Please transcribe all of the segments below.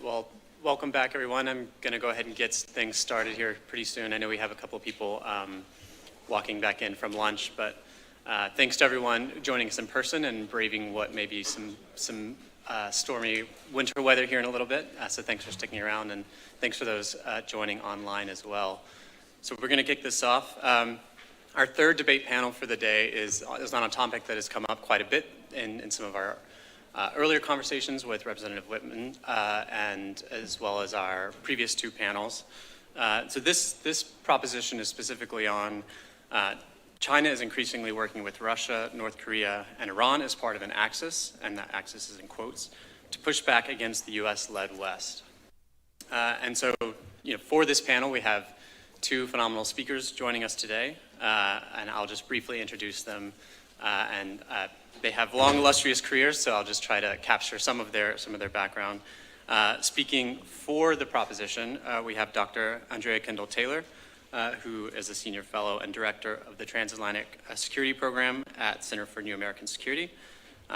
Well, welcome back, everyone. I'm going to go ahead and get things started here pretty soon. I know we have a couple of people walking back in from lunch, but thanks to everyone joining us in person and braving what may be some stormy winter weather here in a little bit. So thanks for sticking around, and thanks for those joining online as well. So we're going to kick this off. Our third debate panel for the day is on a topic that has come up quite a bit in some of our earlier conversations with Representative Whitman, and as well as our previous two panels. So this proposition is specifically on China is increasingly working with Russia, North Korea, and Iran as part of an axis, and that axis is in quotes, to push back against the US-led West. And so, for this panel, we have two phenomenal speakers joining us today, and I'll just briefly introduce them. They have long, illustrious careers, so I'll just try to capture some of their background. Speaking for the proposition, we have Dr. Andrea Kendall-Taylor, who is a senior fellow and director of the Transatlantic Security Program at Center for New American Security.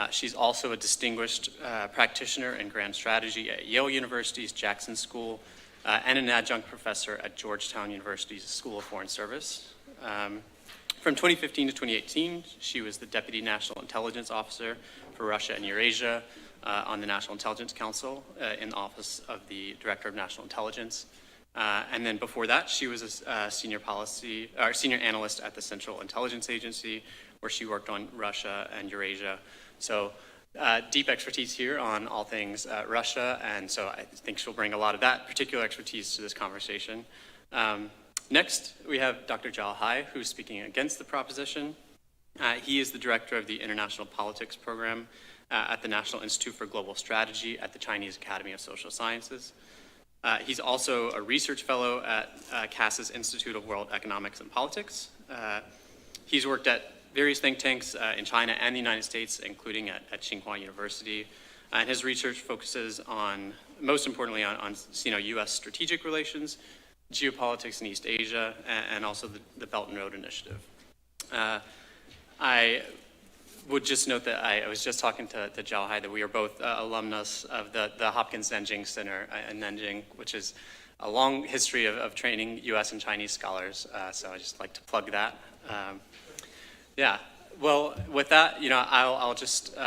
She's also a distinguished practitioner in grand strategy at Yale University's Jackson School and an adjunct professor at Georgetown University's School of Foreign Service. From 2015 to 2018, she was the Deputy National Intelligence Officer for Russia and Eurasia on the National Intelligence Council in the Office of the Director of National Intelligence. And then before that, she was a senior analyst at the Central Intelligence Agency, where she worked on Russia and Eurasia. So deep expertise here on all things Russia, and so I think she'll bring a lot of that particular expertise to this conversation. Next, we have Dr. Zhao Hai, who's speaking against the proposition. He is the director of the International Politics Program at the National Institute for Global Strategy at the Chinese Academy of Social Sciences. He's also a research fellow at Csis Institute of World Economics and Politics. He's worked at various think tanks in China and the United States, including at Tsinghua University. And his research focuses on, most importantly, on U.S. strategic relations, geopolitics in East Asia, and also the Belt and Road Initiative. I would just note that I was just talking to Zhao Hai that we are both alumnus of the Hopkins Nanjing Center in Nanjing, which is a long history of training U.S. and Chinese scholars. So I just like to plug that. Well, with that, I'll just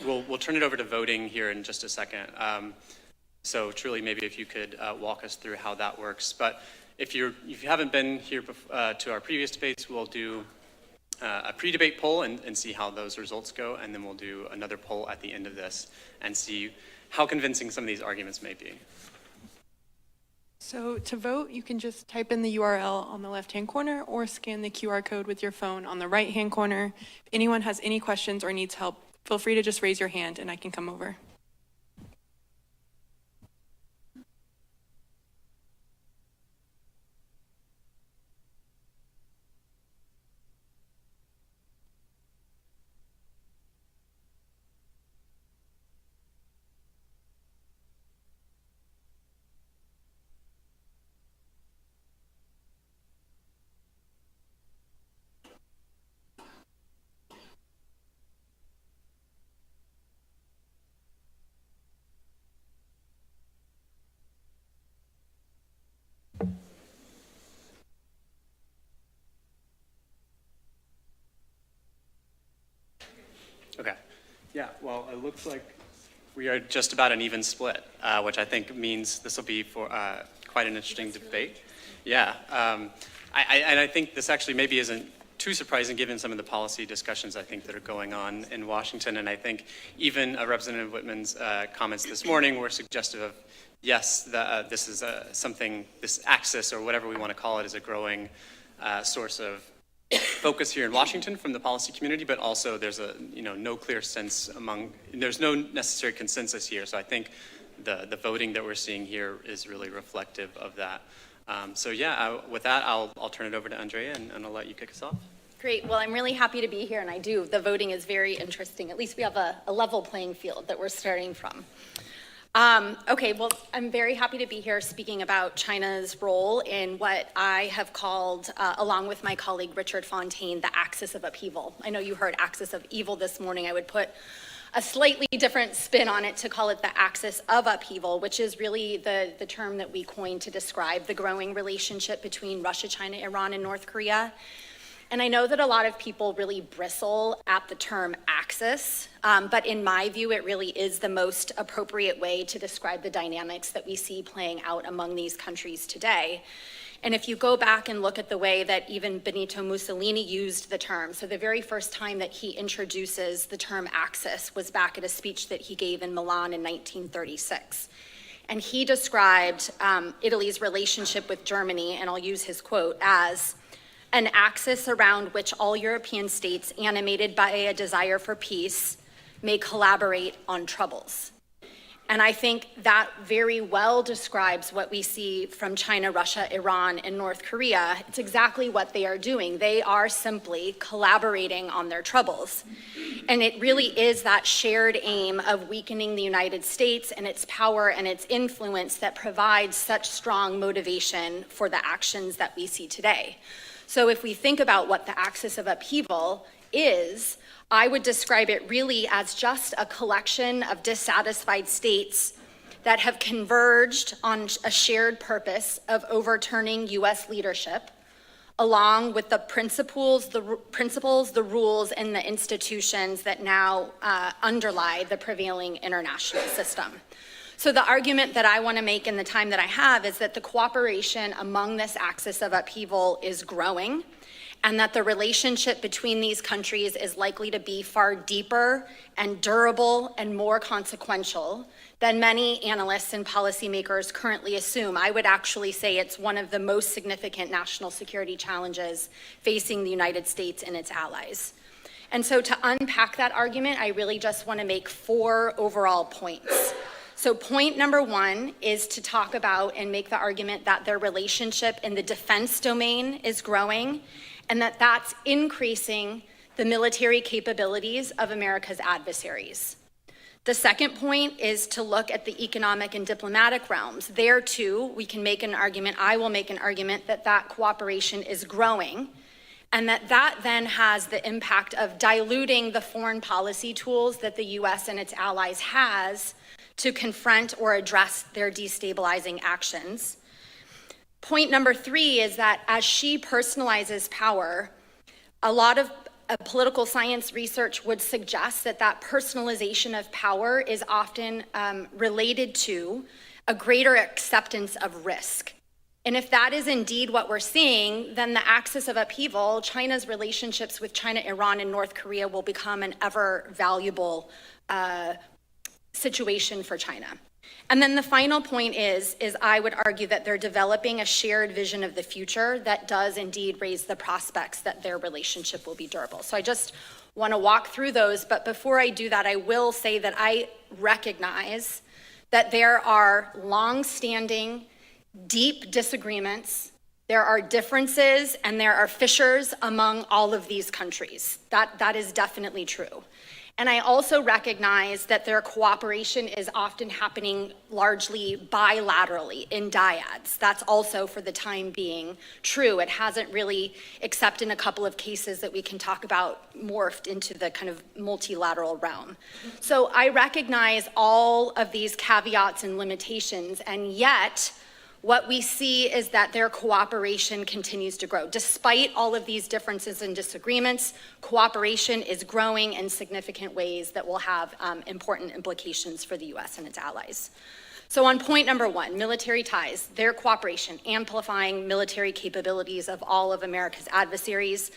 we'll turn it over to voting here in just a second. So truly, maybe if you could walk us through how that works. But if you haven't been here to our previous debates, we'll do a pre-debate poll and see how those results go, and then we'll do another poll at the end of this and see how convincing some of these arguments may be. So to vote, you can just type in the URL on the left-hand corner or scan the QR code with your phone on the right-hand corner. If anyone has any questions or needs help, feel free to just raise your hand and I can come over. Okay. Yeah, well, it looks like we are just about an even split, which I think means this will be for quite an interesting debate. Yeah, I think this actually maybe isn't too surprising given some of the policy discussions I think that are going on in Washington, and I think even Representative Whitman's comments this morning were suggestive of, yes, this is this axis or whatever we want to call it is a growing source of focus here in Washington from the policy community, but also there's no clear sense there's no necessary consensus here. So I think the voting that we're seeing here is really reflective of that. With that, I'll turn it over to Andrea and I'll let you kick us off. Great. Well, I'm really happy to be here, and I do. The voting is very interesting. At least we have a level playing field that we're starting from. Okay, well, I'm very happy to be here speaking about China's role in what I have called, along with my colleague Richard Fontaine, the axis of upheaval. I know you heard axis of evil this morning. I would put a slightly different spin on it to call it the axis of upheaval, which is really the term that we coined to describe the growing relationship between Russia, China, Iran, and North Korea. And I know that a lot of people really bristle at the term axis, but in my view, it really is the most appropriate way to describe the dynamics that we see playing out among these countries today. And if you go back and look at the way that even Benito Mussolini used the term, so the very first time that he introduces the term axis was back at a speech that he gave in Milan in 1936. And he described Italy's relationship with Germany, and I'll use his quote, as an axis around which all European states, animated by a desire for peace, may collaborate on troubles. And I think that very well describes what we see from China, Russia, Iran, and North Korea. It's exactly what they are doing. They are simply collaborating on their troubles. And it really is that shared aim of weakening the United States and its power and its influence that provides such strong motivation for the actions that we see today. So if we think about what the axis of upheaval is, I would describe it really as just a collection of dissatisfied states that have converged on a shared purpose of overturning US leadership, along with the principles, the rules, and the institutions that now underlie the prevailing international system. So the argument that I want to make in the time that I have is that the cooperation among this axis of upheaval is growing, and that the relationship between these countries is likely to be far deeper and durable and more consequential than many analysts and policymakers currently assume. I would actually say it's one of the most significant national security challenges facing the United States and its allies. And so to unpack that argument, I really just want to make 4 overall points. So point number 1 is to talk about and make the argument that their relationship in the defense domain is growing, and that that's increasing the military capabilities of America's adversaries. The second point is to look at the economic and diplomatic realms. There too, we can make an argument, I will make an argument that that cooperation is growing, and that then has the impact of diluting the foreign policy tools that the US and its allies has to confront or address their destabilizing actions. Point number 3 is that as she personalizes power, a lot of political science research would suggest that that personalization of power is often related to a greater acceptance of risk. And if that is indeed what we're seeing, then the axis of upheaval, China's relationships with China, Iran, and North Korea will become an ever valuable situation for China. And then the final point is I would argue that they're developing a shared vision of the future that does indeed raise the prospects that their relationship will be durable. So I just want to walk through those, but before I do that, I will say that I recognize that there are long-standing, deep disagreements, there are differences, and there are fissures among all of these countries. That is definitely true. And I also recognize that their cooperation is often happening largely bilaterally in dyads. That's also, for the time being, true. It hasn't really, except in a couple of cases that we can talk about, morphed into the kind of multilateral realm. So I recognize all of these caveats and limitations, and yet what we see is that their cooperation continues to grow. Despite all of these differences and disagreements, cooperation is growing in significant ways that will have important implications for the US and its allies. So on point number 1, military ties, their cooperation, amplifying military capabilities of all of America's adversaries.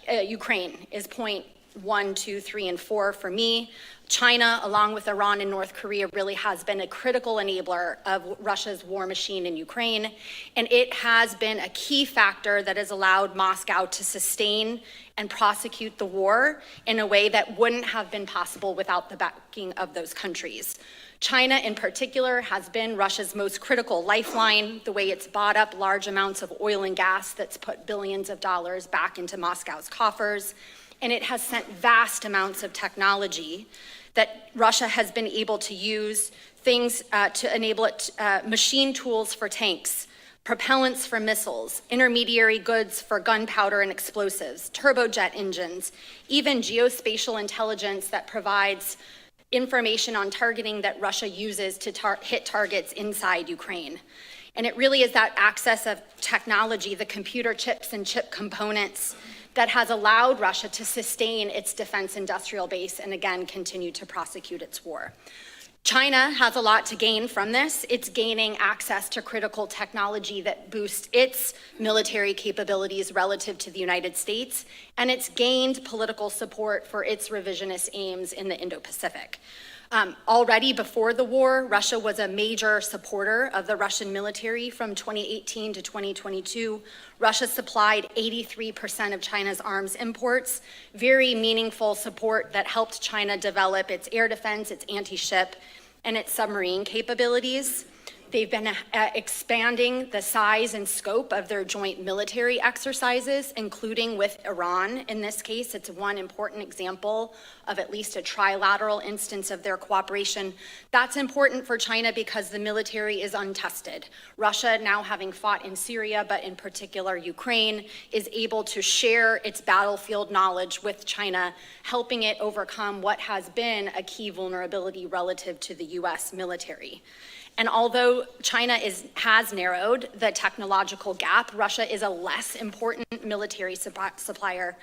Ukraine is point 1, 2, 3, and 4 for me. China, along with Iran and North Korea, really has been a critical enabler of Russia's war machine in Ukraine, and it has been a key factor that has allowed Moscow to sustain and prosecute the war in a way that wouldn't have been possible without the backing of those countries. China, in particular, has been Russia's most critical lifeline, the way it's bought up large amounts of oil and gas that's put billions of dollars back into Moscow's coffers, and it has sent vast amounts of technology that Russia has been able to use, things to enable it, machine tools for tanks, propellants for missiles, intermediary goods for gunpowder and explosives, turbojet engines, even geospatial intelligence that provides information on targeting that Russia uses to hit targets inside Ukraine. And it really is that access of technology, the computer chips and chip components, that has allowed Russia to sustain its defense industrial base and again continue to prosecute its war. China has a lot to gain from this. It's gaining access to critical technology that boosts its military capabilities relative to the United States, and it's gained political support for its revisionist aims in the Indo-Pacific. Already before the war, Russia was a major supporter of the Russian military. From 2018 to 2022. Russia supplied 83% of China's arms imports, very meaningful support that helped China develop its air defense, its anti-ship, and its submarine capabilities. They've been expanding the size and scope of their joint military exercises, including with Iran. In this case, it's one important example of at least a trilateral instance of their cooperation. That's important for China because the military is untested. Russia, now having fought in Syria, but in particular Ukraine, is able to share its battlefield knowledge with China, helping it overcome what has been a key vulnerability relative to the US military. And although China has narrowed the technological gap, Russia is a less important military supplier.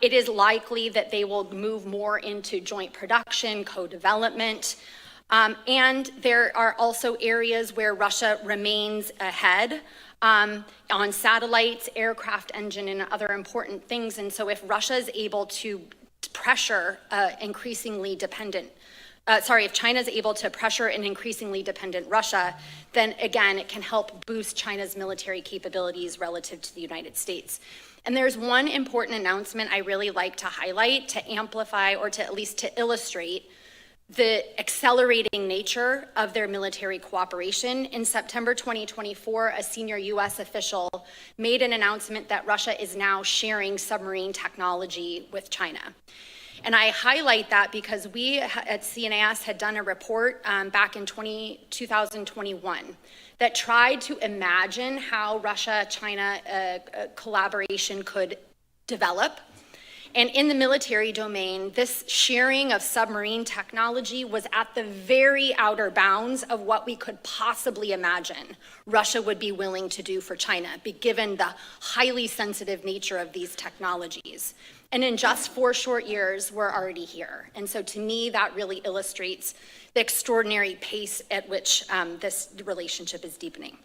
It is likely that they will move more into joint production, co-development, and there are also areas where Russia remains ahead on satellites, aircraft engine, and other important things. And so if Russia is able to pressure if China is able to pressure an increasingly dependent Russia, then again, it can help boost China's military capabilities relative to the United States. And there's one important announcement I really like to highlight to amplify, or to at least to illustrate, the accelerating nature of their military cooperation. In September 2024, a senior US official made an announcement that Russia is now sharing submarine technology with China. And I highlight that because we at CNAS had done a report back in 2021 that tried to imagine how Russia-China collaboration could develop. And in the military domain, this sharing of submarine technology was at the very outer bounds of what we could possibly imagine Russia would be willing to do for China, given the highly sensitive nature of these technologies. And in just 4 short years, we're already here. And so to me, that really illustrates the extraordinary pace at which this relationship is deepening.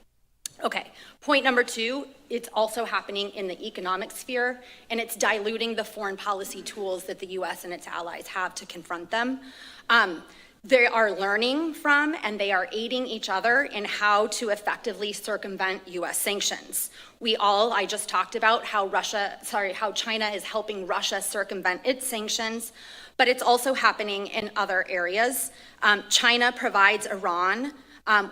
Okay, point number 2, it's also happening in the economic sphere, and it's diluting the foreign policy tools that the US and its allies have to confront them. They are learning from and they are aiding each other in how to effectively circumvent US sanctions. I just talked about how China is helping Russia circumvent its sanctions, but it's also happening in other areas. China provides Iran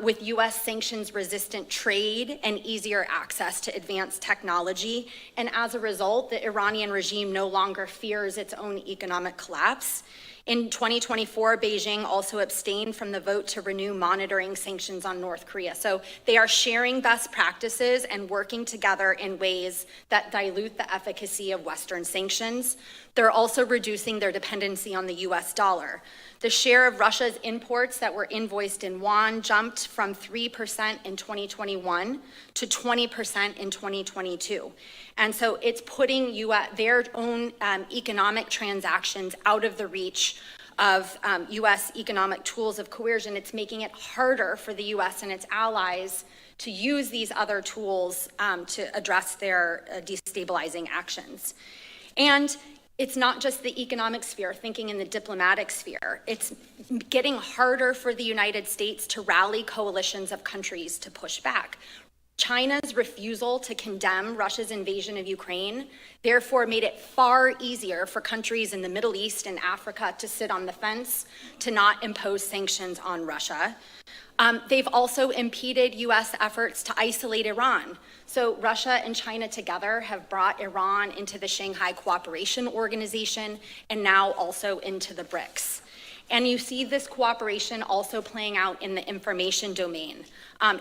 with US sanctions-resistant trade and easier access to advanced technology. And as a result, the Iranian regime no longer fears its own economic collapse. In 2024, Beijing also abstained from the vote to renew monitoring sanctions on North Korea. So they are sharing best practices and working together in ways that dilute the efficacy of Western sanctions. They're also reducing their dependency on the US dollar. The share of Russia's imports that were invoiced in yuan jumped from 3% in 2021 to 20% in 2022. And so it's putting their own economic transactions out of the reach of US economic tools of coercion. It's making it harder for the US and its allies to use these other tools to address their destabilizing actions. And it's not just the economic sphere, thinking in the diplomatic sphere. It's getting harder for the United States to rally coalitions of countries to push back. China's refusal to condemn Russia's invasion of Ukraine therefore made it far easier for countries in the Middle East and Africa to sit on the fence, to not impose sanctions on Russia. They've also impeded US efforts to isolate Iran. So Russia and China together have brought Iran into the Shanghai Cooperation Organization and now also into the BRICS. And you see this cooperation also playing out in the information domain.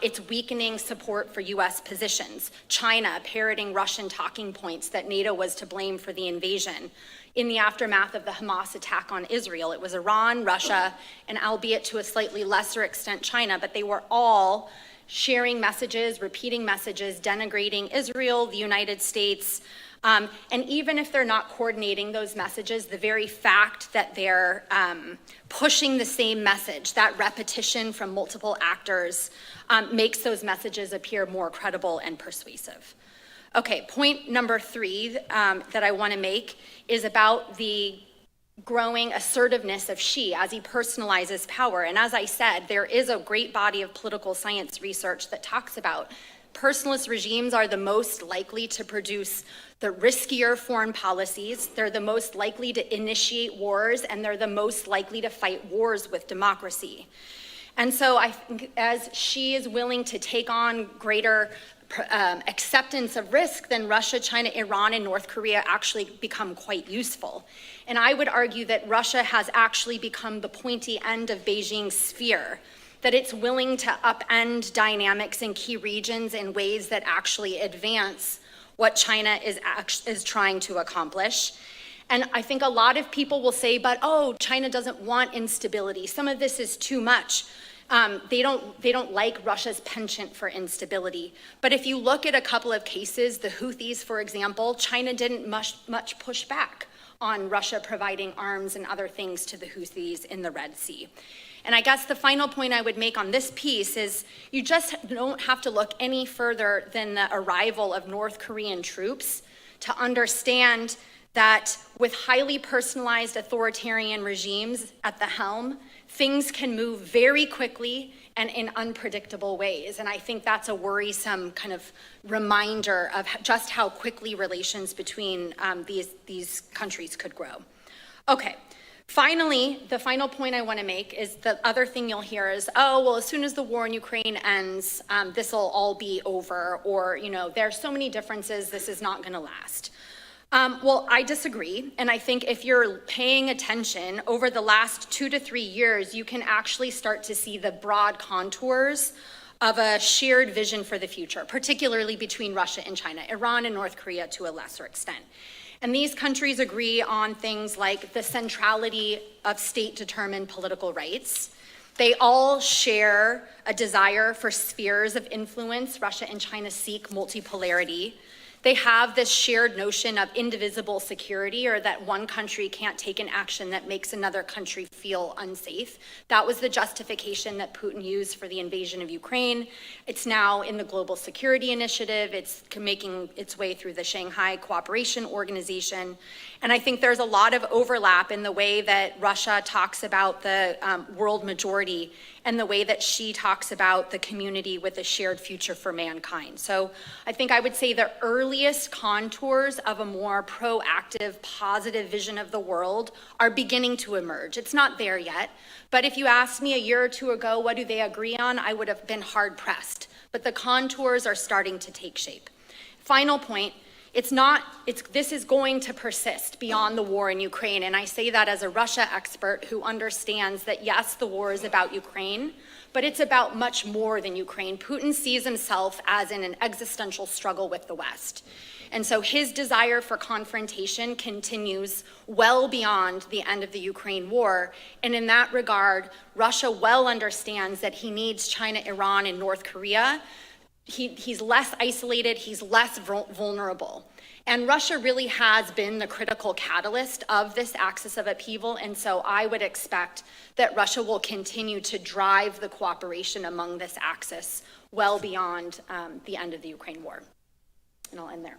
It's weakening support for US positions. China parroting Russian talking points that NATO was to blame for the invasion. In the aftermath of the Hamas attack on Israel, it was Iran, Russia, and albeit to a slightly lesser extent China, but they were all sharing messages, repeating messages, denigrating Israel, the United States, and even if they're not coordinating those messages, the very fact that they're pushing the same message, that repetition from multiple actors, makes those messages appear more credible and persuasive. Okay, point number 3 that I want to make is about the growing assertiveness of Xi as he personalizes power. And as I said, there is a great body of political science research that talks about personalist regimes are the most likely to produce the riskier foreign policies, they're the most likely to initiate wars, and they're the most likely to fight wars with democracy. And so I think as Xi is willing to take on greater acceptance of risk, then Russia, China, Iran, and North Korea actually become quite useful. And I would argue that Russia has actually become the pointy end of Beijing's sphere, that it's willing to upend dynamics in key regions in ways that actually advance what China is trying to accomplish. And I think a lot of people will say, but oh, China doesn't want instability. Some of this is too much. They don't like Russia's penchant for instability. But if you look at a couple of cases, the Houthis, for example, China didn't much push back on Russia providing arms and other things to the Houthis in the Red Sea. And I guess the final point I would make on this piece is you just don't have to look any further than the arrival of North Korean troops to understand that with highly personalized authoritarian regimes at the helm, things can move very quickly and in unpredictable ways. And I think that's a worrisome kind of reminder of just how quickly relations between these countries could grow. Okay. Finally, the final point I want to make is the other thing you'll hear is, oh, well, as soon as the war in Ukraine ends, this will all be over, or, you know, there are so many differences, this is not going to last. Well, I disagree, and I think if you're paying attention over the last 2 to 3 years, you can actually start to see the broad contours of a shared vision for the future, particularly between Russia and China, Iran and North Korea to a lesser extent. And these countries agree on things like the centrality of state-determined political rights. They all share a desire for spheres of influence. Russia and China seek multipolarity. They have this shared notion of indivisible security, or that one country can't take an action that makes another country feel unsafe. That was the justification that Putin used for the invasion of Ukraine. It's now in the Global Security Initiative. It's making its way through the Shanghai Cooperation Organization. And I think there's a lot of overlap in the way that Russia talks about the world majority and the way that Xi talks about the community with a shared future for mankind. So I think I would say the earliest contours of a more proactive, positive vision of the world are beginning to emerge. It's not there yet, but if you asked me a year or two ago, what do they agree on, I would have been hard pressed. But the contours are starting to take shape. Final point, this is going to persist beyond the war in Ukraine. And I say that as a Russia expert who understands that yes, the war is about Ukraine, but it's about much more than Ukraine. Putin sees himself as in an existential struggle with the West. And so his desire for confrontation continues well beyond the end of the Ukraine war. And in that regard, Russia well understands that he needs China, Iran, and North Korea. He's less isolated, he's less vulnerable. And Russia really has been the critical catalyst of this axis of upheaval, and so I would expect that Russia will continue to drive the cooperation among this axis well beyond the end of the Ukraine war. And I'll end there.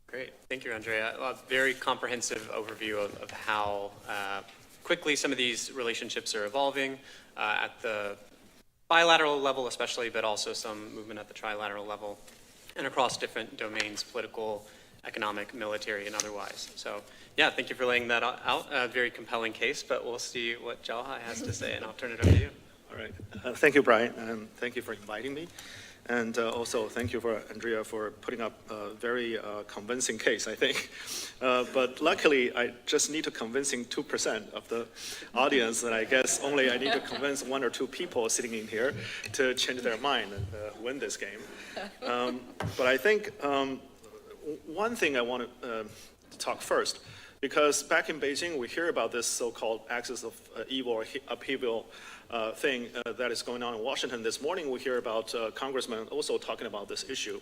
Great, thank you, Andrea. A very comprehensive overview of how quickly some of these relationships are evolving at the bilateral level especially, but also some movement at the trilateral level and across different domains, political, economic, military, and otherwise. So yeah, thank you for laying that out. A very compelling case, but we'll see what Jalha has to say, and I'll turn it over to you. All right. Thank you, Brian, and thank you for inviting me. And also, thank you for Andrea for putting up a very convincing case, I think. But luckily, I just need to convincing 2% of the audience, and I guess only I need to convince 1 or 2 people sitting in here to change their mind and win this game. But I think one thing I want to talk first, because back in Beijing, we hear about this so-called axis of evil or upheaval thing that is going on in Washington. This morning, we hear about congressmen also talking about this issue.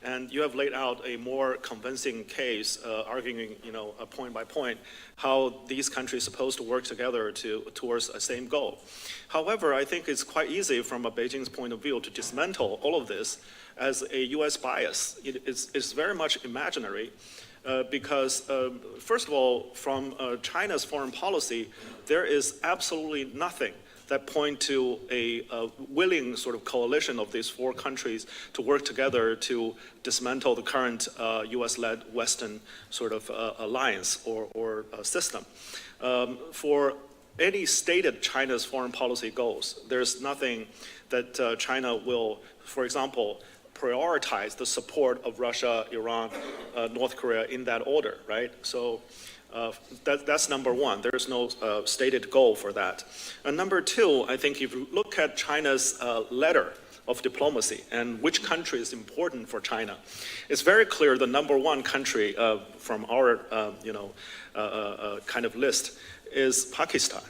And you have laid out a more convincing case, arguing, point by point, how these countries are supposed to work together towards a same goal. However, I think it's quite easy from a Beijing's point of view to dismantle all of this as a U.S. bias. It's very much imaginary. Because, first of all, from China's foreign policy, there is absolutely nothing that point to a willing sort of coalition of these 4 countries to work together to dismantle the current US-led Western sort of alliance or system. For any stated China's foreign policy goals, there's nothing that China will, for example, prioritize the support of Russia, Iran, North Korea in that order, right? So that's number one. There's no stated goal for that. And number 2, I think if you look at China's letter of diplomacy and which country is important for China, it's very clear the number 1 country from our kind of list is Pakistan.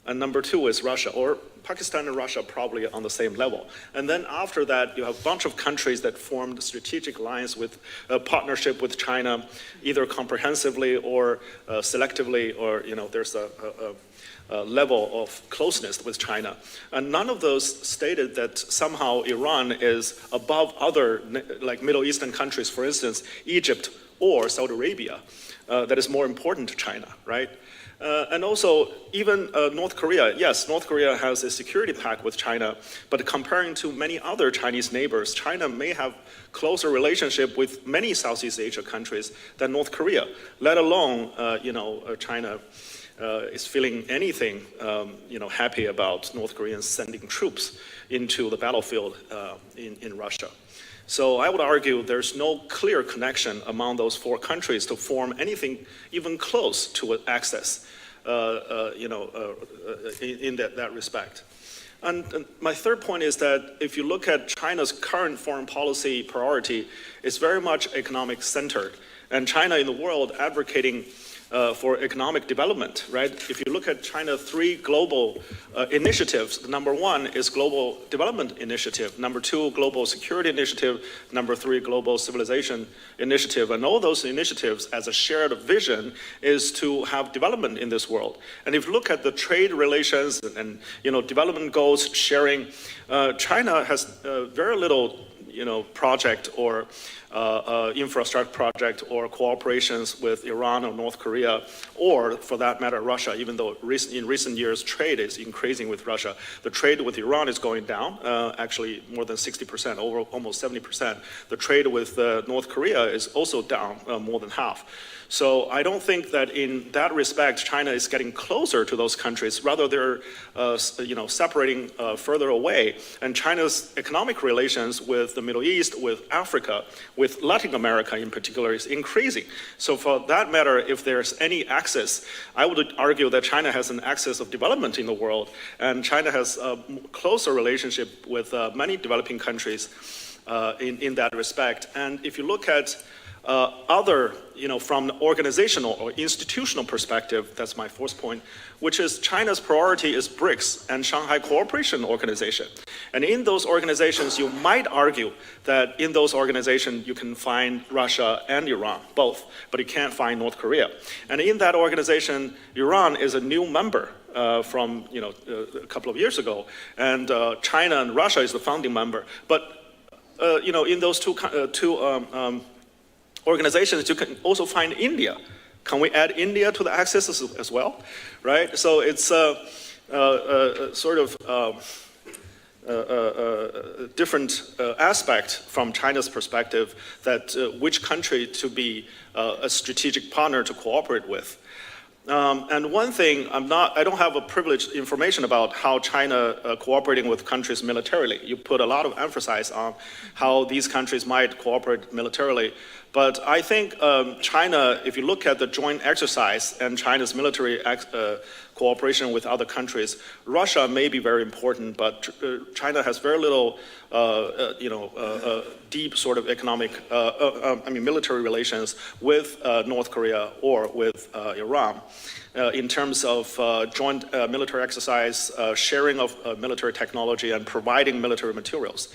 And number 2 is Russia, or Pakistan and Russia probably on the same level. And then after that, you have a bunch of countries that formed strategic alliance with a partnership with China, either comprehensively or selectively, or there's a level of closeness with China. And none of those stated that somehow Iran is above other, like Middle Eastern countries, for instance, Egypt or Saudi Arabia, that is more important to China, right? And also, even North Korea, yes, North Korea has a security pact with China, but comparing to many other Chinese neighbors, China may have closer relationship with many Southeast Asia countries than North Korea, let alone, China is feeling anything, happy about North Koreans sending troops into the battlefield in Russia. So I would argue there's no clear connection among those 4 countries to form anything even close to access, in that respect. And my third point is that if you look at China's current foreign policy priority, it's very much economic centered. And China in the world advocating for economic development, right? If you look at China's 3 global initiatives, number 1 is Global Development Initiative, number 2, Global Security Initiative, number 3, Global Civilization Initiative. And all those initiatives as a shared vision is to have development in this world. And if you look at the trade relations and development goals sharing, China has very little project or infrastructure project or cooperations with Iran or North Korea, or for that matter, Russia, even though in recent years trade is increasing with Russia. The trade with Iran is going down, actually more than 60%, over almost 70%. The trade with North Korea is also down more than half. So I don't think that in that respect, China is getting closer to those countries. Rather, they're separating further away. And China's economic relations with the Middle East, with Africa, with Latin America in particular, is increasing. So for that matter, if there's any axis, I would argue that China has an axis of development in the world, and China has a closer relationship with many developing countries in that respect. And if you look at other, from an organizational or institutional perspective, that's my fourth point, which is China's priority is BRICS and Shanghai Cooperation Organization. And in those organizations, you might argue that in those organizations, you can find Russia and Iran, both, but you can't find North Korea. And in that organization, Iran is a new member from, a couple of years ago, and China and Russia is the founding member. But, in those two organizations, you can also find India. Can we add India to the axis as well, right? So it's sort of different aspect from China's perspective that which country to be a strategic partner to cooperate with. And one thing, I don't have a privileged information about how China cooperating with countries militarily. You put a lot of emphasis on how these countries might cooperate militarily. But I think China, if you look at the joint exercise and China's military cooperation with other countries, Russia may be very important, but China has very little, deep sort of economic, military relations with North Korea or with Iran. In terms of joint military exercise, sharing of military technology, and providing military materials.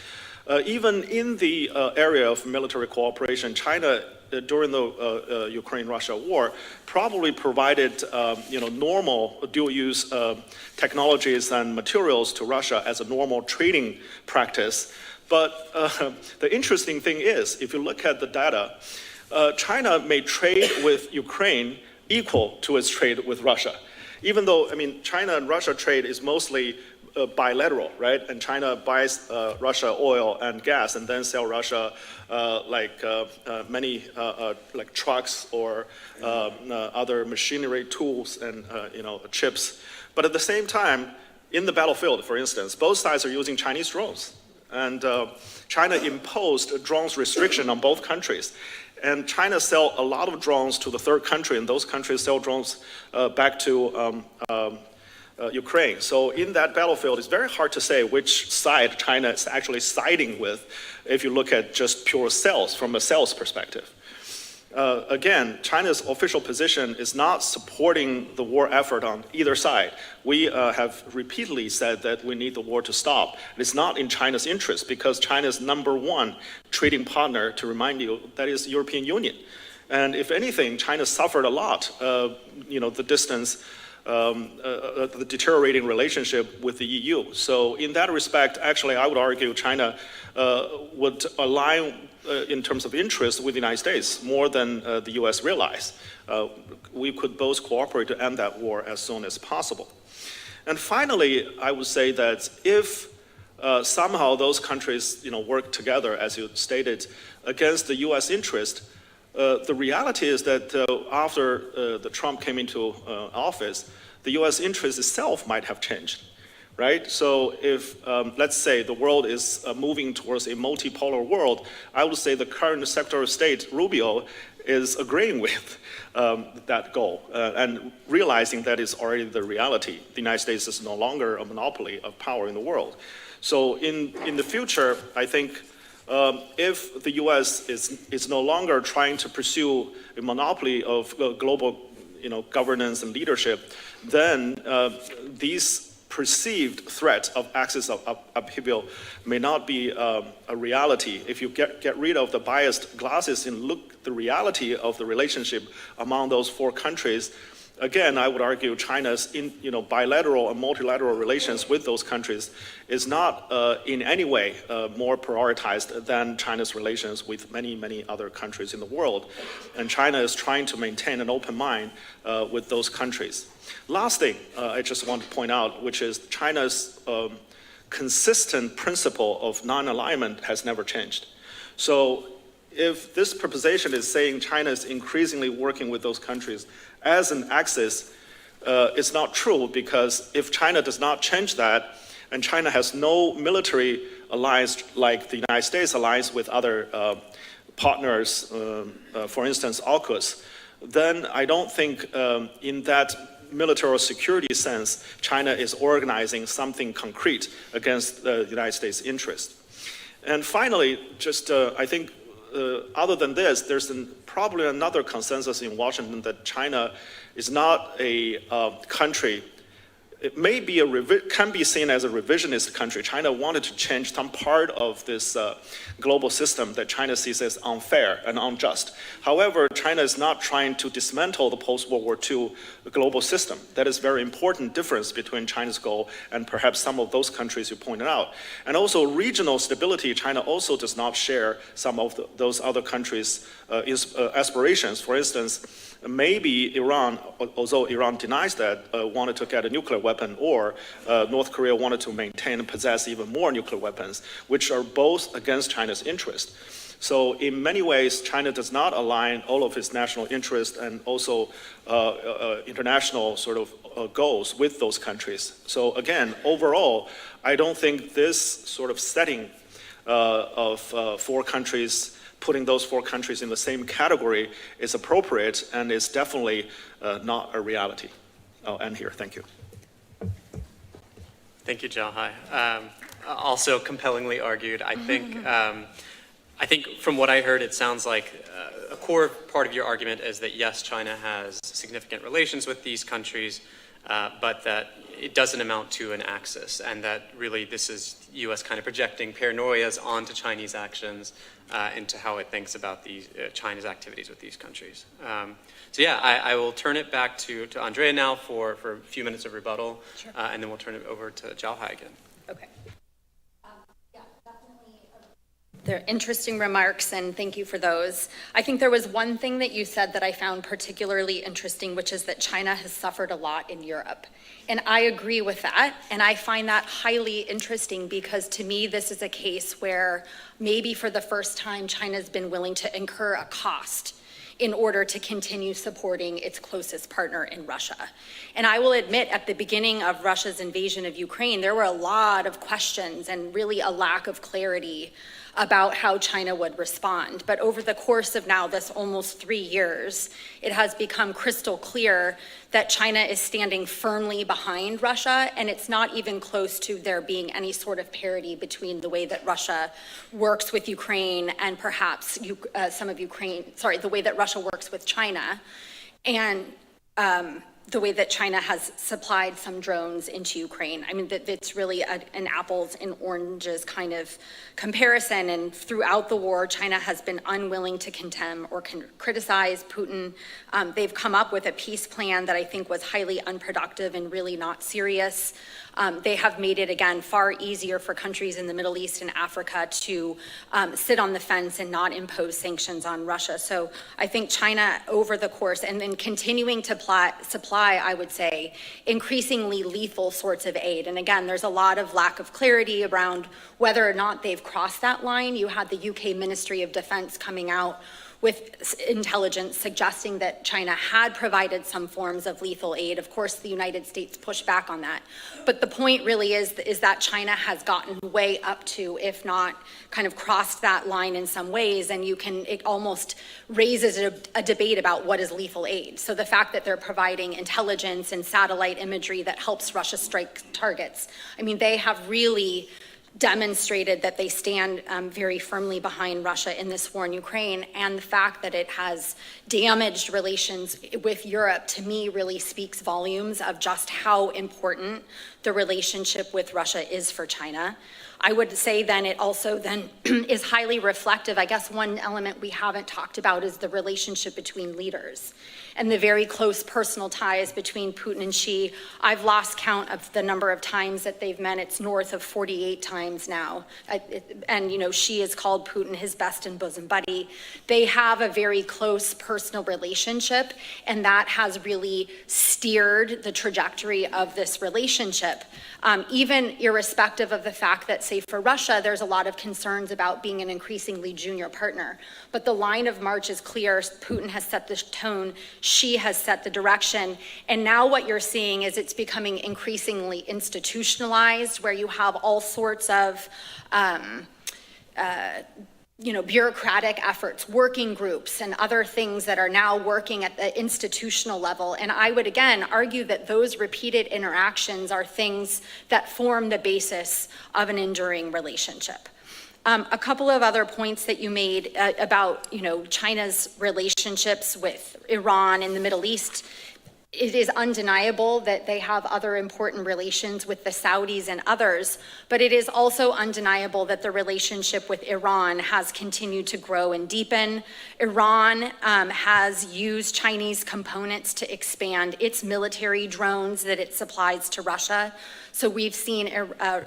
Even in the area of military cooperation, China, during the Ukraine-Russia war, probably provided normal dual-use technologies and materials to Russia as a normal trading practice. But the interesting thing is, if you look at the data, China may trade with Ukraine equal to its trade with Russia. Even though, China and Russia trade is mostly bilateral, right? And China buys Russia oil and gas and then sell Russia many like trucks or other machinery tools and chips. But at the same time, in the battlefield, for instance, both sides are using Chinese drones. And China imposed a drones restriction on both countries. And China sell a lot of drones to the third country, and those countries sell drones back to Ukraine. So in that battlefield, it's very hard to say which side China is actually siding with if you look at just pure sales from a sales perspective. Again, China's official position is not supporting the war effort on either side. We have repeatedly said that we need the war to stop. It's not in China's interest because China's #1 trading partner, to remind you, that is the European Union. And if anything, China suffered a lot, the distance, the deteriorating relationship with the EU. So in that respect, actually, I would argue China would align in terms of interest with the United States more than the US realized. We could both cooperate to end that war as soon as possible. And finally, I would say that if somehow those countries work together, as you stated, against the US interest, the reality is that after the Trump came into office, the US interest itself might have changed. Right? So if, let's say, the world is moving towards a multipolar world, I would say the current Secretary of State, Rubio, is agreeing with that goal and realizing that is already the reality. The United States is no longer a monopoly of power in the world. So in the future, I think if the US is no longer trying to pursue a monopoly of global governance and leadership, then these perceived threat of axis of upheaval may not be a reality. If you get rid of the biased glasses and look the reality of the relationship among those four countries, again, I would argue China's bilateral and multilateral relations with those countries is not in any way more prioritized than China's relations with many, many other countries in the world. And China is trying to maintain an open mind with those countries. Last thing I just want to point out, which is China's consistent principle of non-alignment has never changed. So if this proposition is saying China is increasingly working with those countries as an axis, it's not true, because if China does not change that, and China has no military alliance like the United States alliance with other partners, for instance, AUKUS, then I don't think in that military or security sense, China is organizing something concrete against the United States' interest. And finally, just I think other than this, there's probably another consensus in Washington that China is not a country. It may be can be seen as a revisionist country. China wanted to change some part of this global system that China sees as unfair and unjust. However, China is not trying to dismantle the post-World War II global system. That is a very important difference between China's goal and perhaps some of those countries you pointed out. And also regional stability, China also does not share some of those other countries' aspirations. For instance, maybe Iran, although Iran denies that, wanted to get a nuclear weapon, or North Korea wanted to maintain and possess even more nuclear weapons, which are both against China's interest. So in many ways, China does not align all of its national interests and also international sort of goals with those countries. So again, overall, I don't think this sort of setting of 4 countries, putting those 4 countries in the same category is appropriate and is definitely not a reality. I'll end here. Thank you. Thank you, Zhao Hai. Also compellingly argued. I think from what I heard, it sounds like a core part of your argument is that yes, China has significant relations with these countries, but that it doesn't amount to an axis, and that really this is U.S. kind of projecting paranoias onto Chinese actions into how it thinks about these China's activities with these countries. So yeah, I will turn it back to Andrea now for a few minutes of rebuttal, Sure. And then we'll turn it over to Zhao Hai again. Okay. Yeah, definitely. They're interesting remarks, and thank you for those. I think there was one thing that you said that I found particularly interesting, which is that China has suffered a lot in Europe. And I agree with that, and I find that highly interesting because to me, this is a case where maybe for the first time, China's been willing to incur a cost in order to continue supporting its closest partner in Russia. And I will admit, at the beginning of Russia's invasion of Ukraine, there were a lot of questions and really a lack of clarity about how China would respond. But over the course of now this almost 3 years, it has become crystal clear that China is standing firmly behind Russia, and it's not even close to there being any sort of parity between the way that Russia works with Ukraine and perhaps the way that Russia works with China, and the way that China has supplied some drones into Ukraine. I mean, it's really an apples and oranges kind of comparison. And throughout the war, China has been unwilling to condemn or criticize Putin. They've come up with a peace plan that I think was highly unproductive and really not serious. They have made it, again, far easier for countries in the Middle East and Africa to sit on the fence and not impose sanctions on Russia. So I think China, over the course, and then continuing to supply, I would say, increasingly lethal sorts of aid. And again, there's a lot of lack of clarity around whether or not they've crossed that line. You had the UK Ministry of Defense coming out with intelligence suggesting that China had provided some forms of lethal aid. Of course, the United States pushed back on that. But the point really is that China has gotten way up to, if not kind of crossed that line in some ways, and it almost raises a debate about what is lethal aid. So the fact that they're providing intelligence and satellite imagery that helps Russia strike targets, I mean, they have really demonstrated that they stand very firmly behind Russia in this war in Ukraine, and the fact that it has damaged relations with Europe, to me, really speaks volumes of just how important the relationship with Russia is for China. I would say then it also then is highly reflective. I guess one element we haven't talked about is the relationship between leaders and the very close personal ties between Putin and Xi. I've lost count of the number of times that they've met. It's north of 48 times now. And, you know, Xi has called Putin his best and bosom buddy. They have a very close personal relationship, and that has really steered the trajectory of this relationship. Even irrespective of the fact that, say, for Russia, there's a lot of concerns about being an increasingly junior partner. But the line of march is clear. Putin has set the tone. Xi has set the direction. And now what you're seeing is it's becoming increasingly institutionalized, where you have all sorts of bureaucratic efforts, working groups, and other things that are now working at the institutional level. And I would again argue that those repeated interactions are things that form the basis of an enduring relationship. A couple of other points that you made about, China's relationships with Iran and the Middle East. It is undeniable that they have other important relations with the Saudis and others, but it is also undeniable that the relationship with Iran has continued to grow and deepen. Iran has used Chinese components to expand its military drones that it supplies to Russia. So we've seen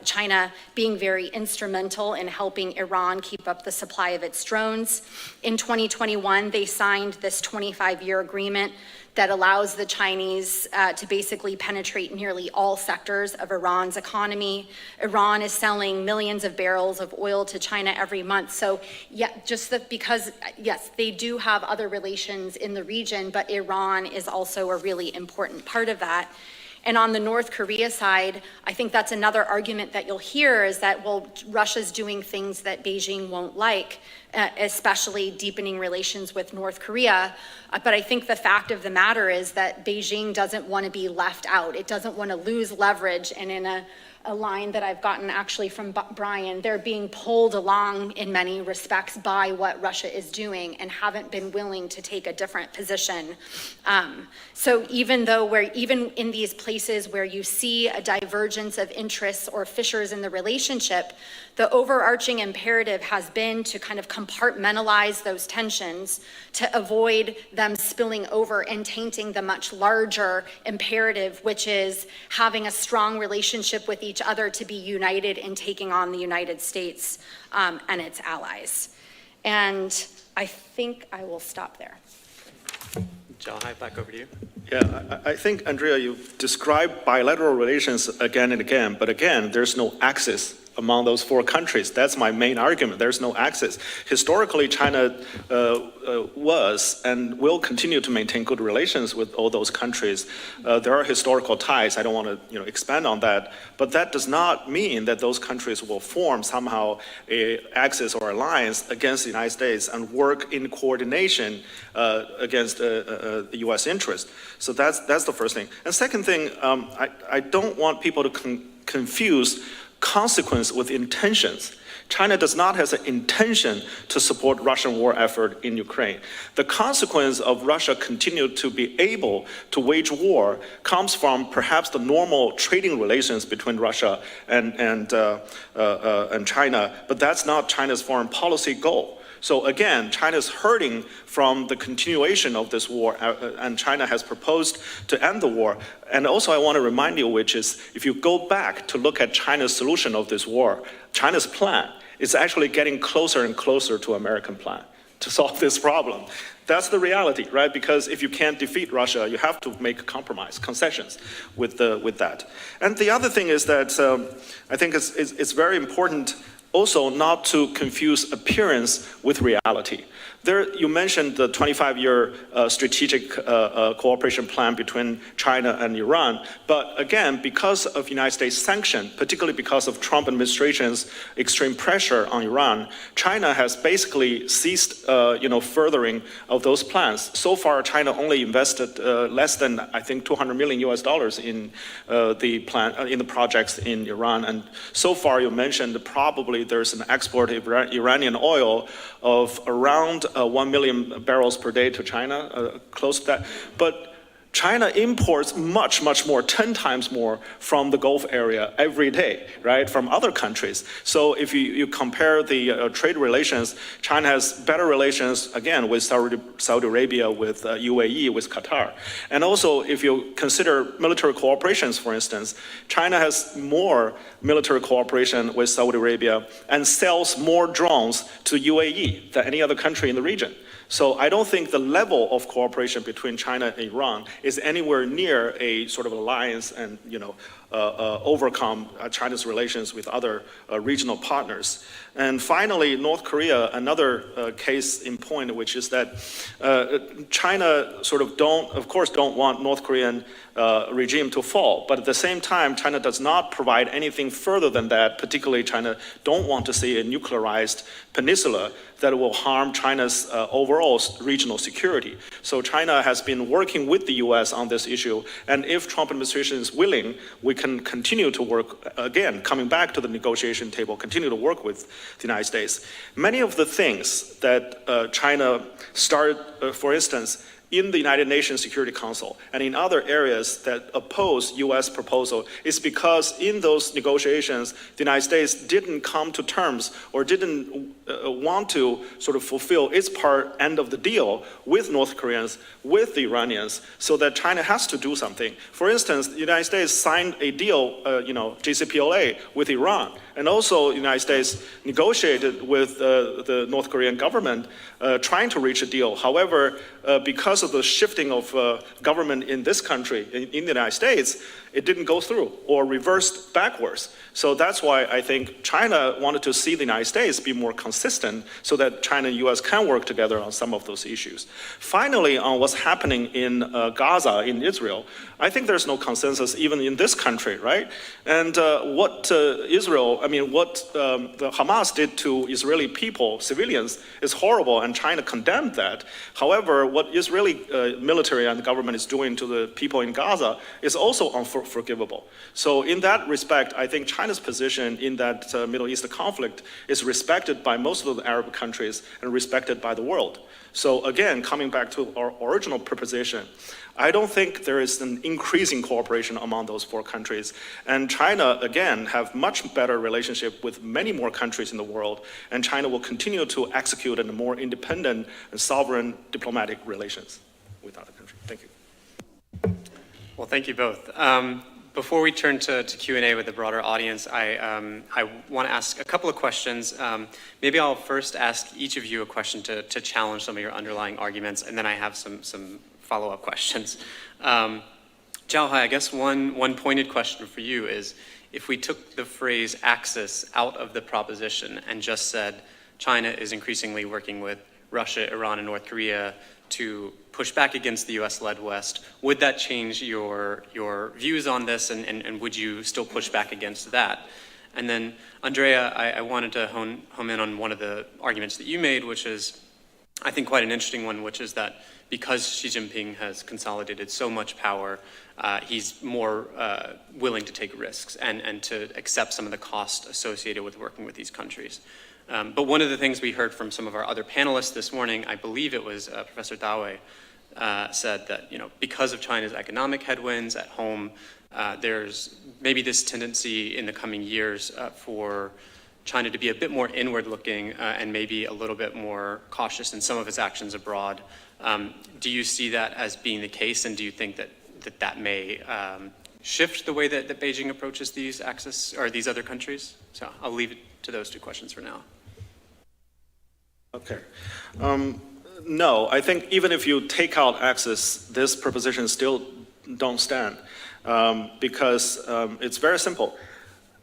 China being very instrumental in helping Iran keep up the supply of its drones. In 2021, they signed this 25-year agreement that allows the Chinese to basically penetrate nearly all sectors of Iran's economy. Iran is selling millions of barrels of oil to China every month. So yeah, just that because, yes, they do have other relations in the region, but Iran is also a really important part of that. And on the North Korea side, I think that's another argument that you'll hear is that, well, Russia's doing things that Beijing won't like, especially deepening relations with North Korea. But I think the fact of the matter is that Beijing doesn't want to be left out. It doesn't want to lose leverage. And in a line that I've gotten actually from Brian, they're being pulled along in many respects by what Russia is doing and haven't been willing to take a different position. So even in these places where you see a divergence of interests or fissures in the relationship, the overarching imperative has been to kind of compartmentalize those tensions to avoid them spilling over and tainting the much larger imperative, which is having a strong relationship with each other to be united in taking on the United States and its allies. And I think I will stop there. Jai, back over to you. Yeah, I think, Andrea, you've described bilateral relations again and again, but again, there's no axis among those four countries. That's my main argument. There's no axis. Historically, China was and will continue to maintain good relations with all those countries. There are historical ties. I don't want to expand on that, but that does not mean that those countries will form somehow an axis or alliance against the United States and work in coordination against the U.S. interest. So that's the first thing. And second thing, I don't want people to confuse consequence with intentions. China does not have an intention to support Russian war effort in Ukraine. The consequence of Russia continue to be able to wage war comes from perhaps the normal trading relations between Russia and China, but that's not China's foreign policy goal. So again, China is hurting from the continuation of this war, and China has proposed to end the war. And also I want to remind you, which is, if you go back to look at China's solution of this war, China's plan is actually getting closer and closer to American plan to solve this problem. That's the reality, right? Because if you can't defeat Russia, you have to make a compromise, concessions with that. And the other thing is that I think it's very important also not to confuse appearance with reality. There, you mentioned the 25-year strategic cooperation plan between China and Iran, but again, because of United States sanction, particularly because of Trump administration's extreme pressure on Iran, China has basically ceased, furthering of those plans. So far, China only invested less than, I think, $200 million in the plan in the projects in Iran, and so far, you mentioned probably there's an export of Iranian oil of around 1 million barrels per day to China, close to that. But China imports much, much more, 10 times more from the Gulf area every day, right, from other countries. So if you compare the trade relations, China has better relations, again, with Saudi Arabia, with UAE, with Qatar. And also, if you consider military cooperations, for instance, China has more military cooperation with Saudi Arabia and sells more drones to UAE than any other country in the region. So I don't think the level of cooperation between China and Iran is anywhere near a sort of alliance and, overcome China's relations with other regional partners. And finally, North Korea, another case in point, which is that China sort of don't want North Korean regime to fall, but at the same time, China does not provide anything further than that. Particularly, China don't want to see a nuclearized peninsula that will harm China's overall regional security. So China has been working with the U.S. on this issue, and if Trump administration is willing, we can continue to work, again, coming back to the negotiation table, continue to work with the United States. Many of the things that China started, for instance, in the United Nations Security Council and in other areas that oppose U.S. proposal is because in those negotiations, the United States didn't come to terms or didn't want to sort of fulfill its end of the deal with North Koreans, with the Iranians, so that China has to do something. For instance, the United States signed a deal, JCPOA with Iran, and also the United States negotiated with the North Korean government trying to reach a deal. However, because of the shifting of government in this country, in the United States, it didn't go through or reversed backwards. So that's why I think China wanted to see the United States be more consistent so that China and US can work together on some of those issues. Finally, on what's happening in Gaza, in Israel, I think there's no consensus even in this country, right? And what the Hamas did to Israeli people, civilians, is horrible, and China condemned that. However, what Israeli military and the government is doing to the people in Gaza is also unforgivable. So in that respect, I think China's position in that Middle East conflict is respected by most of the Arab countries and respected by the world. So again, coming back to our original proposition, I don't think there is an increasing cooperation among those four countries. And China, again, have much better relationship with many more countries in the world, and China will continue to execute in a more independent and sovereign diplomatic relations with other countries. Thank you. Well, thank you both. Before we turn to Q&A with the broader audience, I want to ask a couple of questions. Maybe I'll first ask each of you a question to challenge some of your underlying arguments, and then I have some follow-up questions. Jiaohai, I guess one pointed question for you is, if we took the phrase axis out of the proposition and just said China is increasingly working with Russia, Iran, and North Korea to push back against the US-led West, would that change your views on this, and would you still push back against that? And then, Andrea, I wanted to hone in on one of the arguments that you made, which is, I think, quite an interesting one, which is that because Xi Jinping has consolidated so much power, he's more willing to take risks and to accept some of the cost associated with working with these countries. But one of the things we heard from some of our other panelists this morning, I believe it was Professor Dawei, said that because of China's economic headwinds at home, there's maybe this tendency in the coming years for China to be a bit more inward-looking and maybe a little bit more cautious in some of its actions abroad. Do you see that as being the case, and do you think that may shift the way that Beijing approaches these axis or these other countries? So I'll leave it to those two questions for now. Okay. No, I think even if you take out axis, this proposition still don't stand because it's very simple.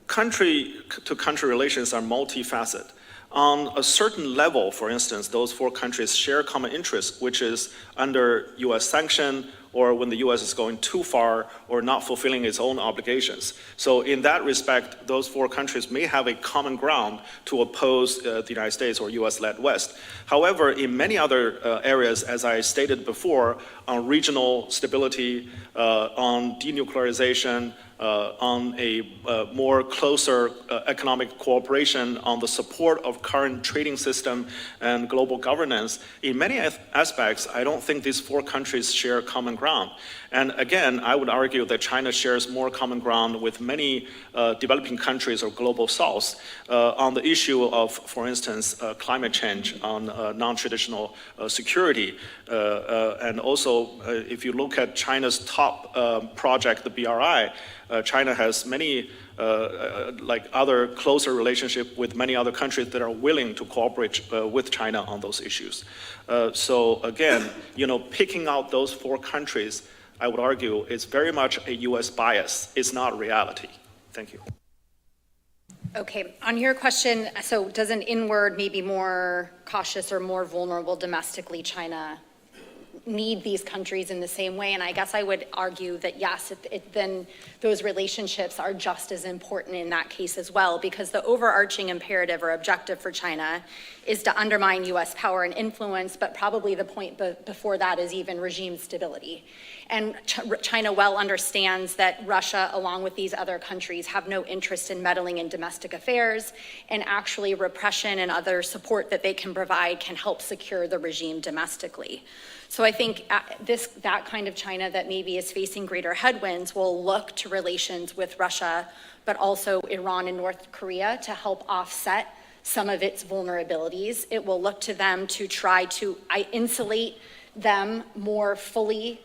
Country-to-country relations are multifaceted. On a certain level, for instance, those four countries share common interests, which is under US sanction or when the US is going too far or not fulfilling its own obligations. So in that respect, those four countries may have a common ground to oppose the United States or US-led West. However, in many other areas, as I stated before, on regional stability, on denuclearization, on a more closer economic cooperation, on the support of current trading system and global governance, in many aspects, I don't think these four countries share common ground. And again, I would argue that China shares more common ground with many developing countries or global south on the issue of, for instance, climate change, on non-traditional security. And also, if you look at China's top project, the BRI, China has many like other closer relationship with many other countries that are willing to cooperate with China on those issues. So again, picking out those four countries, I would argue, is very much a US bias. It's not reality. Thank you. Okay, on your question, so does an inward, maybe more cautious or more vulnerable domestically China need these countries in the same way? And I guess I would argue that yes, then those relationships are just as important in that case as well, because the overarching imperative or objective for China is to undermine US power and influence, but probably the point before that is even regime stability. And China well understands that Russia, along with these other countries, have no interest in meddling in domestic affairs, and actually repression and other support that they can provide can help secure the regime domestically. So I think that kind of China that maybe is facing greater headwinds will look to relations with Russia, but also Iran and North Korea to help offset some of its vulnerabilities. It will look to them to try to insulate them more fully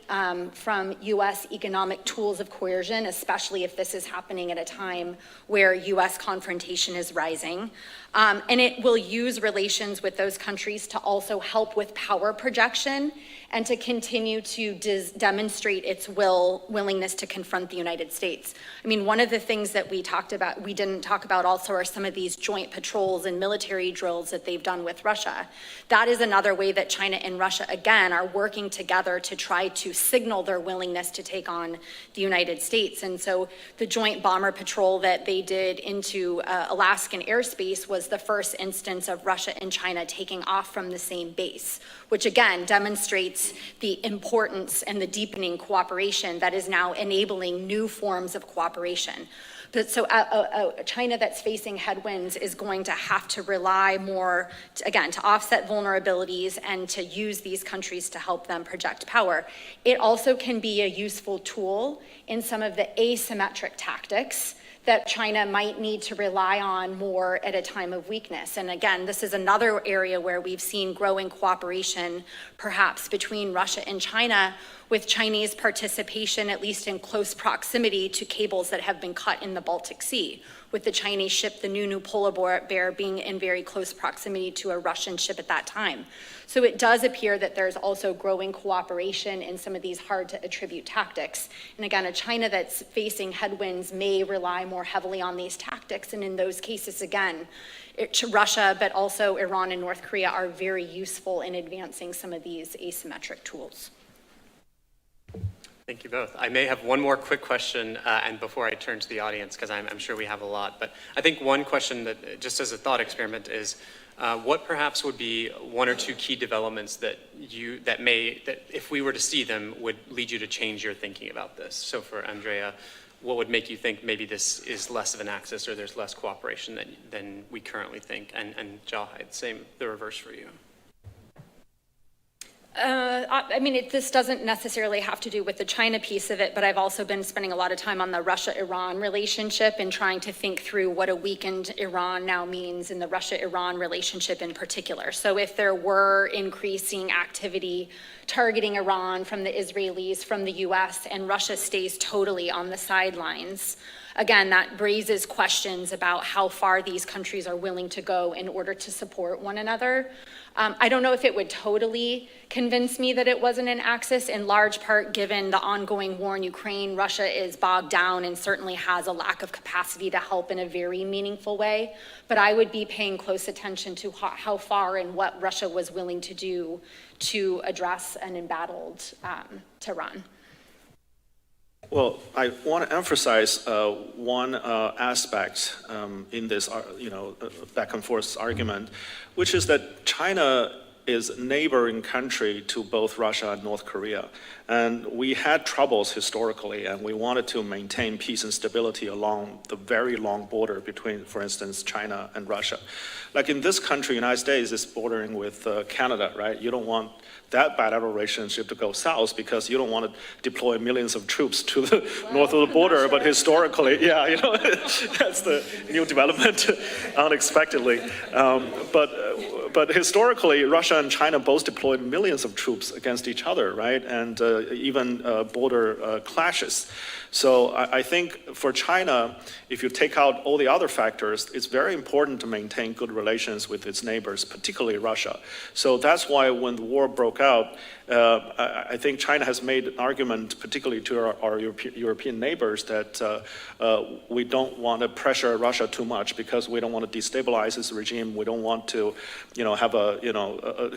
from U.S. economic tools of coercion, especially if this is happening at a time where U.S. confrontation is rising. And it will use relations with those countries to also help with power projection and to continue to demonstrate its willingness to confront the United States. I mean, one of the things that we didn't talk about also are some of these joint patrols and military drills that they've done with Russia. That is another way that China and Russia, again, are working together to try to signal their willingness to take on the United States. And so the joint bomber patrol that they did into Alaskan airspace was the first instance of Russia and China taking off from the same base, which again demonstrates the importance and the deepening cooperation that is now enabling new forms of cooperation. But so China that's facing headwinds is going to have to rely more, again, to offset vulnerabilities and to use these countries to help them project power. It also can be a useful tool in some of the asymmetric tactics that China might need to rely on more at a time of weakness. And again, this is another area where we've seen growing cooperation, perhaps between Russia and China, with Chinese participation, at least in close proximity to cables that have been cut in the Baltic Sea, with the Chinese ship, the Nunu polar bear, being in very close proximity to a Russian ship at that time. So it does appear that there's also growing cooperation in some of these hard to attribute tactics. And again, a China that's facing headwinds may rely more heavily on these tactics. And in those cases, again, Russia, but also Iran and North Korea are very useful in advancing some of these asymmetric tools. Thank you both. I may have one more quick question, and before I turn to the audience, because I'm sure we have a lot. But I think one question that, just as a thought experiment, is what perhaps would be one or two key developments that if we were to see them would lead you to change your thinking about this? So for Andrea, what would make you think maybe this is less of an axis or there's less cooperation than we currently think? And Jalhaid, same, the reverse for you. I mean, this doesn't necessarily have to do with the China piece of it, but I've also been spending a lot of time on the Russia-Iran relationship and trying to think through what a weakened Iran now means in the Russia-Iran relationship in particular. So if there were increasing activity targeting Iran from the Israelis, from the US, and Russia stays totally on the sidelines, again, that raises questions about how far these countries are willing to go in order to support one another. I don't know if it would totally convince me that it wasn't an axis, in large part given the ongoing war in Ukraine. Russia is bogged down and certainly has a lack of capacity to help in a very meaningful way. But I would be paying close attention to how far and what Russia was willing to do to address an embattled Tehran. Well, I want to emphasize one aspect in this, back and forth argument, which is that China is a neighboring country to both Russia and North Korea. And we had troubles historically, and we wanted to maintain peace and stability along the very long border between, for instance, China and Russia. Like in this country, United States is bordering with Canada, right? You don't want that bilateral relationship to go south because you don't want to deploy millions of troops to the north of the border. But historically, yeah, that's the new development unexpectedly. But historically, Russia and China both deployed millions of troops against each other, right? And even border clashes. So I think for China, if you take out all the other factors, it's very important to maintain good relations with its neighbors, particularly Russia. So that's why when the war broke out, I think China has made an argument, particularly to our European neighbors, that we don't want to pressure Russia too much because we don't want to destabilize this regime. We don't want to, have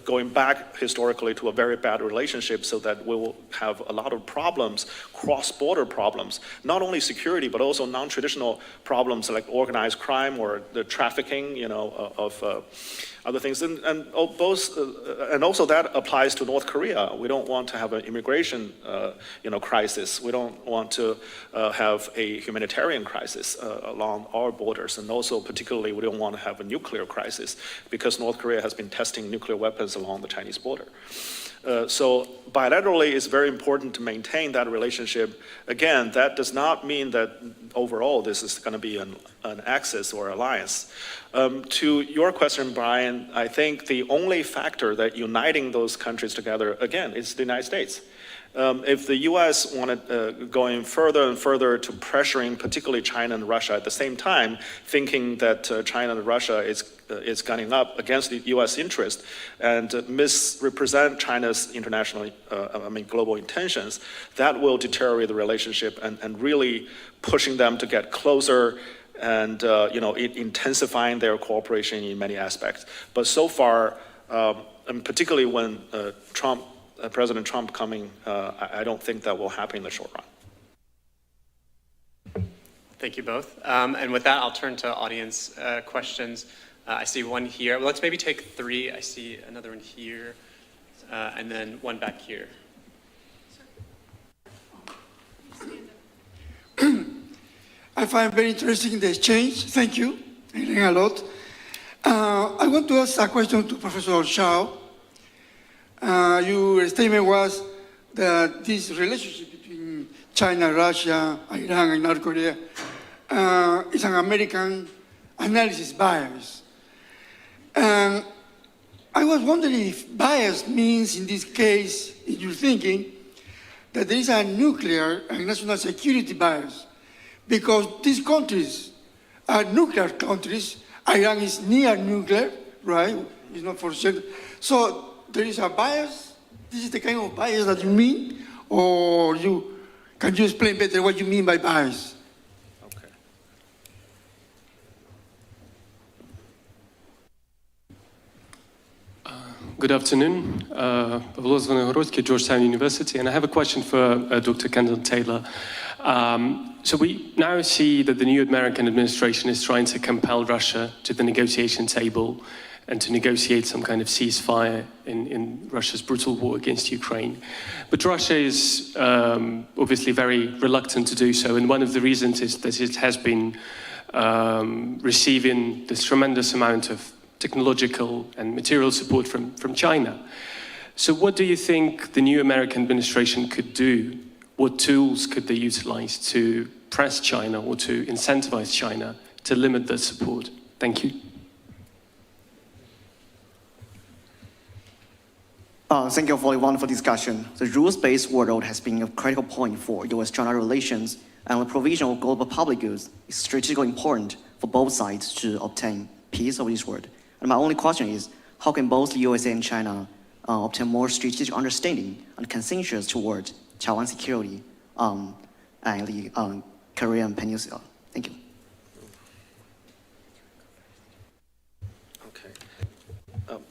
going back historically to a very bad relationship, so that we will have a lot of problems, cross-border problems, not only security but also non-traditional problems like organized crime or the trafficking, of other things, and also that applies to North Korea. We don't want to have an immigration, crisis. We don't want to have a humanitarian crisis along our borders, and also particularly we don't want to have a nuclear crisis because North Korea has been testing nuclear weapons along the Chinese border. So bilaterally, it's very important to maintain that relationship. Again, that does not mean that overall this is going to be an axis or alliance. To your question, Brian, I think the only factor that uniting those countries together, again, is the United States. If the U.S. wanted going further and further to pressuring particularly China and Russia at the same time, thinking that China and Russia is gunning up against the U.S. interest and misrepresent China's international, global intentions, that will deteriorate the relationship and really pushing them to get closer and intensifying their cooperation in many aspects. But so far, and particularly when President Trump coming, I don't think that will happen in the short run. Thank you both. And with that, I'll turn to audience questions. I see one here. Well, let's maybe take three. I see another one here, and then one back here. I find very interesting the exchange. Thank you. I learned a lot. I want to ask a question to Professor Shao. Your statement was that this relationship between China, Russia, Iran, and North Korea is an American analysis bias. And I was wondering if bias means, in this case, in your thinking, that there is a nuclear and national security bias, because these countries are nuclear countries. Iran is near nuclear, right? It's not for sure. So there is a bias. This is the kind of bias that you mean, or can you explain better what you mean by bias? Okay. Good afternoon. Pavlo Zvonogorодski, Georgetown University, and I have a question for Dr. Kendall Taylor. So we now see that the new American administration is trying to compel Russia to the negotiation table and to negotiate some kind of ceasefire in Russia's brutal war against Ukraine. But Russia is obviously very reluctant to do so, and one of the reasons is that it has been receiving this tremendous amount of technological and material support from China. So what do you think the new American administration could do? What tools could they utilize to press China or to incentivize China to limit their support? Thank you. Thank you for a wonderful discussion. The rules-based world has been a critical point for U.S.-China relations, and the provision of global public goods is strategically important for both sides to obtain peace over this world. And my only question is, how can both the USA and China obtain more strategic understanding and consensus toward Taiwan security and the Korean Peninsula? Thank you.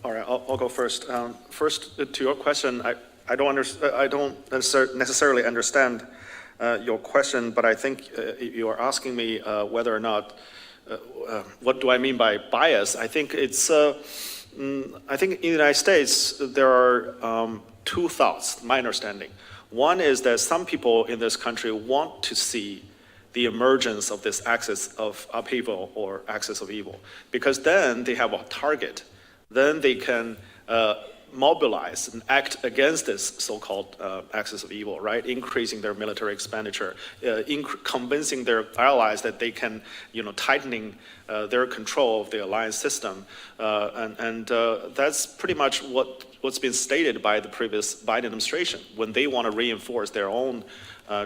All right, I'll go first. First, to your question, I don't necessarily understand your question, but I think you are asking me whether or not, what do I mean by bias? I think it's, I think in the United States, there are two thoughts, my understanding. One is that some people in this country want to see the emergence of this axis of upheaval or axis of evil, because then they have a target. Then they can mobilize and act against this so-called axis of evil, right? Increasing their military expenditure, convincing their allies that they can, tightening their control of the alliance system. And that's pretty much what's been stated by the previous Biden administration when they want to reinforce their own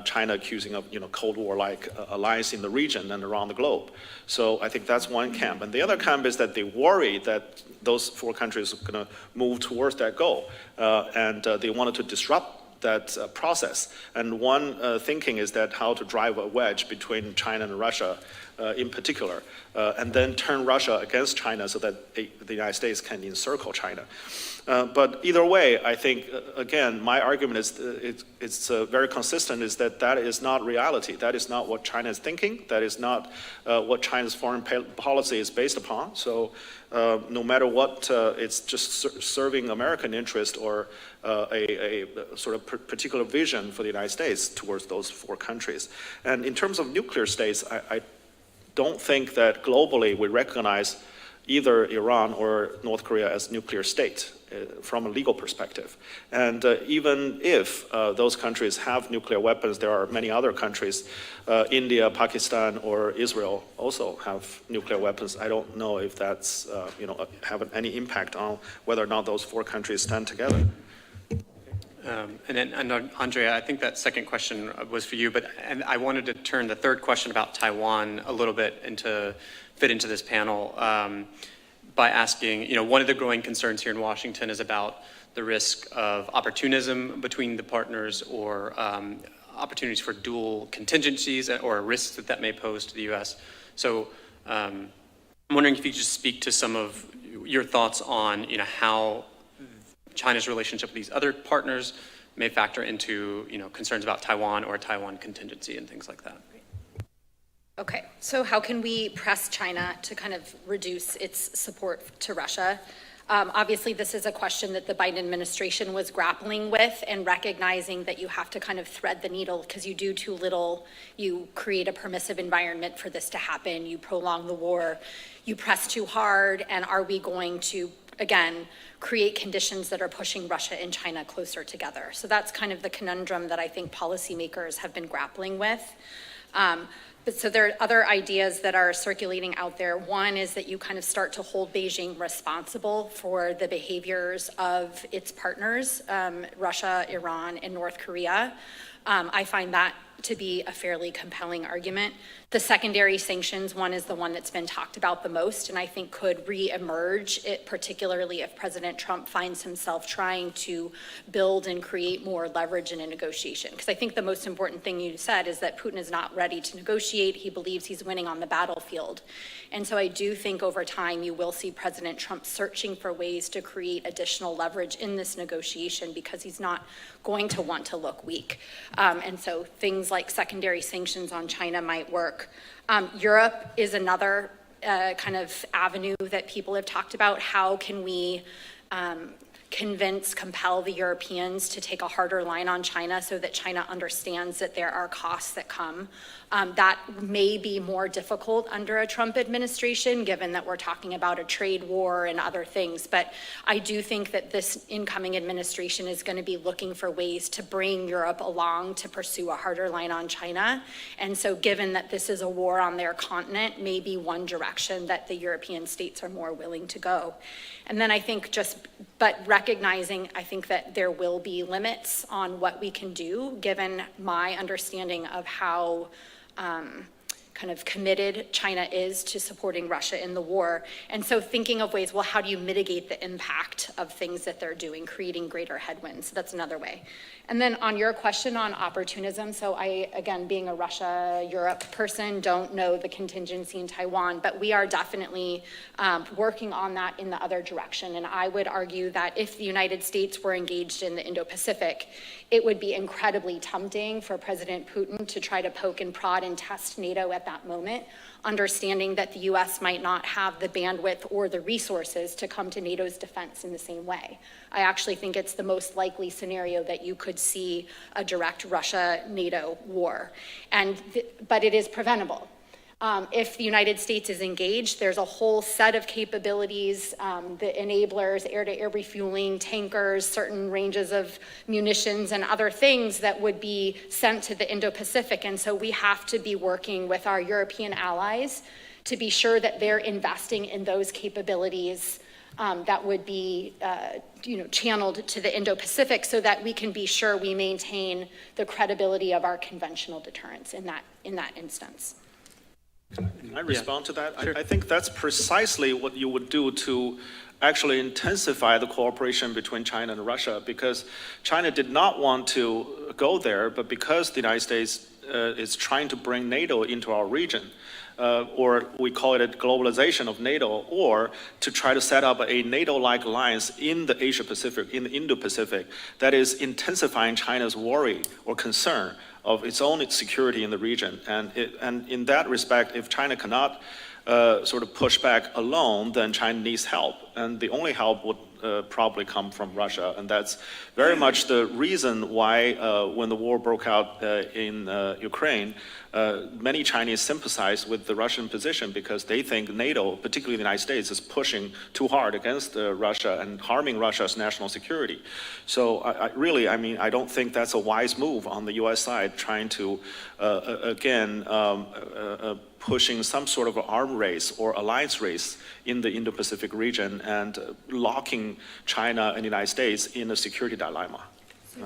China accusing of Cold War-like alliance in the region and around the globe. So I think that's one camp. And the other camp is that they worry that those four countries are going to move towards that goal. And they wanted to disrupt that process. And one thinking is that how to drive a wedge between China and Russia in particular, and then turn Russia against China so that the United States can encircle China. But either way, I think, again, my argument is it's very consistent, is that is not reality. That is not what China is thinking. That is not what China's foreign policy is based upon. So no matter what, it's just serving American interest or a sort of particular vision for the United States towards those four countries. And in terms of nuclear states, I don't think that globally we recognize either Iran or North Korea as nuclear state from a legal perspective. And even if those countries have nuclear weapons, there are many other countries, India, Pakistan, or Israel also have nuclear weapons. I don't know if that's have any impact on whether or not those four countries stand together. And Andrea, I think that second question was for you, and I wanted to turn the third question about Taiwan a little bit fit into this panel by asking, one of the growing concerns here in Washington is about the risk of opportunism between the partners or opportunities for dual contingencies or risks that may pose to the U.S. So I'm wondering if you could just speak to some of your thoughts on, how China's relationship with these other partners may factor into, concerns about Taiwan or Taiwan contingency and things like that. Okay, so how can we press China to kind of reduce its support to Russia? Obviously, this is a question that the Biden administration was grappling with and recognizing that you have to kind of thread the needle because you do too little, you create a permissive environment for this to happen, you prolong the war, you press too hard, and are we going to, again, create conditions that are pushing Russia and China closer together? So that's kind of the conundrum that I think policymakers have been grappling with. So there are other ideas that are circulating out there. One is that you kind of start to hold Beijing responsible for the behaviors of its partners, Russia, Iran, and North Korea. I find that to be a fairly compelling argument. The secondary sanctions one is the one that's been talked about the most, and I think could re-emerge, particularly if President Trump finds himself trying to build and create more leverage in a negotiation. Because I think the most important thing you said is that Putin is not ready to negotiate. He believes he's winning on the battlefield. And so I do think over time you will see President Trump searching for ways to create additional leverage in this negotiation because he's not going to want to look weak. And so things like secondary sanctions on China might work. Europe is another kind of avenue that people have talked about. How can we compel the Europeans to take a harder line on China so that China understands that there are costs that come? That may be more difficult under a Trump administration, given that we're talking about a trade war and other things. But I do think that this incoming administration is going to be looking for ways to bring Europe along to pursue a harder line on China. And so given that this is a war on their continent, maybe one direction that the European states are more willing to go. And then I think but recognizing, I think that there will be limits on what we can do, given my understanding of how kind of committed China is to supporting Russia in the war. And so thinking of ways, well, how do you mitigate the impact of things that they're doing, creating greater headwinds? That's another way. And then on your question on opportunism, so I, again, being a Russia-Europe person, don't know the contingency in Taiwan, but we are definitely working on that in the other direction. And I would argue that if the United States were engaged in the Indo-Pacific, it would be incredibly tempting for President Putin to try to poke and prod and test NATO at that moment, understanding that the US might not have the bandwidth or the resources to come to NATO's defense in the same way. I actually think it's the most likely scenario that you could see a direct Russia-NATO war, but it is preventable. If the United States is engaged, there's a whole set of capabilities, the enablers, air-to-air refueling, tankers, certain ranges of munitions and other things that would be sent to the Indo-Pacific. And so we have to be working with our European allies to be sure that they're investing in those capabilities that would be channeled to the Indo-Pacific so that we can be sure we maintain the credibility of our conventional deterrence in that instance. Can I respond to that? Sure. I think that's precisely what you would do to actually intensify the cooperation between China and Russia, because China did not want to go there, but because the United States is trying to bring NATO into our region, or we call it a globalization of NATO, or to try to set up a NATO-like alliance in the Asia-Pacific, in the Indo-Pacific, that is intensifying China's worry or concern of its own security in the region. And in that respect, if China cannot sort of push back alone, then China needs help. And the only help would probably come from Russia. And that's very much the reason why when the war broke out in Ukraine, many Chinese sympathize with the Russian position because they think NATO, particularly the United States, is pushing too hard against Russia and harming Russia's national security. So I don't think that's a wise move on the U.S. side, trying to, pushing some sort of arm race or alliance race in the Indo-Pacific region and locking China and the United States in a security dilemma.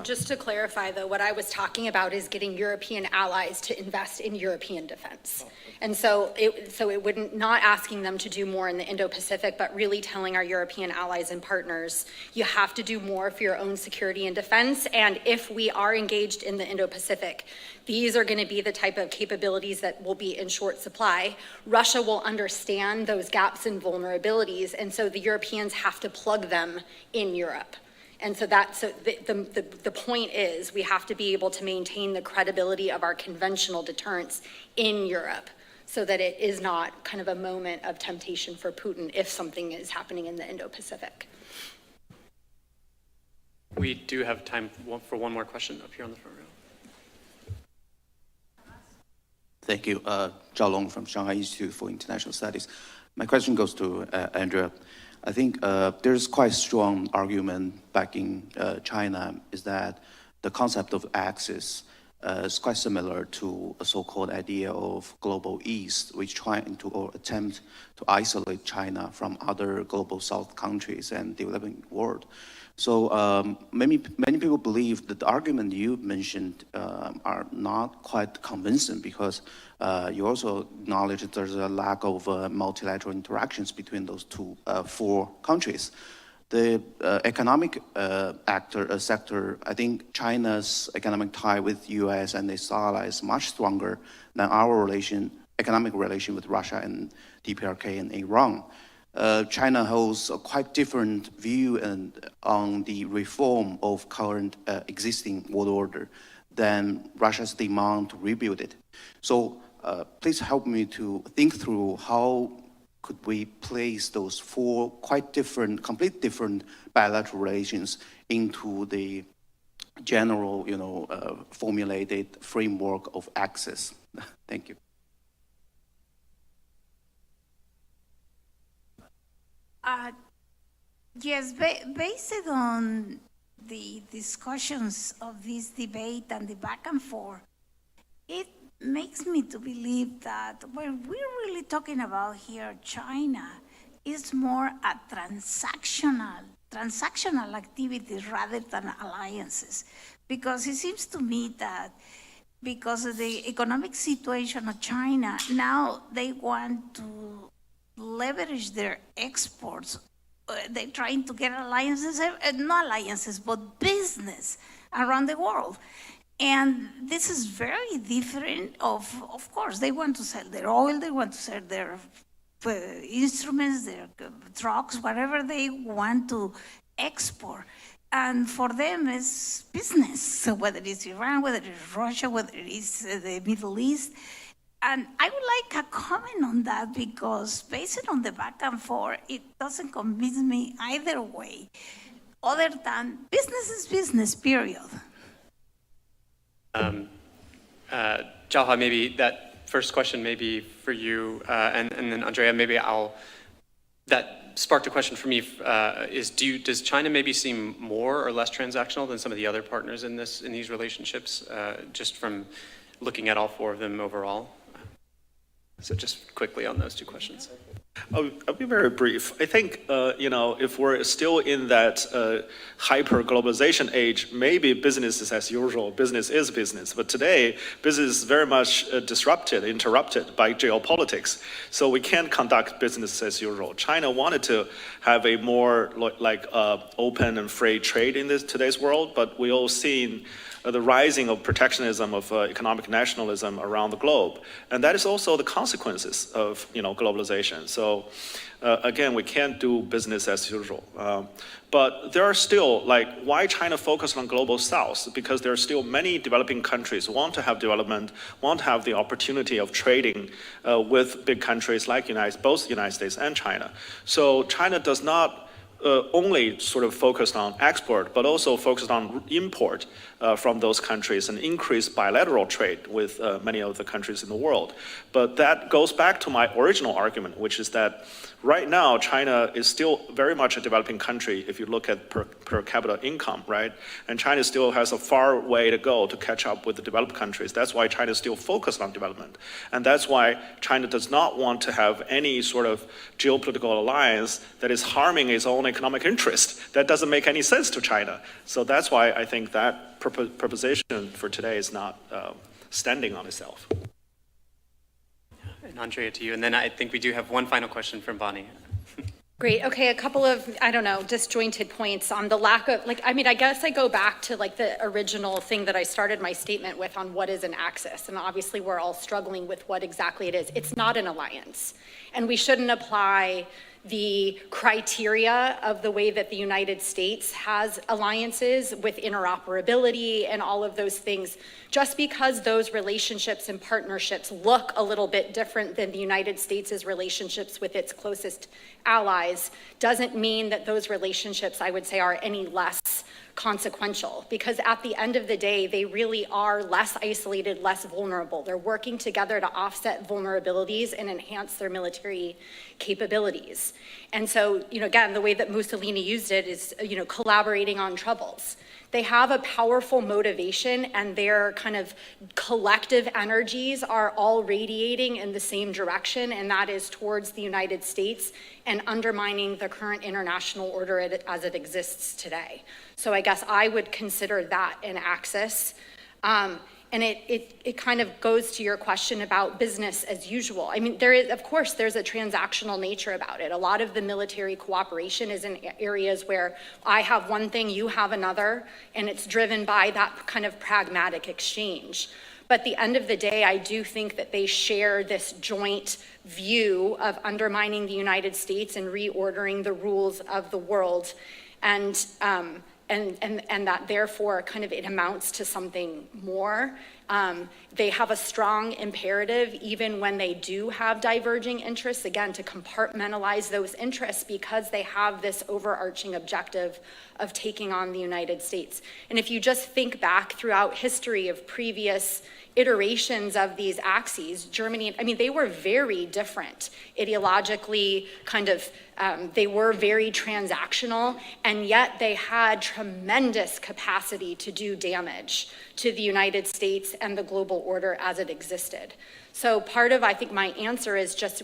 Just to clarify, though, what I was talking about is getting European allies to invest in European defense. And so it wouldn't, not asking them to do more in the Indo-Pacific, but really telling our European allies and partners, you have to do more for your own security and defense. And if we are engaged in the Indo-Pacific, these are going to be the type of capabilities that will be in short supply. Russia will understand those gaps and vulnerabilities, and so the Europeans have to plug them in Europe. And so the point is we have to be able to maintain the credibility of our conventional deterrence in Europe so that it is not kind of a moment of temptation for Putin if something is happening in the Indo-Pacific. We do have time for one more question up here on the front row. Thank you. Zhao Long from Shanghai Institute for International Studies. My question goes to Andrea. I think there's quite strong argument back in China is that the concept of axis is quite similar to a so-called idea of global east, which trying to or attempt to isolate China from other global south countries and developing world. So many people believe that the argument you mentioned are not quite convincing because you also acknowledge that there's a lack of multilateral interactions between those four countries. The economic sector, I think China's economic tie with U.S. and its allies is much stronger than our economic relation with Russia and DPRK and Iran. China holds a quite different view on the reform of current existing world order than Russia's demand to rebuild it. So please help me to think through how could we place those four quite different, completely different bilateral relations into the general, formulated framework of access. Thank you. Yes, based on the discussions of this debate and the back and forth, it makes me to believe that what we're really talking about here, China, is more a transactional activities rather than alliances. Because it seems to me that because of the economic situation of China, now they want to leverage their exports. They're trying to get alliances, not alliances, but business around the world. And this is very different of course, they want to sell their oil, they want to sell their instruments, their trucks, whatever they want to export. And for them, it's business. So whether it's Iran, whether it's Russia, whether it's the Middle East. And I would like a comment on that because based on the back and forth, it doesn't convince me either way, other than business is business, period. Jalha, maybe that first question may be for you, and then Andrea, maybe that sparked a question for me, does China maybe seem more or less transactional than some of the other partners in these relationships, just from looking at all four of them overall? So just quickly on those two questions. I'll be very brief. I think, if we're still in that hyper-globalization age, maybe business is as usual, business is business. But today, business is very much disrupted, interrupted by geopolitics. So we can't conduct business as usual. China wanted to have a more open and free trade in today's world, but we all seen the rising of protectionism, of economic nationalism around the globe. And that is also the consequences of globalization. So again, we can't do business as usual. But there are still, why China focused on global south? Because there are still many developing countries who want to have development, want to have the opportunity of trading with big countries like both the United States and China. So China does not only sort of focused on export, but also focused on import from those countries and increase bilateral trade with many of the countries in the world. But that goes back to my original argument, which is that right now, China is still very much a developing country if you look at per capita income, right? And China still has a far way to go to catch up with the developed countries. That's why China is still focused on development. And that's why China does not want to have any sort of geopolitical alliance that is harming its own economic interest. That doesn't make any sense to China. So that's why I think that proposition for today is not standing on itself. And Andrea, to you. And then I think we do have one final question from Bonnie. Great. Okay, a couple of, I don't know, disjointed points on the lack of, I guess I go back to the original thing that I started my statement with on what is an axis. And obviously we're all struggling with what exactly it is. It's not an alliance. And we shouldn't apply the criteria of the way that the United States has alliances with interoperability and all of those things. Just because those relationships and partnerships look a little bit different than the United States' relationships with its closest allies doesn't mean that those relationships, I would say, are any less consequential, because at the end of the day, they really are less isolated, less vulnerable. They're working together to offset vulnerabilities and enhance their military capabilities. And so, again, the way that Mussolini used it is, collaborating on troubles. They have a powerful motivation, and their kind of collective energies are all radiating in the same direction, and that is towards the United States and undermining the current international order as it exists today. So I guess I would consider that an axis. And it kind of goes to your question about business as usual. I mean, of course, there's a transactional nature about it. A lot of the military cooperation is in areas where I have one thing, you have another, and it's driven by that kind of pragmatic exchange. But at the end of the day, I do think that they share this joint view of undermining the United States and reordering the rules of the world. And that therefore kind of it amounts to something more. They have a strong imperative, even when they do have diverging interests, again, to compartmentalize those interests because they have this overarching objective of taking on the United States. And if you just think back throughout history of previous iterations of these axes, Germany, I mean, they were very different ideologically, they were very transactional, and yet they had tremendous capacity to do damage to the United States and the global order as it existed. So part of, I think, my answer is just,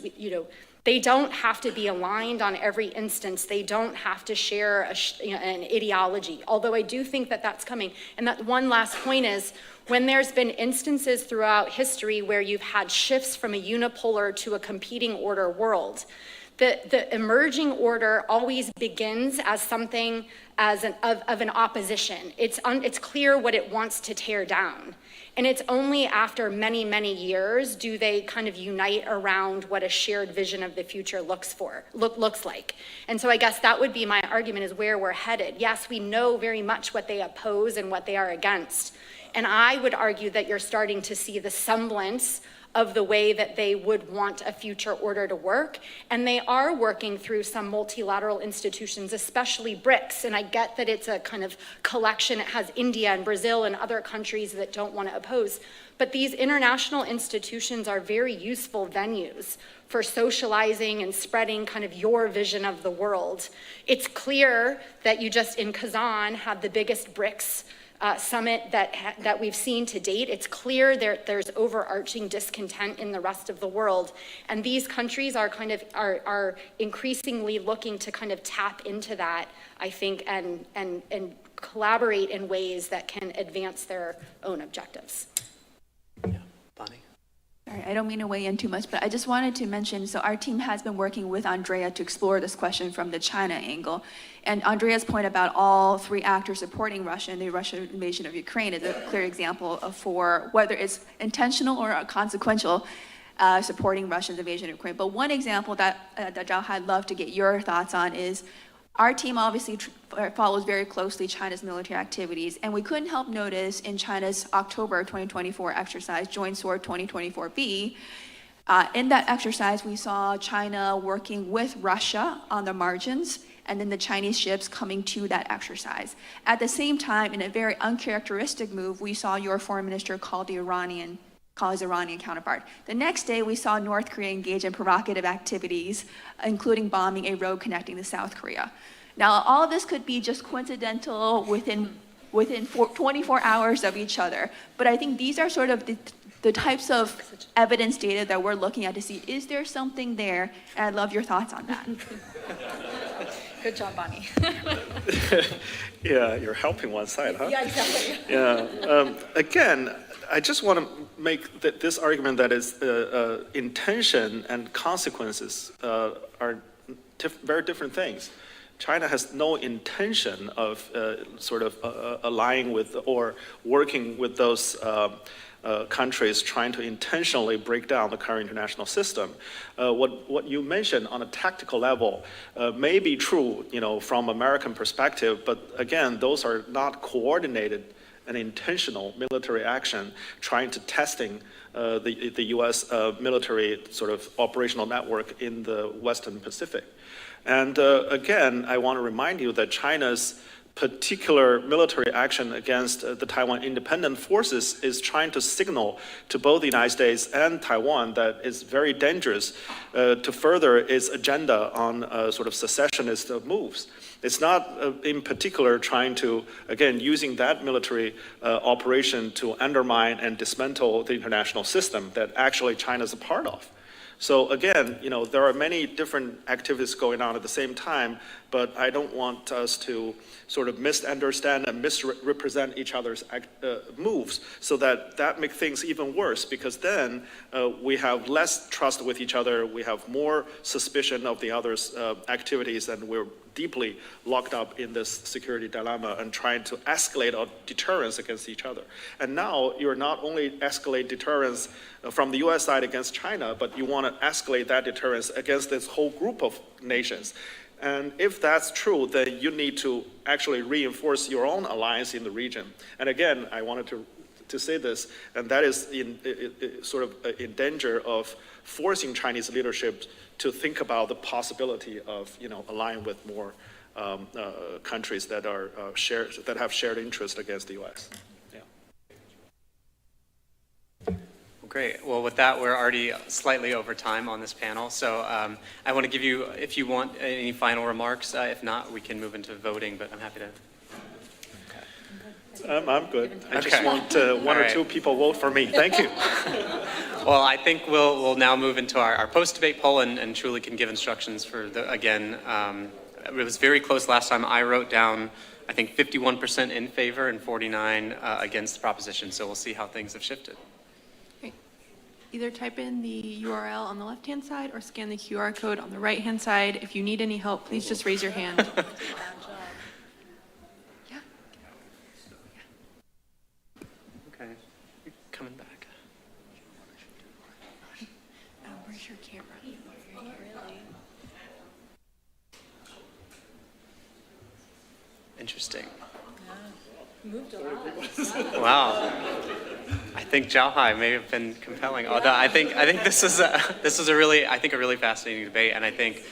they don't have to be aligned on every instance. They don't have to share an ideology, although I do think that that's coming. And that one last point is, when there's been instances throughout history where you've had shifts from a unipolar to a competing order world, the emerging order always begins as something of an opposition. It's clear what it wants to tear down. And it's only after many, many years do they kind of unite around what a shared vision of the future looks like. And so I guess that would be my argument, is where we're headed. Yes, we know very much what they oppose and what they are against. And I would argue that you're starting to see the semblance of the way that they would want a future order to work. And they are working through some multilateral institutions, especially BRICS. And I get that it's a kind of collection. It has India and Brazil and other countries that don't want to oppose. But these international institutions are very useful venues for socializing and spreading kind of your vision of the world. It's clear that you just in Kazan had the biggest BRICS summit that we've seen to date. It's clear there's overarching discontent in the rest of the world, and these countries are are increasingly looking to kind of tap into that, I think, and collaborate in ways that can advance their own objectives. Yeah, Bonnie. Sorry, I don't mean to weigh in too much, but I just wanted to mention, so our team has been working with Andrea to explore this question from the China angle. And Andrea's point about all three actors supporting Russia and the Russian invasion of Ukraine is a clear example for whether it's intentional or consequential supporting Russia's invasion of Ukraine. But one example that Zhao, I'd love to get your thoughts on is our team obviously follows very closely China's military activities, and we couldn't help notice in China's October 2024 exercise, Joint Sword 2024B, in that exercise, we saw China working with Russia on the margins and then the Chinese ships coming to that exercise. At the same time, in a very uncharacteristic move, we saw your foreign minister call his Iranian counterpart. The next day, we saw North Korea engage in provocative activities, including bombing a road connecting to South Korea. Now, all of this could be just coincidental within 24 hours of each other, but I think these are sort of the types of evidence data that we're looking at to see, is there something there? And I'd love your thoughts on that. Good job, Bonnie. Yeah, you're helping one side, huh? Yeah, exactly. Yeah. Again, I just want to make this argument that is intention and consequences are very different things. China has no intention of allying with or working with those countries trying to intentionally break down the current international system. What you mentioned on a tactical level may be true, from American perspective, but again, those are not coordinated and intentional military action trying to testing the U.S. Military sort of operational network in the Western Pacific. And again, I want to remind you that China's particular military action against the Taiwan independent forces is trying to signal to both the United States and Taiwan that it's very dangerous to further its agenda on sort of secessionist moves. It's not in particular trying to, again, using that military operation to undermine and dismantle the international system that actually China's a part of. So again, there are many different activities going on at the same time, but I don't want us to sort of misunderstand and misrepresent each other's moves so that makes things even worse, because then we have less trust with each other, we have more suspicion of the other's activities, and we're deeply locked up in this security dilemma and trying to escalate our deterrence against each other. And now you're not only escalate deterrence from the US side against China, but you want to escalate that deterrence against this whole group of nations. And if that's true, then you need to actually reinforce your own alliance in the region. And again, I wanted to say this, and that is in danger of forcing Chinese leadership to think about the possibility of aligning with more countries that have shared interest against the U.S. Great. Well, with that, we're already slightly over time on this panel. So I want to give you, if you want any final remarks. If not, we can move into voting, but I'm happy to. I'm good. I just want one or two people vote for me. Thank you. Well, I think we'll now move into our post-debate poll, and Truly can give instructions for again, it was very close last time. I wrote down, I think, 51% in favor and 49 against the proposition. So we'll see how things have shifted. Great. Either type in the URL on the left-hand side or scan the QR code on the right-hand side. If you need any help, please just raise your hand. Okay. Coming back. Where's your camera? Interesting. Wow. I think Zhaohai may have been compelling. Although I think this is a really fascinating debate, and I think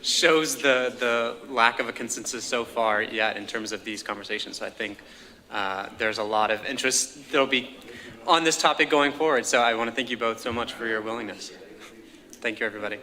shows the lack of a consensus so far yet in terms of these conversations. So I think there's a lot of interest that'll be on this topic going forward. So I want to thank you both so much for your willingness. Thank you, everybody.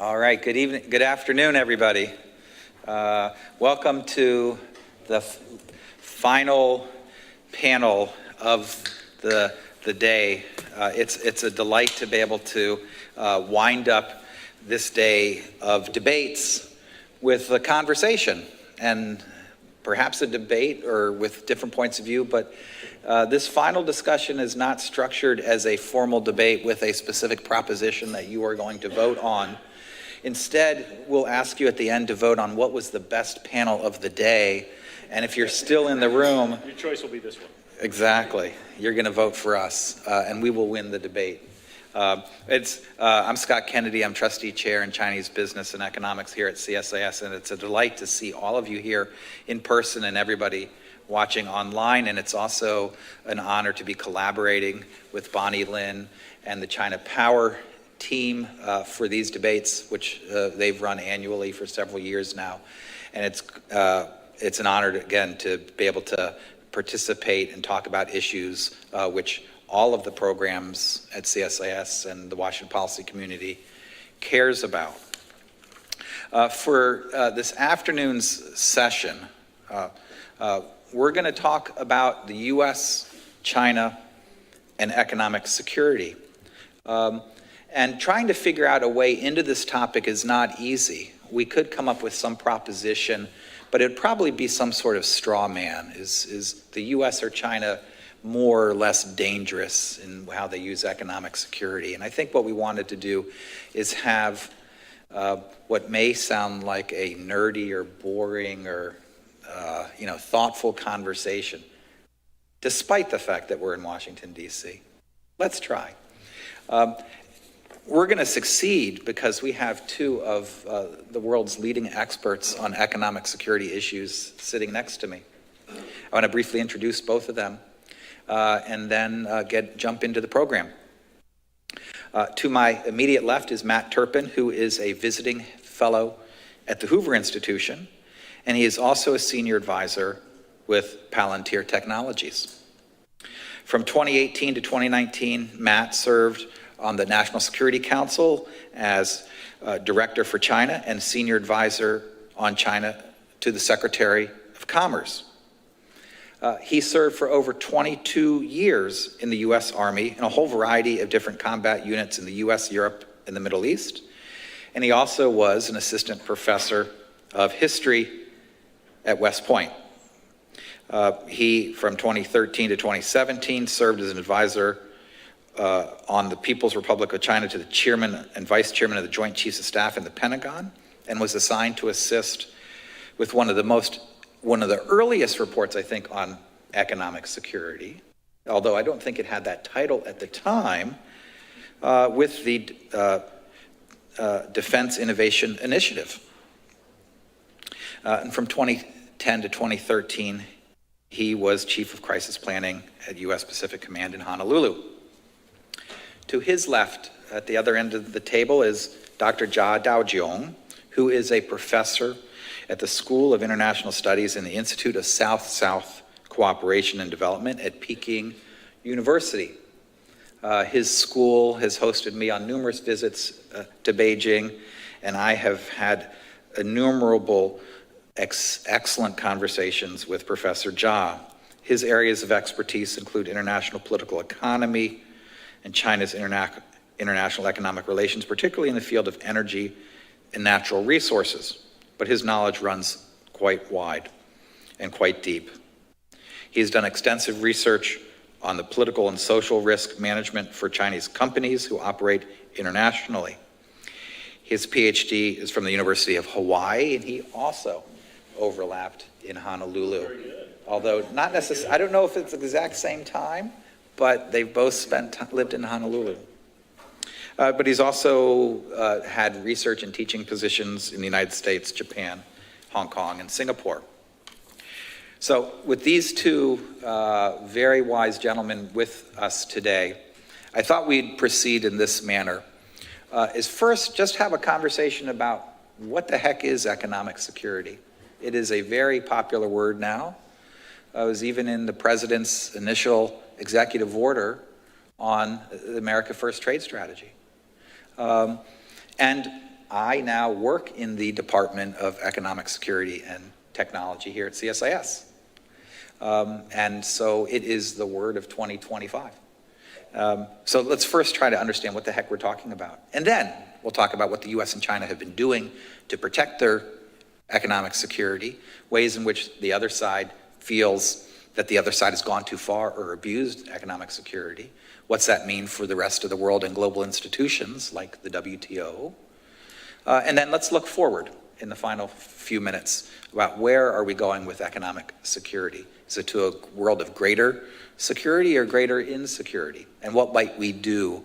All right, good evening, good afternoon, everybody. Welcome to the final panel of the day. It's a delight to be able to wind up this day of debates with a conversation and perhaps a debate or with different points of view, but this final discussion is not structured as a formal debate with a specific proposition that you are going to vote on. Instead, we'll ask you at the end to vote on what was the best panel of the day, and if you're still in the room... Your choice will be this one. Exactly. You're going to vote for us, and we will win the debate. I'm Scott Kennedy. I'm Trustee Chair in Chinese Business and Economics here at Csis, and it's a delight to see all of you here in person and everybody watching online, and it's also an honor to be collaborating with Bonnie Lin and the China Power team for these debates, which they've run annually for several years now. And it's an honor, again, to be able to participate and talk about issues which all of the programs at CSIS and the Washington policy community cares about. For this afternoon's session, we're going to talk about the U.S., China, and economic security. And trying to figure out a way into this topic is not easy. We could come up with some proposition, but it'd probably be some sort of straw man. Is the U.S. or China more or less dangerous in how they use economic security? And I think what we wanted to do is have what may sound like a nerdy or boring or thoughtful conversation, despite the fact that we're in Washington, D.C. Let's try. We're going to succeed because we have two of the world's leading experts on economic security issues sitting next to me. I want to briefly introduce both of them and then jump into the program. To my immediate left is Matt Turpin, who is a visiting fellow at the Hoover Institution, and he is also a senior advisor with Palantir Technologies. From 2018 to 2019, Matt served on the National Security Council as Director for China and Senior Advisor on China to the Secretary of Commerce. He served for over 22 years in the U.S. Army in a whole variety of different combat units in the U.S., Europe, and the Middle East. And he also was an assistant professor of history at West Point. He, from 2013 to 2017, served as an advisor on the People's Republic of China to the chairman and vice chairman of the Joint Chiefs of Staff in the Pentagon, and was assigned to assist with one of the earliest reports, I think, on economic security, although I don't think it had that title at the time, with the Defense Innovation Initiative. And from 2010 to 2013, he was Chief of Crisis Planning at U.S. Pacific Command in Honolulu. To his left, at the other end of the table, is Dr. Jia Daojiong, who is a professor at the School of International Studies in the Institute of South-South Cooperation and Development at Peking University. His school has hosted me on numerous visits to Beijing, and I have had innumerable excellent conversations with Professor Jia. His areas of expertise include international political economy, and China's international economic relations, particularly in the field of energy and natural resources. But his knowledge runs quite wide and quite deep. He's done extensive research on the political and social risk management for Chinese companies who operate internationally. His PhD is from the University of Hawaii, and he also overlapped in Honolulu. Although not necessarily, I don't know if it's the exact same time, but they've both lived in Honolulu. But he's also had research and teaching positions in the United States, Japan, Hong Kong, and Singapore. So with these two very wise gentlemen with us today, I thought we'd proceed in this manner. Is first just have a conversation about what the heck is economic security. It is a very popular word now. It was even in the president's initial executive order on the America First trade strategy. And I now work in the Department of Economic Security and Technology here at CSIS. And so it is the word of 2025. So let's first try to understand what the heck we're talking about. And then we'll talk about what the US and China have been doing to protect their economic security, ways in which the other side feels that the other side has gone too far or abused economic security. What's that mean for the rest of the world and global institutions like the WTO? And then let's look forward in the final few minutes about where are we going with economic security? Is it to a world of greater security or greater insecurity? And what might we do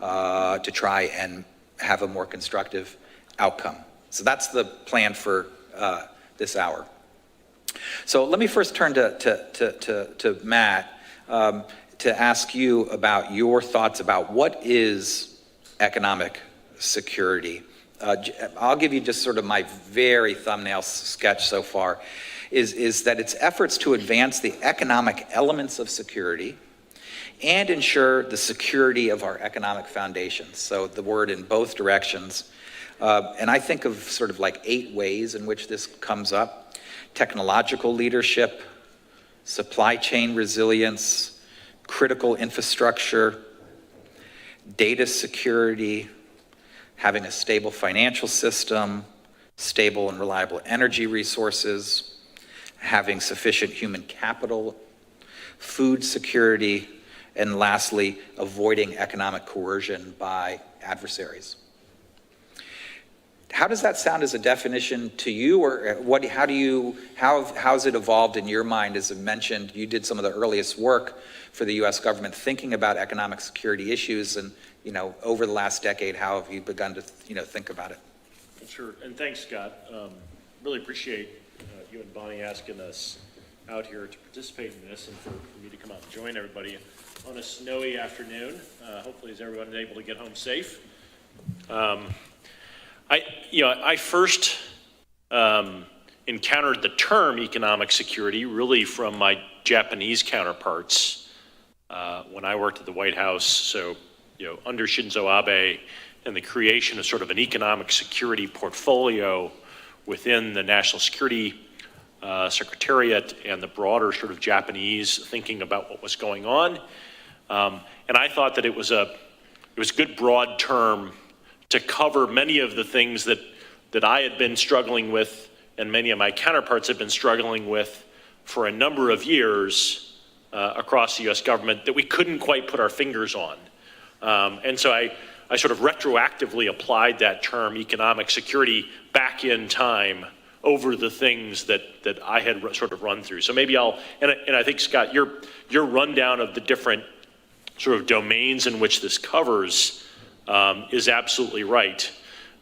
to try and have a more constructive outcome? So that's the plan for this hour. So let me first turn to Matt to ask you about your thoughts about what is economic security. I'll give you just sort of my very thumbnail sketch so far, is that it's efforts to advance the economic elements of security and ensure the security of our economic foundations. So the word in both directions. And I think of sort of like 8 ways in which this comes up: technological leadership, supply chain resilience, critical infrastructure, data security, having a stable financial system, stable and reliable energy resources, having sufficient human capital, food security, and lastly, avoiding economic coercion by adversaries. How does that sound as a definition to you, or how's it evolved in your mind? As I mentioned, you did some of the earliest work for the U.S. government thinking about economic security issues, and over the last decade, how have you begun to think about it? Sure, and thanks, Scott. Really appreciate you and Bonnie asking us out here to participate in this, and for me to come out and join everybody on a snowy afternoon. Hopefully, is everyone able to get home safe? I first encountered the term economic security really from my Japanese counterparts when I worked at the White House. So, under Shinzo Abe and the creation of sort of an economic security portfolio within the National Security Secretariat and the broader sort of Japanese thinking about what was going on. And I thought that it was a good broad term to cover many of the things that I had been struggling with and many of my counterparts had been struggling with for a number of years across the US government that we couldn't quite put our fingers on. And so I sort of retroactively applied that term economic security back in time over the things that I had sort of run through. So maybe and I think, Scott, your rundown of the different sort of domains in which this covers is absolutely right.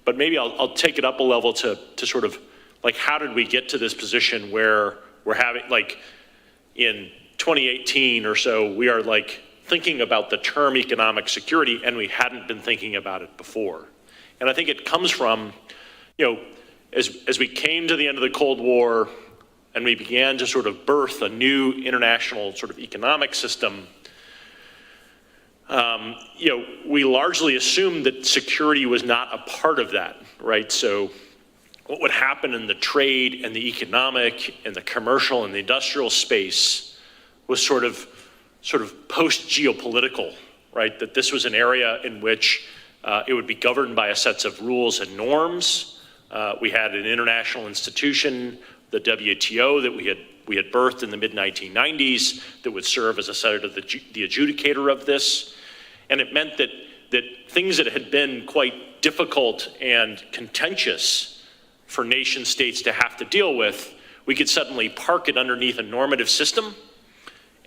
But maybe I'll take it up a level to sort of like, how did we get to this position where we're having, like, in 2018 or so, we are like thinking about the term economic security and we hadn't been thinking about it before. And I think it comes from, as we came to the end of the Cold War and we began to sort of birth a new international sort of economic system, we largely assumed that security was not a part of that, right? So what would happen in the trade and the economic and the commercial and the industrial space was sort of post-geopolitical, right? That this was an area in which it would be governed by a set of rules and norms. We had an international institution, the WTO, that we had birthed in the mid-1990s that would serve as a set of the adjudicator of this. And it meant that things that had been quite difficult and contentious for nation states to have to deal with, we could suddenly park it underneath a normative system.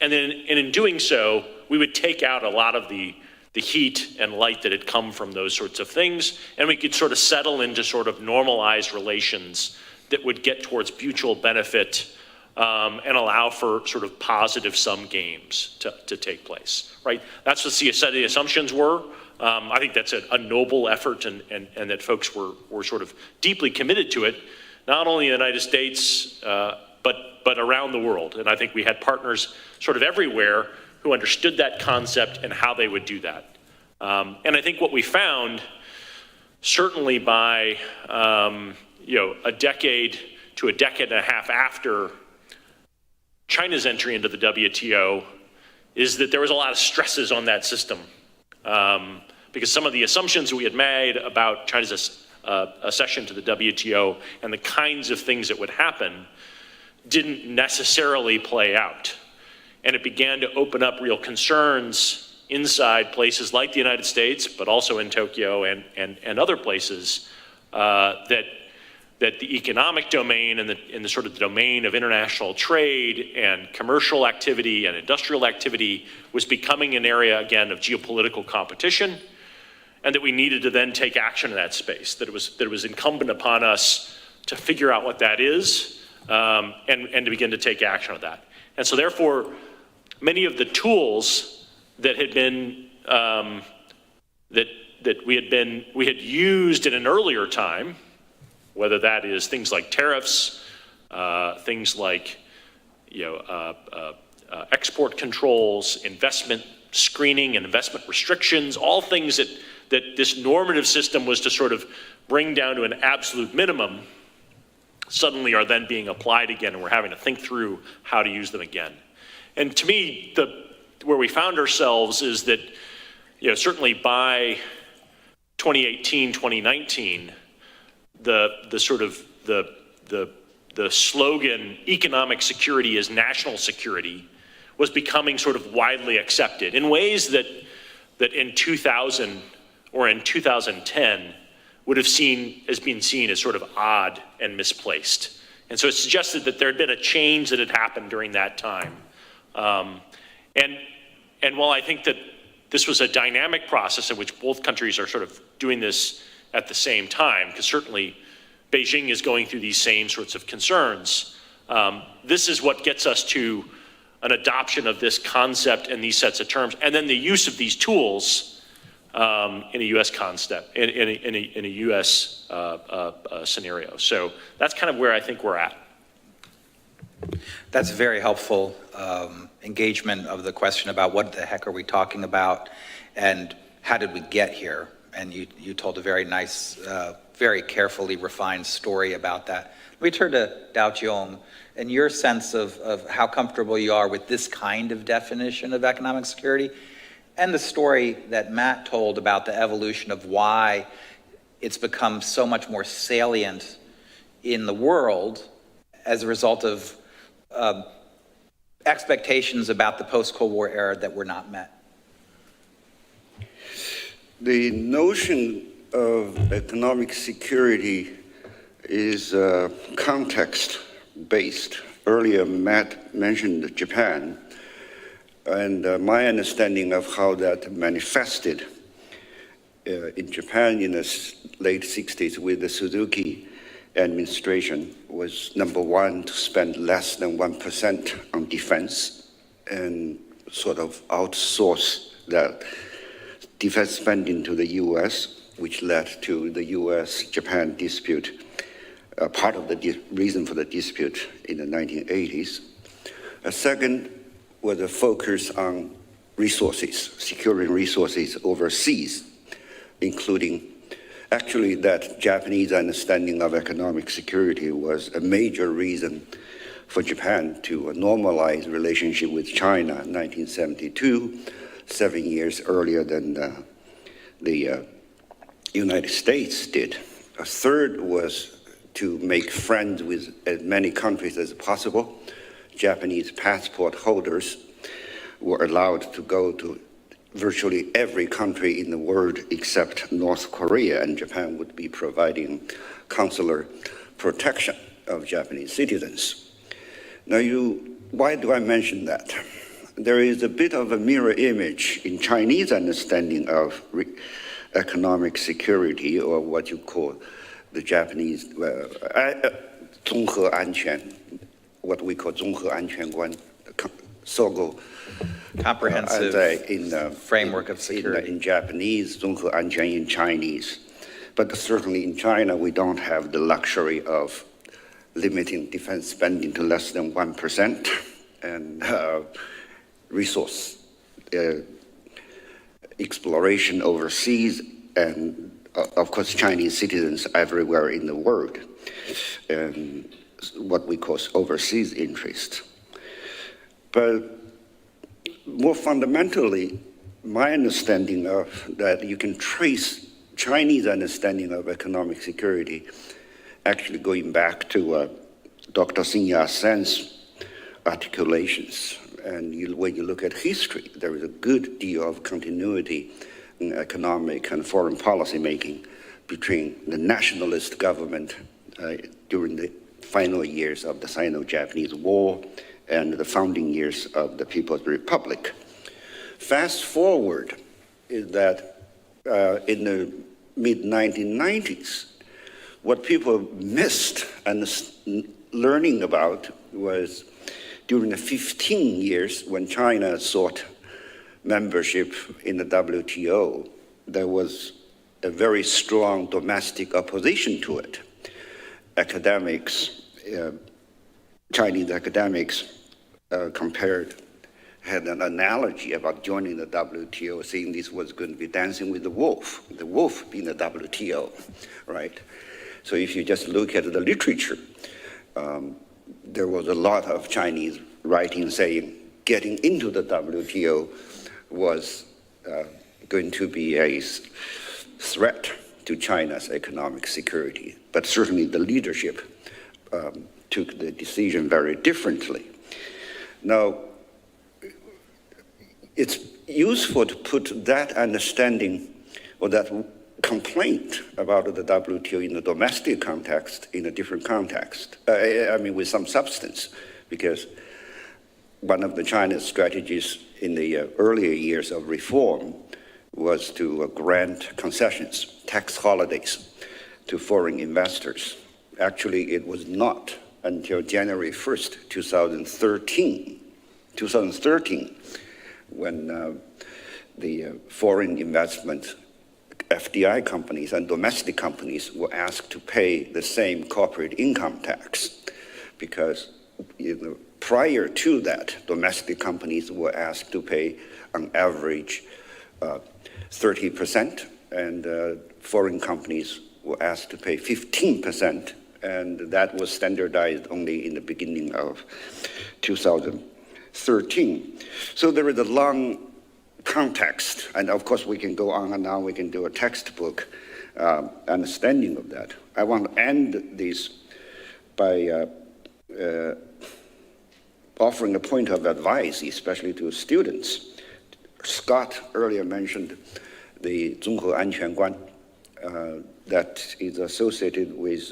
And in doing so, we would take out a lot of the heat and light that had come from those sorts of things, and we could sort of settle into sort of normalized relations that would get towards mutual benefit and allow for sort of positive sum games to take place, right? That's what the assumptions were. I think that's a noble effort and that folks were sort of deeply committed to it, not only in the United States, but around the world. And I think we had partners sort of everywhere who understood that concept and how they would do that. And I think what we found certainly by, a decade to a decade and a half after China's entry into the WTO, is that there was a lot of stresses on that system. Because some of the assumptions we had made about China's accession to the WTO and the kinds of things that would happen didn't necessarily play out. And it began to open up real concerns inside places like the United States, but also in Tokyo and other places, that the economic domain and the sort of domain of international trade and commercial activity and industrial activity was becoming an area, again, of geopolitical competition, and that we needed to then take action in that space, that it was incumbent upon us to figure out what that is, and to begin to take action on that. And so therefore, many of the tools that had been, that we had used in an earlier time, whether that is things like tariffs, things like export controls, investment screening and investment restrictions, all things that this normative system was to sort of bring down to an absolute minimum, suddenly are then being applied again, and we're having to think through how to use them again. And to me, where we found ourselves is that, certainly by 2018, 2019, the sort of the slogan "economic security is national security" was becoming sort of widely accepted in ways that in 2000 or in 2010 would have been seen as sort of odd and misplaced. And so it suggested that there had been a change that had happened during that time. And while I think that this was a dynamic process in which both countries are sort of doing this at the same time, because certainly Beijing is going through these same sorts of concerns, this is what gets us to an adoption of this concept and these sets of terms, and then the use of these tools in a U.S. concept, in a U.S. scenario. So that's kind of where I think we're at. That's very helpful engagement of the question about what the heck are we talking about and how did we get here? And you told a very nice, very carefully refined story about that. Let me turn to Dao Jiong and your sense of how comfortable you are with this kind of definition of economic security and the story that Matt told about the evolution of why it's become so much more salient in the world as a result of expectations about the post-Cold War era that were not met. The notion of economic security is context-based. Earlier, Matt mentioned Japan, and my understanding of how that manifested in Japan in the late 60s with the Suzuki administration was, number one, to spend less than 1% on defense and sort of outsource that defense spending to the US, which led to the US-Japan dispute, part of the reason for the dispute in the 1980s. A second was a focus on resources, securing resources overseas, including actually that Japanese understanding of economic security was a major reason for Japan to normalize relationship with China in 1972, 7 years earlier than the United States did. A third was to make friends with as many countries as possible. Japanese passport holders were allowed to go to virtually every country in the world except North Korea, and Japan would be providing consular protection of Japanese citizens. Now, why do I mention that? There is a bit of a mirror image in Chinese understanding of economic security, or what you call the Japanese 综合安全, what we call 综合安全观, SOGO. Comprehensive framework of security. In Japanese, 综合安全 in Chinese. But certainly in China, we don't have the luxury of limiting defense spending to less than 1% and resource exploration overseas and of course, Chinese citizens everywhere in the world, and what we call overseas interest. But more fundamentally, my understanding of that you can trace Chinese understanding of economic security actually going back to Dr. Xin Yat-sen's articulations. And when you look at history, there is a good deal of continuity in economic and foreign policy making between the nationalist government during the final years of the Sino-Japanese War and the founding years of the People's Republic. Fast forward is that in the mid-1990s, what people missed and learning about was during the 15 years when China sought membership in the WTO, there was a very strong domestic opposition to it. Academics, Chinese academics had an analogy about joining the WTO, saying this was going to be dancing with the wolf being the WTO, right? So if you just look at the literature, there was a lot of Chinese writing saying getting into the WTO was going to be a threat to China's economic security. But certainly the leadership took the decision very differently. Now, it's useful to put that understanding or that complaint about the WTO in the domestic context in a different context. I mean, with some substance, because one of the China's strategies in the earlier years of reform was to grant concessions, tax holidays to foreign investors. Actually, it was not until January 1st, 2013, when the foreign investment FDI companies and domestic companies were asked to pay the same corporate income tax, because prior to that, domestic companies were asked to pay on average 30%, and foreign companies were asked to pay 15%, and that was standardized only in the beginning of 2013. So there is a long context, and of course we can go on and on, we can do a textbook understanding of that. I want to end this by offering a point of advice, especially to students. Scott earlier mentioned the 综合安全观 that is associated with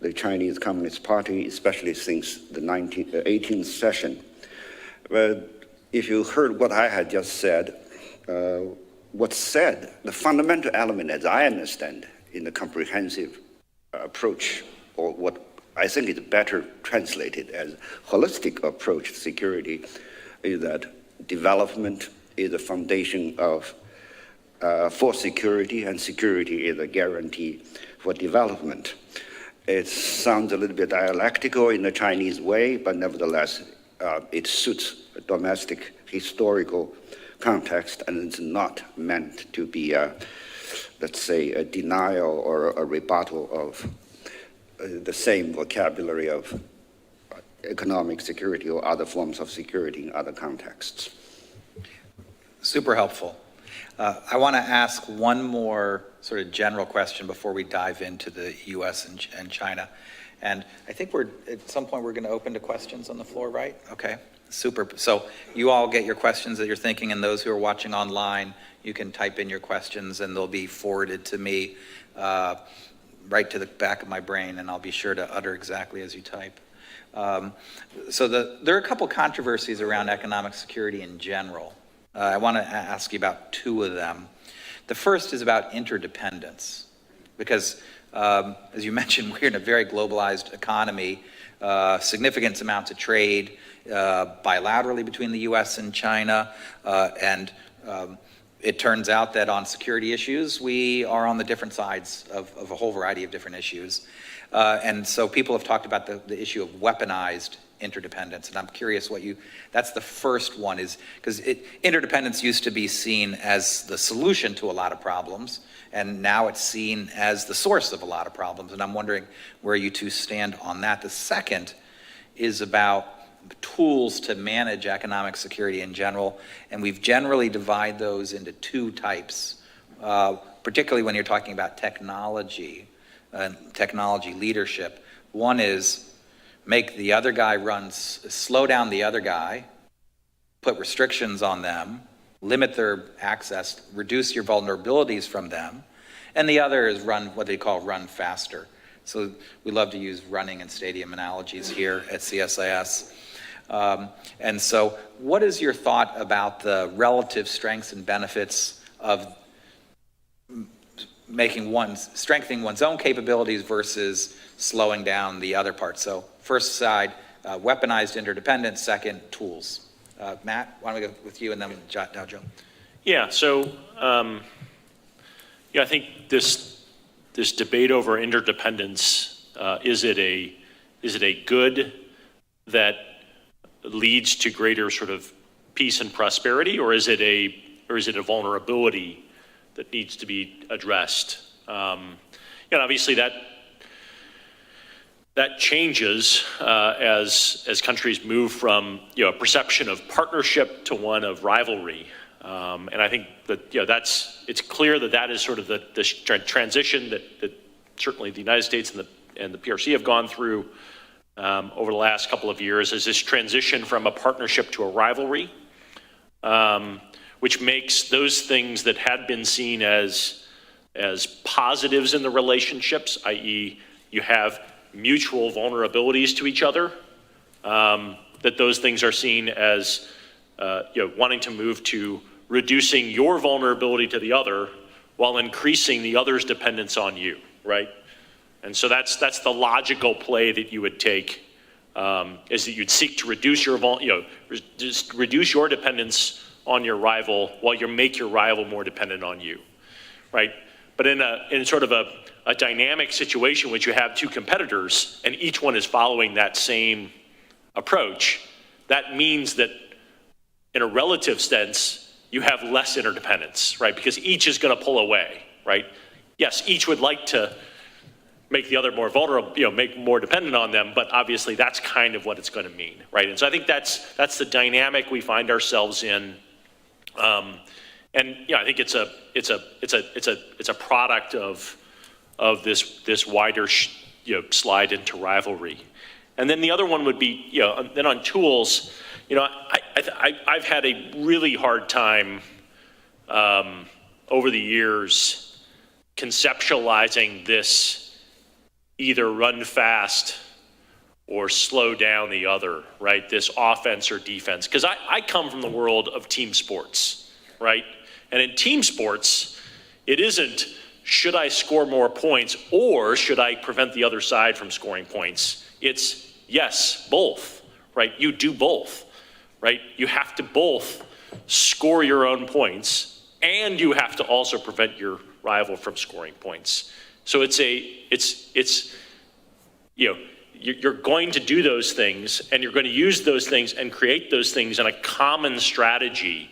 the Chinese Communist Party, especially since the 18th session. But if you heard what I had just said, what's said, the fundamental element, as I understand, in the comprehensive approach, or what I think is better translated as holistic approach to security, is that development is the foundation of for security, and security is a guarantee for development. It sounds a little bit dialectical in the Chinese way, but nevertheless, it suits a domestic historical context, and it's not meant to be, let's say, a denial or a rebuttal of the same vocabulary of economic security or other forms of security in other contexts. Super helpful. I want to ask one more sort of general question before we dive into the US and China. And I think at some point we're going to open to questions on the floor, right? Okay, super. So you all get your questions that you're thinking, and those who are watching online, you can type in your questions and they'll be forwarded to me right to the back of my brain, and I'll be sure to utter exactly as you type. So there are a couple controversies around economic security in general. I want to ask you about two of them. The first is about interdependence, because as you mentioned, we're in a very globalized economy, significant amounts of trade bilaterally between the US and China, and it turns out that on security issues, we are on the different sides of a whole variety of different issues. And so people have talked about the issue of weaponized interdependence. And I'm curious that's the first one is, because interdependence used to be seen as the solution to a lot of problems, and now it's seen as the source of a lot of problems. And I'm wondering where you two stand on that. The second is about tools to manage economic security in general, and we've generally divided those into two types, particularly when you're talking about technology and technology leadership. One is make the other guy slow down the other guy, put restrictions on them, limit their access, reduce your vulnerabilities from them. And the other is what they call run faster. So we love to use running and stadium analogies here at CSIS. And so what is your thought about the relative strengths and benefits of strengthening one's own capabilities versus slowing down the other part? So first side, weaponized interdependence, second, tools. Matt, why don't we go with you and then Dow Joe? Yeah, so I think this debate over interdependence, is it a good that leads to greater sort of peace and prosperity, or is it a vulnerability that needs to be addressed? Obviously that changes as countries move from a perception of partnership to one of rivalry, and I think that it's clear that is sort of the transition that certainly the United States and the PRC have gone through over the last couple of years, is this transition from a partnership to a rivalry, which makes those things that had been seen as positives in the relationships, i.e. you have mutual vulnerabilities to each other, that those things are seen as wanting to move to reducing your vulnerability to the other while increasing the other's dependence on you, right? And so that's the logical play that you would take, is that you'd seek to reduce just reduce your dependence on your rival while you make your rival more dependent on you, right? But in sort of a dynamic situation which you have two competitors and each one is following that same approach, that means that in a relative sense, you have less interdependence, right? Because each is going to pull away, right? Yes, each would like to make the other more vulnerable, make more dependent on them, but obviously that's kind of what it's going to mean, right? And so I think that's the dynamic we find ourselves in, and I think it's a product of this wider slide into rivalry. And then the other one would be then on tools, I've had a really hard time over the years conceptualizing this either run fast or slow down the other, right? This offense or defense. Because I come from the world of team sports, right? And in team sports, it isn't, should I score more points or should I prevent the other side from scoring points? It's yes, both, right? You do both, right? You have to both score your own points and you have to also prevent your rival from scoring points. So you're going to do those things and you're going to use those things and create those things in a common strategy.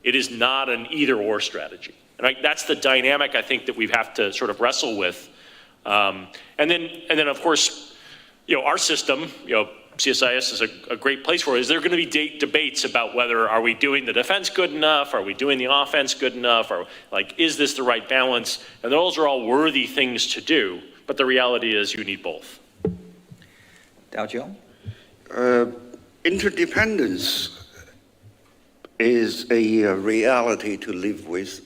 It is not an either or strategy. And that's the dynamic I think that we have to sort of wrestle with. And then of course, our system, CSIS is a great place for it. Is there going to be debates about whether are we doing the defense good enough? Are we doing the offense good enough? Or is this the right balance? And those are all worthy things to do. But the reality is you need both. Dow Joe? Interdependence is a reality to live with.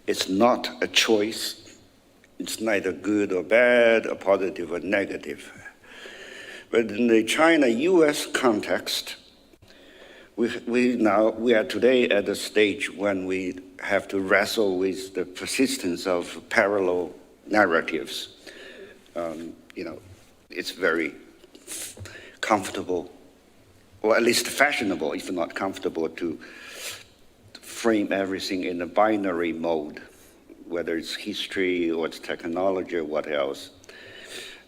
It's not a choice. It's neither good or bad, or positive or negative. But in the China-US context, we are today at a stage when we have to wrestle with the persistence of parallel narratives. It's very comfortable, or at least fashionable, if not comfortable, to frame everything in a binary mode, whether it's history or it's technology or what else.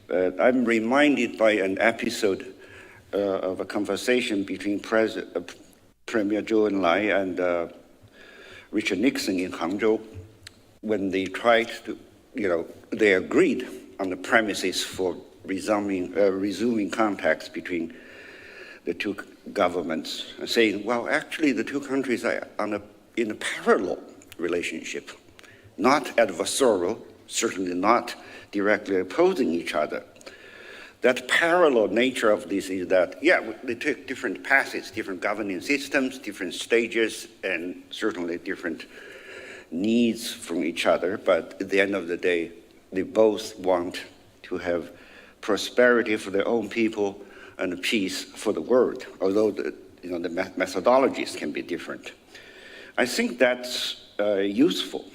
I'm reminded by an episode of a conversation between Premier Zhou Enlai and Richard Nixon in Hangzhou when they tried to, they agreed on the premises for resuming contacts between the two governments, saying, well, actually the two countries are in a parallel relationship, not adversarial, certainly not directly opposing each other. That parallel nature of this is that, they take different paths, different governing systems, different stages, and certainly different needs from each other, but at the end of the day, they both want to have prosperity for their own people and peace for the world, although the methodologies can be different. I think that's useful.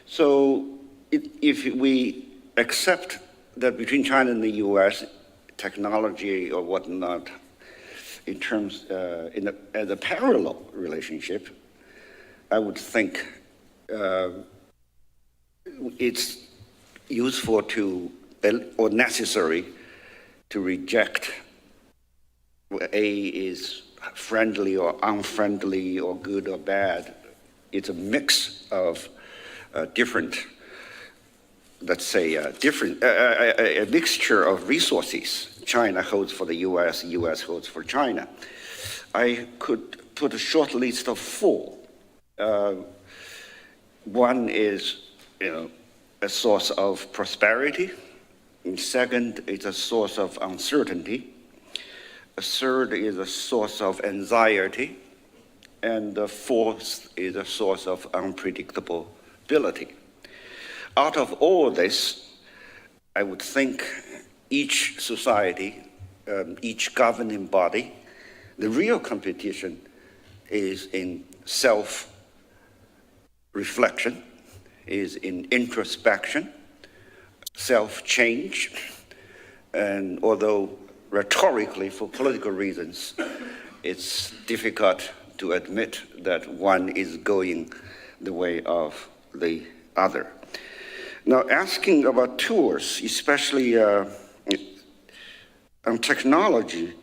So if we accept that between China and the US, technology or whatnot, in terms, as a parallel relationship, I would think it's useful or necessary to reject A is friendly or unfriendly or good or bad. It's a mix of different, let's say, a mixture of resources. China holds for the US, US holds for China. I could put a short list of 4. One is, a source of prosperity. And second, it's a source of uncertainty. A third is a source of anxiety. And the fourth is a source of unpredictability. Out of all this, I would think each society, each governing body, the real competition is in self-reflection, is in introspection, self-change, and although rhetorically, for political reasons, it's difficult to admit that one is going the way of the other. Now, asking about tools, especially on technology,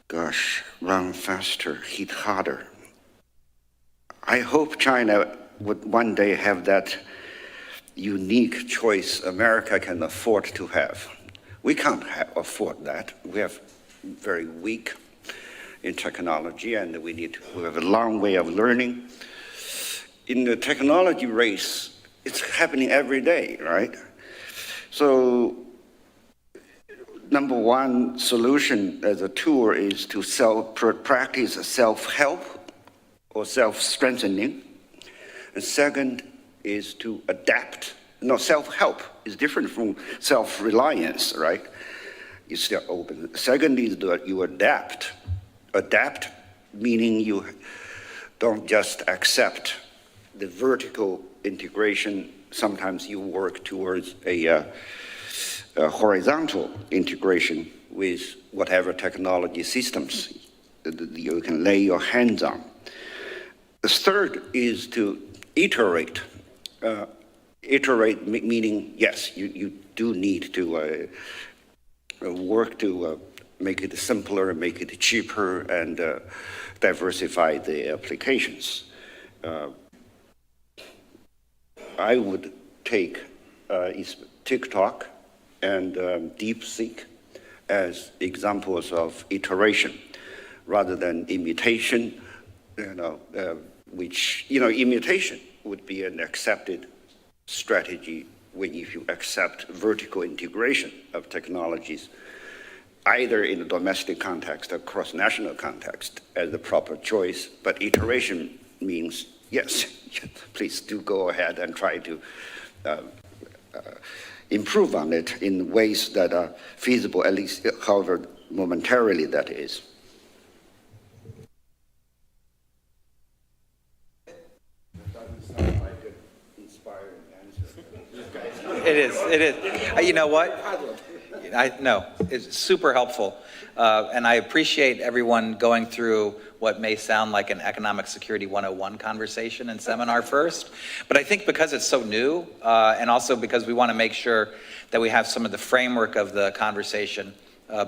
gosh, run faster, hit harder. I hope China would one day have that unique choice America can afford to have. We can't afford that. We have very weak in technology, and we have a long way of learning. In the technology race, it's happening every day, right? So, number one solution as a tool is to practice self-help or self-strengthening. And second is to adapt. No, self-help is different from self-reliance, right? You're still open. Second is that you adapt. Adapt meaning you don't just accept the vertical integration. Sometimes you work towards a horizontal integration with whatever technology systems you can lay your hands on. The third is to iterate. Iterate meaning, yes, you do need to work to make it simpler, make it cheaper, and diversify the applications. I would take TikTok and DeepSeek as examples of iteration rather than imitation, imitation would be an accepted strategy if you accept vertical integration of technologies, either in a domestic context or cross-national context as the proper choice. But iteration means, yes, please do go ahead and try to improve on it in ways that are feasible, at least however momentarily that is. It is. You know what? It's super helpful. And I appreciate everyone going through what may sound like an economic security 101 conversation and seminar first. But I think because it's so new, and also because we want to make sure that we have some of the framework of the conversation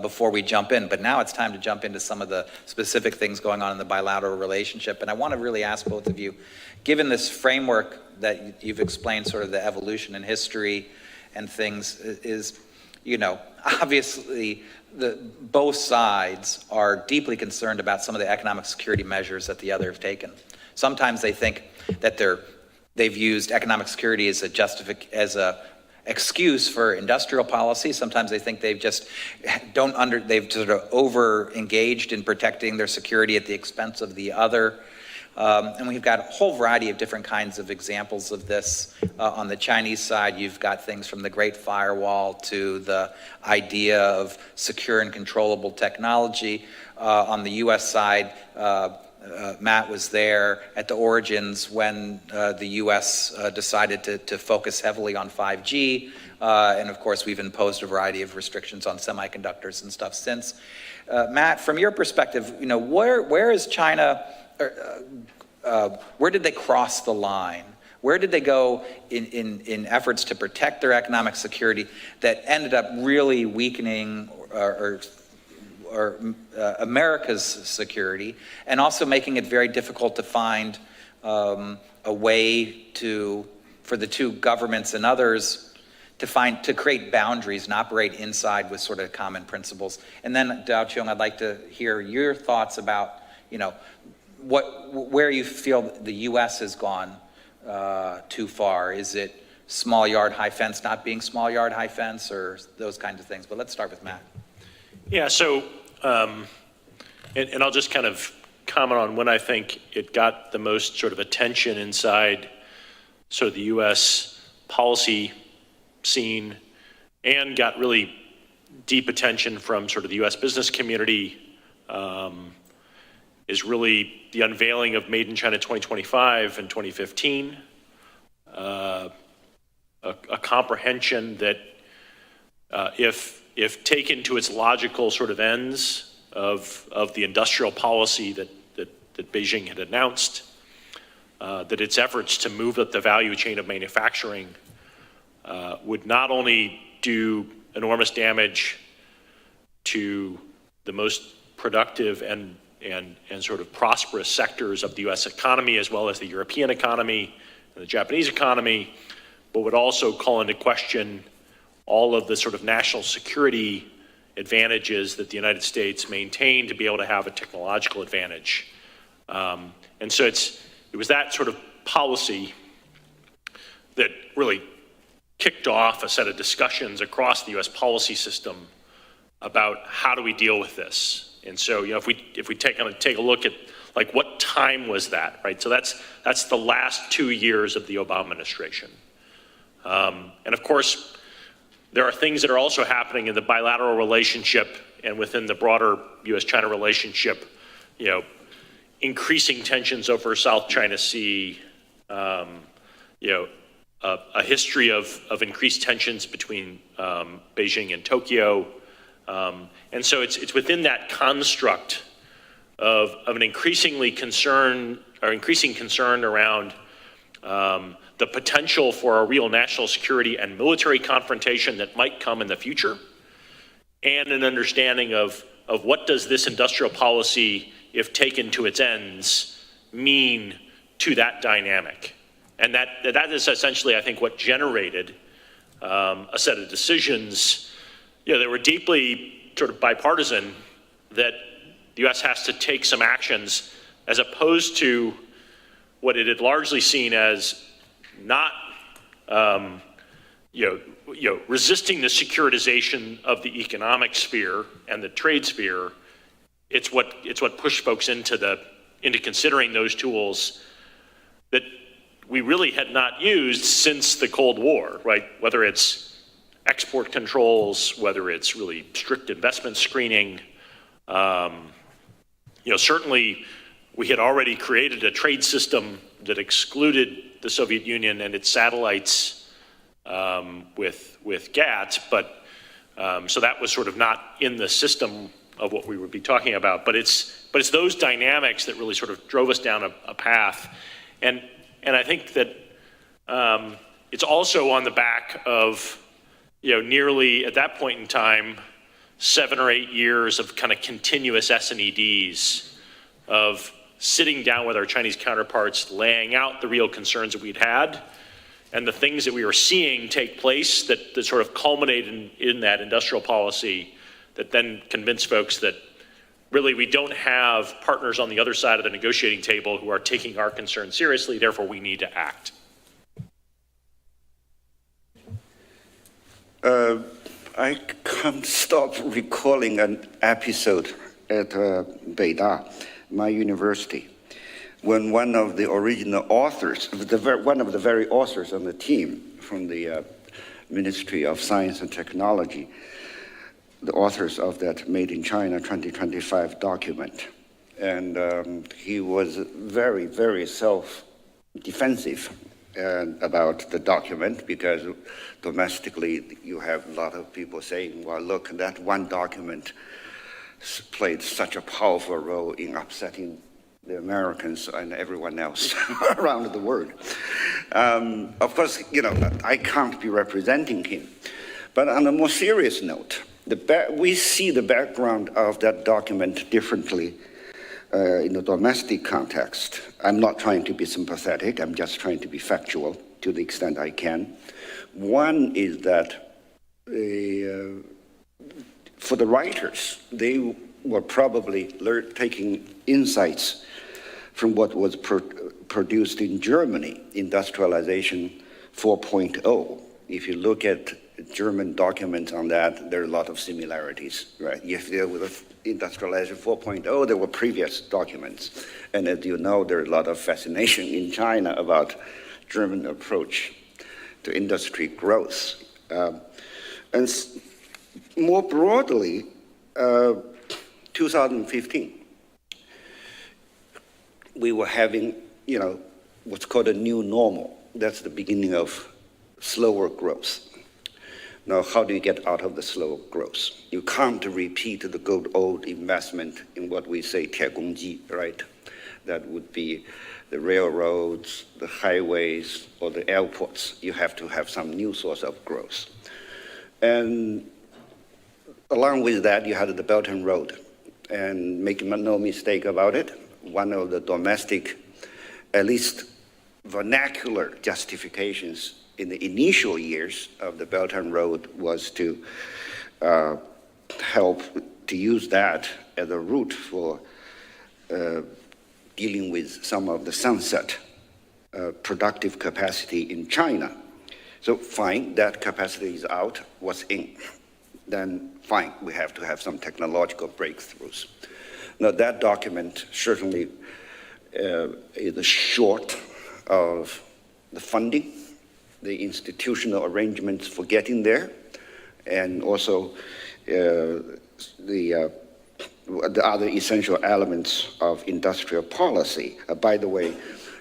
before we jump in. But now it's time to jump into some of the specific things going on in the bilateral relationship. And I want to really ask both of you, given this framework that you've explained, sort of the evolution in history and things, is, obviously both sides are deeply concerned about some of the economic security measures that the other have taken. Sometimes they think that they've used economic security as a excuse for industrial policy. Sometimes they think they've just they've sort of over-engaged in protecting their security at the expense of the other. And we've got a whole variety of different kinds of examples of this. On the Chinese side, you've got things from the Great Firewall to the idea of secure and controllable technology. On the US side, Matt was there at the origins when the US decided to focus heavily on 5G. And of course, we've imposed a variety of restrictions on semiconductors and stuff since. Matt, from your perspective, where is China, where did they cross the line? Where did they go in efforts to protect their economic security that ended up really weakening or America's security, and also making it very difficult to find a way for the two governments and others to create boundaries and operate inside with sort of common principles? And then, Dao Chung, I'd like to hear your thoughts about, where you feel the U.S. has gone too far. Is it small yard, high fence not being small yard, high fence, or those kinds of things? But let's start with Matt. Yeah, so, and I'll just kind of comment on when I think it got the most sort of attention inside sort of the U.S. policy scene and got really deep attention from sort of the U.S. business community, is really the unveiling of Made in China 2025 in 2015, a comprehension that if taken to its logical sort of ends of the industrial policy that Beijing had announced, that its efforts to move up the value chain of manufacturing would not only do enormous damage to the most productive and sort of prosperous sectors of the US economy, as well as the European economy and the Japanese economy, but would also call into question all of the sort of national security advantages that the United States maintained to be able to have a technological advantage. And so it was that sort of policy that really kicked off a set of discussions across the US policy system about how do we deal with this. And so, if we take a look at like what time was that, right? So that's the last 2 years of the Obama administration. And of course, there are things that are also happening in the bilateral relationship and within the broader U.S.-China relationship, increasing tensions over South China Sea, a history of increased tensions between Beijing and Tokyo. And so it's within that construct of an increasing concern around the potential for a real national security and military confrontation that might come in the future, and an understanding of what does this industrial policy, if taken to its ends, mean to that dynamic. And that is essentially, I think, what generated a set of decisions that were deeply sort of bipartisan, that the U.S. has to take some actions as opposed to what it had largely seen as not, resisting the securitization of the economic sphere and the trade sphere. It's what pushed folks into considering those tools that we really had not used since the Cold War, right? Whether it's export controls, whether it's really strict investment screening. Certainly we had already created a trade system that excluded the Soviet Union and its satellites with GATT, but so that was sort of not in the system of what we would be talking about. But it's those dynamics that really sort of drove us down a path, and I think that it's also on the back of nearly at that point in time, 7 or 8 years of kind of continuous S&EDs of sitting down with our Chinese counterparts, laying out the real concerns that we'd had, and the things that we were seeing take place that sort of culminated in that industrial policy that then convinced folks that really we don't have partners on the other side of the negotiating table who are taking our concerns seriously, therefore we need to act. I can't stop recalling an episode at Beida, my university, when one of the original authors, one of the very authors on the team from the Ministry of Science and Technology, the authors of that Made in China 2025 document. And he was very, very self-defensive about the document, because domestically you have a lot of people saying, well, look, that one document played such a powerful role in upsetting the Americans and everyone else around the world. Of course, you know, I can't be representing him. But on a more serious note, we see the background of that document differently in the domestic context. I'm not trying to be sympathetic, I'm just trying to be factual to the extent I can. One is that for the writers, they were probably taking insights from what was produced in Germany, industrialization 4.0. If you look at German documents on that, there are a lot of similarities, right? If there was industrialization 4.0, there were previous documents. And as you know, there are a lot of fascination in China about German approach to industry growth. And more broadly, 2015, we were having, you know, what's called a new normal. That's the beginning of slower growth. Now, how do you get out of the slow growth? You can't repeat the good old investment in what we say 铁公鸡, right? That would be the railroads, the highways, or the airports. You have to have some new source of growth. And along with that, you had the Belt and Road. And make no mistake about it, one of the domestic, at least vernacular justifications in the initial years of the Belt and Road was to help to use that as a route for dealing with some of the sunset productive capacity in China. So fine, that capacity is out, what's in? Then fine, we have to have some technological breakthroughs. Now that document certainly is short of the funding, the institutional arrangements for getting there, and also the other essential elements of industrial policy. By the way,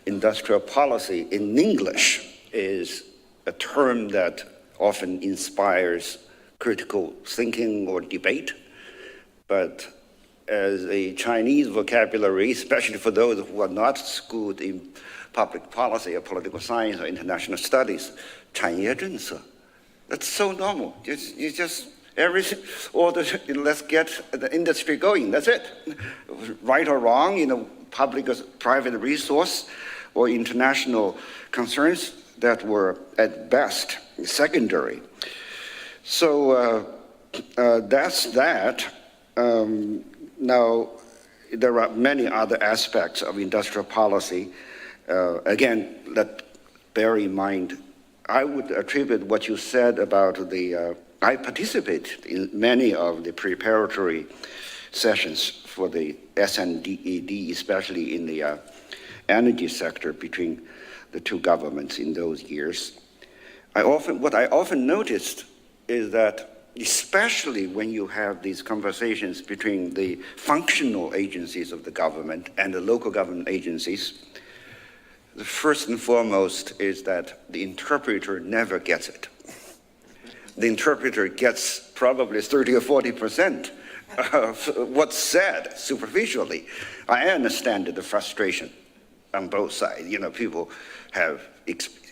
industrial policy in English is a term that often inspires critical thinking or debate, but as a Chinese vocabulary, especially for those who are not schooled in public policy or political science or international studies, 产业政策, that's so normal. You just everything, let's get the industry going, that's it. Right or wrong, you know, public or private resource or international concerns that were at best secondary. So that's that. Now, there are many other aspects of industrial policy. Again, bear in mind, I would attribute what you said about I participate in many of the preparatory sessions for the S&ED, especially in the energy sector between the two governments in those years. What I often noticed is that especially when you have these conversations between the functional agencies of the government and the local government agencies, the first and foremost is that the interpreter never gets it. The interpreter gets probably 30 or 40% of what's said superficially. I understand the frustration on both sides. You know, people have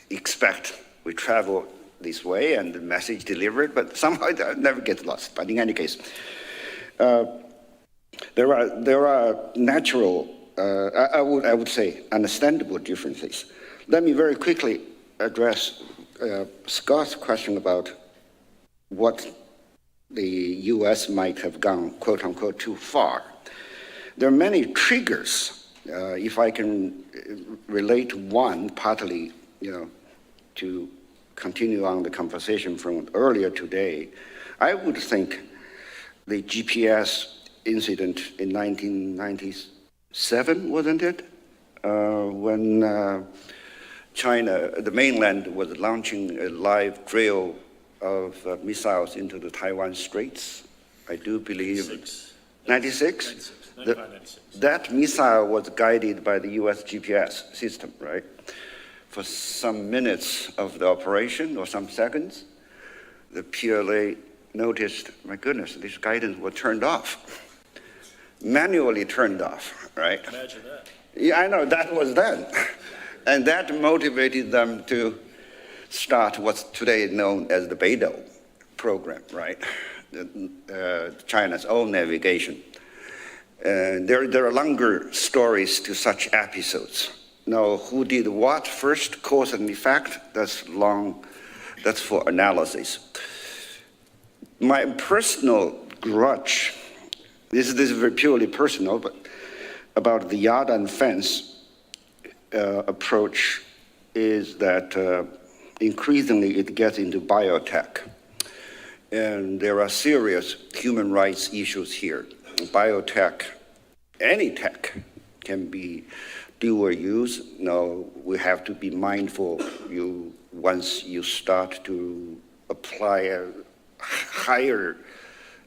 expect we travel this way and the message delivered, but somehow it never gets lost. But in any case, there are natural, I would say, understandable differences. Let me very quickly address Scott's question about what the U.S. might have gone, quote unquote, too far. There are many triggers. If I can relate one, partly, to continue on the conversation from earlier today, I would think the GPS incident in 1997, wasn't it? When China, the mainland, was launching a live drill of missiles into the Taiwan Straits. I do believe. 96? That missile was guided by the US GPS system, right? For some minutes of the operation, or some seconds, the PLA noticed, my goodness, this guidance was turned off. Manually turned off, right? Imagine that. Yeah, I know, that was then. And that motivated them to start what's today known as the Beidou program, right? China's own navigation. There are longer stories to such episodes. Now, who did what first, cause and effect, that's for analysis. My personal grudge, this is very purely personal, but about the yard and fence approach is that increasingly it gets into biotech. And there are serious human rights issues here. Biotech, any tech, can be dual use. Now, we have to be mindful once you start to apply a higher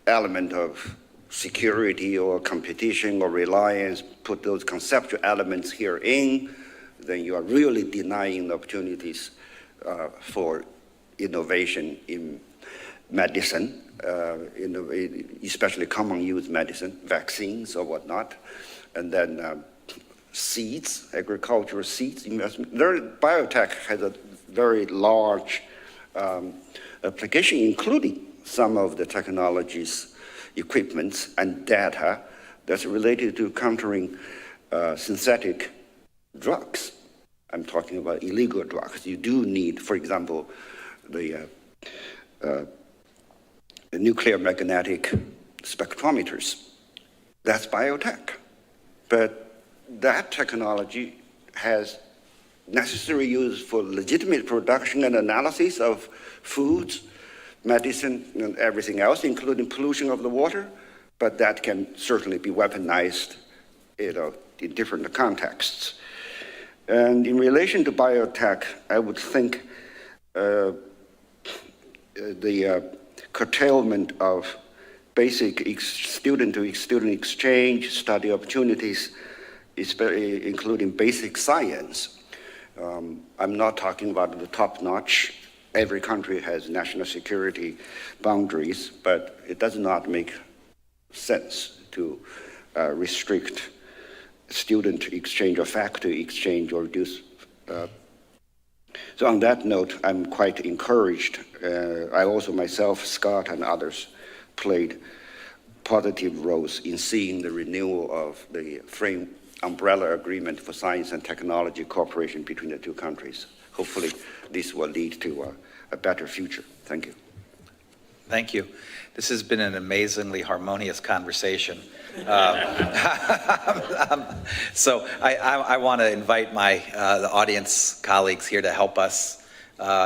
element of security or competition or reliance, put those conceptual elements here in, then you are really denying the opportunities for innovation in medicine, especially common use medicine, vaccines or whatnot, and then seeds, agricultural seeds investment. Biotech has a very large application, including some of the technologies, equipment, and data that's related to countering synthetic drugs. I'm talking about illegal drugs. You do need, for example, the nuclear magnetic spectrometers. That's biotech. But that technology has necessary use for legitimate production and analysis of foods, medicine, and everything else, including pollution of the water, but that can certainly be weaponized, in different contexts. And in relation to biotech, I would think the curtailment of basic student-to-student exchange, study opportunities, including basic science. I'm not talking about the top-notch. Every country has national security boundaries, but it does not make sense to restrict student exchange or faculty exchange or reduce. So on that note, I'm quite encouraged. I also myself, Scott and others, played positive roles in seeing the renewal of the frame umbrella agreement for science and technology cooperation between the two countries. Hopefully this will lead to a better future. Thank you. Thank you. This has been an amazingly harmonious conversation. So I want to invite the audience colleagues here to help us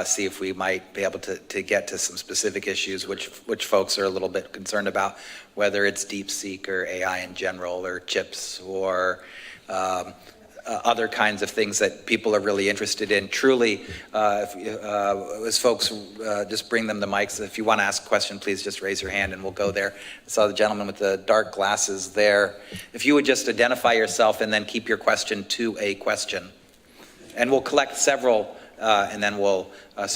see if we might be able to get to some specific issues which folks are a little bit concerned about, whether it's DeepSeek or AI in general or chips or other kinds of things that people are really interested in. Truly, as folks just bring them the mics, if you want to ask a question, please just raise your hand and we'll go there. I saw the gentleman with the dark glasses there. If you would just identify yourself and then keep your question to a question. And we'll collect several, and then so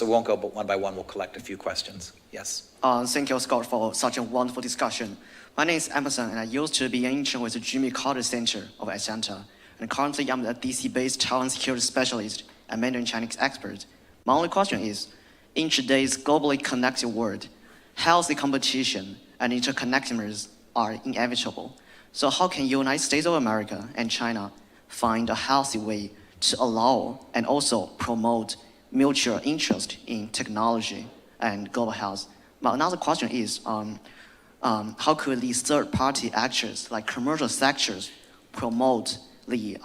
we won't go one by one, we'll collect a few questions. Yes? Thank you, Scott, for such a wonderful discussion. My name is Emerson, and I used to be an intern with the Jimmy Carter Center of Atlanta. And currently I'm a DC-based talent security specialist and Mandarin Chinese expert. My only question is, In today's globally connected world, healthy competition and interconnectedness are inevitable. So how can United States of America and China find a healthy way to allow and also promote mutual interest in technology and global health? But another question is, how could these third-party actors, like commercial sectors, promote the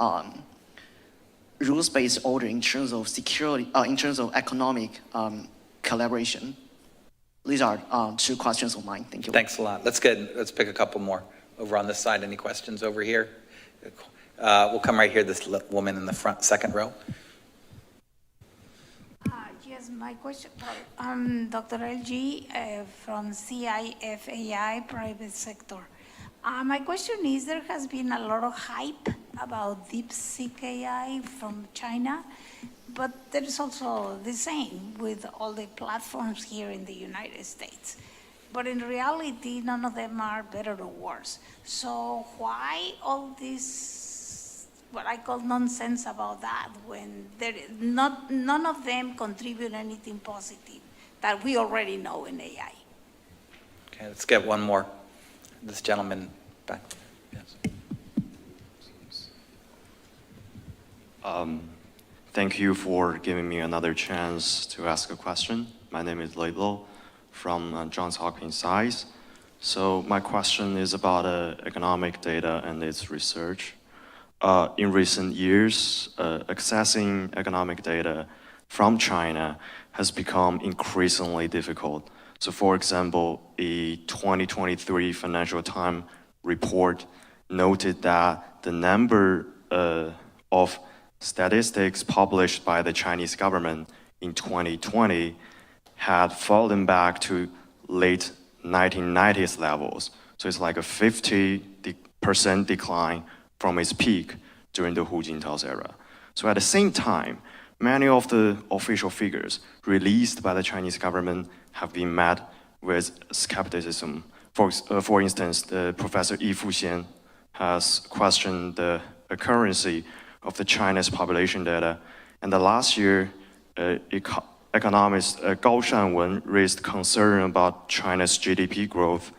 rules-based order in terms of security, in terms of economic collaboration? These are 2 questions of mine. Thank you. Thanks a lot. Let's pick a couple more. Over on this side, any questions over here? We'll come right here, this woman in the front, second row. Yes, my question, I'm Dr. LG from CIFAI Private Sector. My question is, there has been a lot of hype about DeepSeek AI from China, but there is also the same with all the platforms here in the United States. But in reality, none of them are better or worse. So why all this, what I call nonsense about that, when none of them contribute anything positive that we already know in AI? Okay, let's get one more. This gentleman back. Yes. Thank you for giving me another chance to ask a question. My name is Leilo from Johns Hopkins Csis. So my question is about economic data and its research. In recent years, accessing economic data from China has become increasingly difficult. So for example, a 2023 Financial Times report noted that the number of statistics published by the Chinese government in 2020 had fallen back to late 1990s levels. So it's like a 50% decline from its peak during the Hu Jintao's era. So at the same time, many of the official figures released by the Chinese government have been met with skepticism. For instance, Professor Yi Fuxian has questioned the accuracy of the China's population data. And the last year, economist Gao Shanwen raised concern about China's GDP growth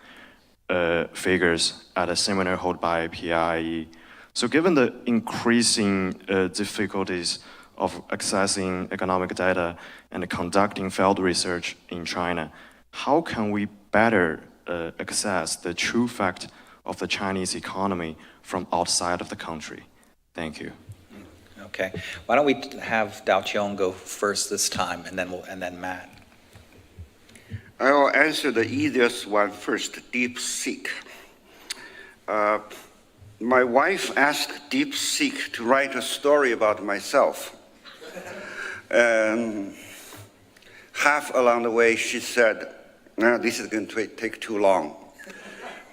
figures at a seminar held by PIE. So given the increasing difficulties of accessing economic data and conducting field research in China, how can we better access the true fact of the Chinese economy from outside of the country? Thank you. Okay, why don't we have Dao Qiong go first this time, and then Matt. I will answer the easiest one first, DeepSeek. My wife asked DeepSeek to write a story about myself. And half along the way, she said, no, this is going to take too long.